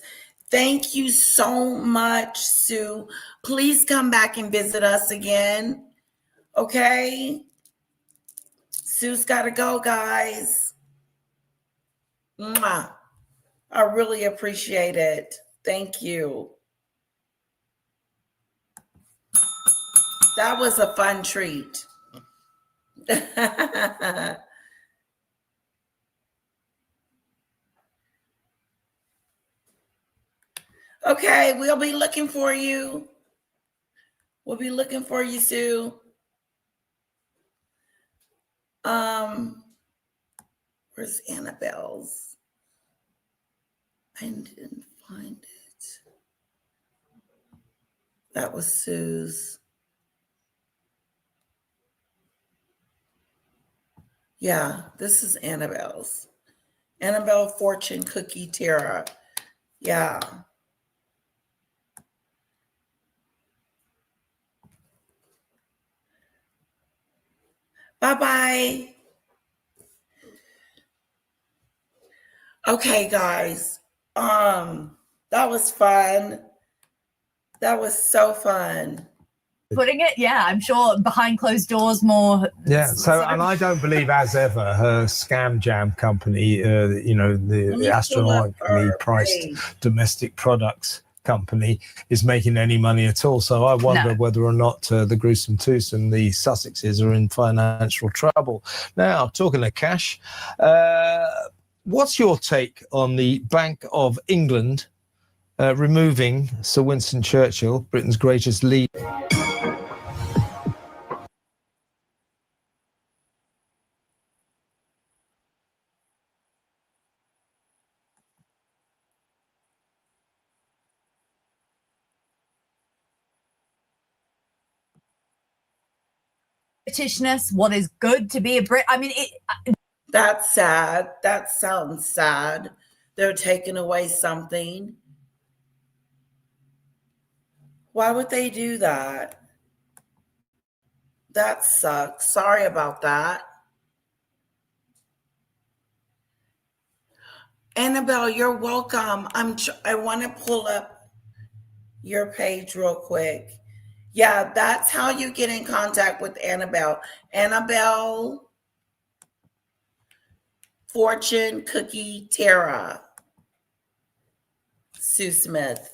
Thank you so much, Sue. Please come back and visit us again. Okay? Sue's got to go, guys. Mwah. I really appreciate it. Thank you. That was a fun treat. Okay, we'll be looking for you. We'll be looking for you, Sue. Where's Annabelle's? I didn't find it. That was Sue's. Yeah, this is Annabelle's. Annabelle Fortune Cookie Terra. Yeah. Bye-bye. Okay, guys. That was fun. That was so fun. Putting it, yeah, I'm sure behind closed doors more. Yeah. So, and I don't believe, as ever, her scam jam company, the astronomically priced domestic products company, is making any money at all. So I wonder whether or not the Gruesome Twosome, the Sussexes, are in financial trouble. Now, talking of cash, what's your take on the Bank of England removing Sir Winston Churchill, Britain's greatest leader? Britishness, what is good to be a Brit. I mean, that's sad. That sounds sad. They're taking away something. Why would they do that? That sucks. Sorry about that. Annabelle, you're welcome. I want to pull up your page real quick. Yeah, that's how you get in contact with Annabelle. Annabelle Fortune Cookie Tara Sue Smith.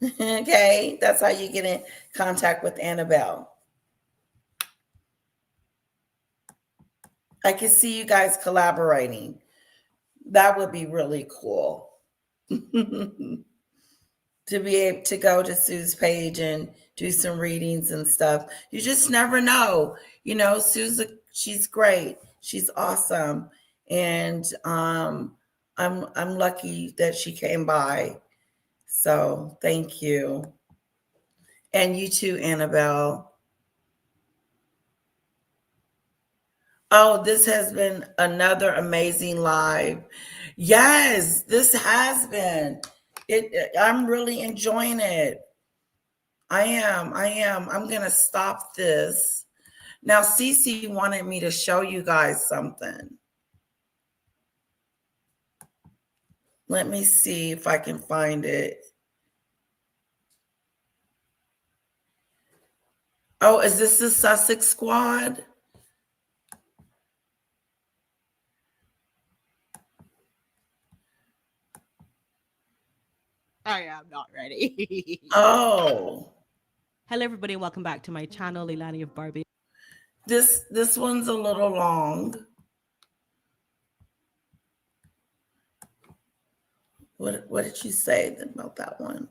Okay, that's how you get in contact with Annabelle. I can see you guys collaborating. That would be really cool. To be able to go to Sue's page and do some readings and stuff. You just never know. You know, she's great. She's awesome. And I'm lucky that she came by. So thank you. And you too, Annabelle. Oh, this has been another amazing live. Yes, this has been. I'm really enjoying it. I am. I'm going to stop this. Now, Cece wanted me to show you guys something. Let me see if I can find it. Oh, is this the Sussex Squad? I am not ready. Oh. Hello, everybody. Welcome back to my channel, Leilani of Barbie. This one's a little long. What did you say about that one?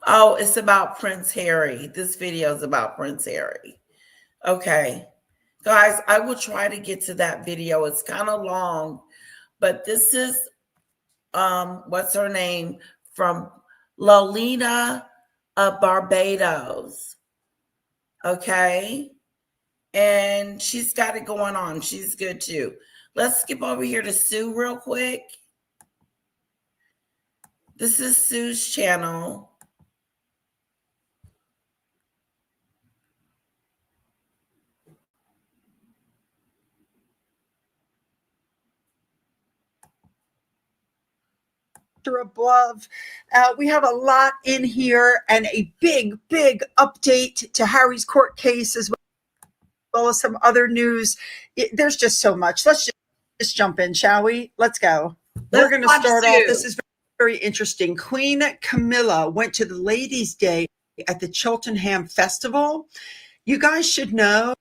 Oh, it's about Prince Harry. This video is about Prince Harry. Okay. Guys, I will try to get to that video. It's kind of long, but this is what's her name from Lolita of Barbados. Okay. And she's got it going on. She's good too. Let's skip over here to Sue real quick. This is Sue's channel. above. We have a lot in here and a big update to Harry's court case as well as some other news. There's just so much. Let's just jump in, shall we? Let's go. We're going to start off. This is very interesting. Queen Camilla went to the Ladies' Day at the Cheltenham Festival. You guys should know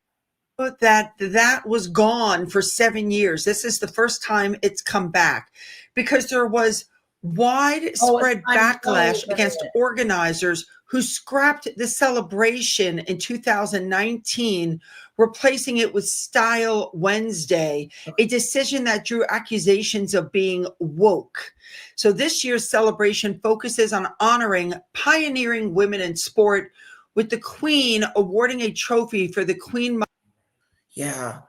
that was gone for 7 years. This is the first time it's come back because there was widespread backlash against organizers who scrapped the celebration in 2019, replacing it with Style Wednesday, a decision that drew accusations of being woke. So this year's celebration focuses on honoring pioneering women in sport, with the Queen awarding a trophy for the Queen. Yeah.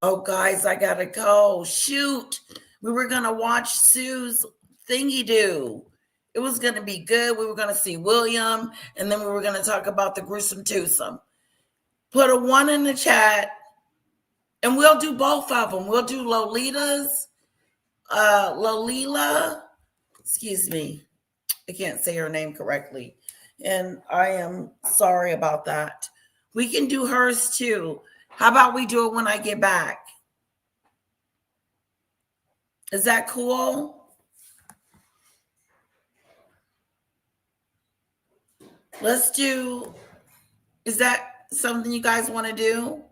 Oh, guys, I gotta go. Shoot. We were gonna watch Sue's thingy do. It was gonna be good. We were gonna see William, and then we were gonna talk about the gruesome twosome. Put a 1 in the chat, and we'll do both of them. We'll do Lolita's, Lolila. Excuse me. I can't say her name correctly, and I am sorry about that. We can do hers too. How about we do it when I get back? Is that cool? Let's do, is that something you guys want to do?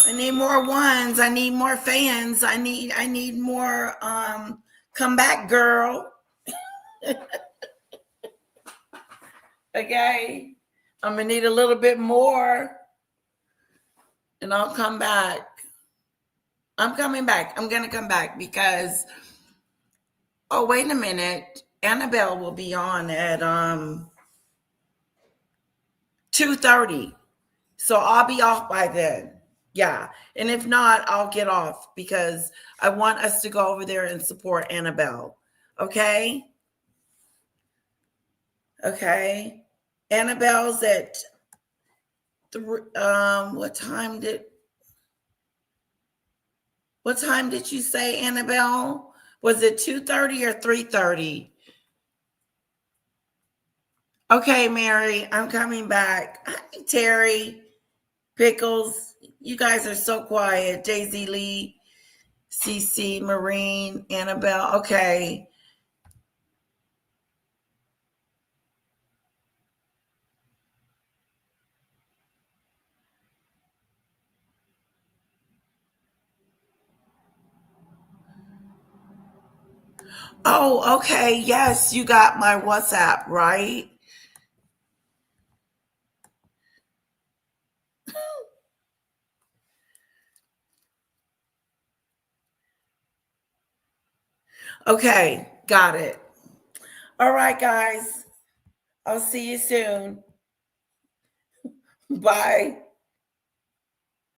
I need more ones. I need more fans. I need more come back, girl. Okay. I'm gonna need a little bit more. And I'll come back. I'm coming back. I'm gonna come back because oh, wait a minute. Annabelle will be on at 2:30. So I'll be off by then. Yeah. And if not, I'll get off because I want us to go over there and support Annabelle. Okay? Okay. Annabelle's at what time did What time did you say, Annabelle? Was it 2:30 or 3:30? Okay, Mary, I'm coming back. Hi, Terry, Pickles. You guys are so quiet. Daisy Lee, CC, Marine, Annabelle. Okay. Oh, okay. Yes, you got my WhatsApp, right? Okay, got it. All right, guys. I'll see you soon. Bye.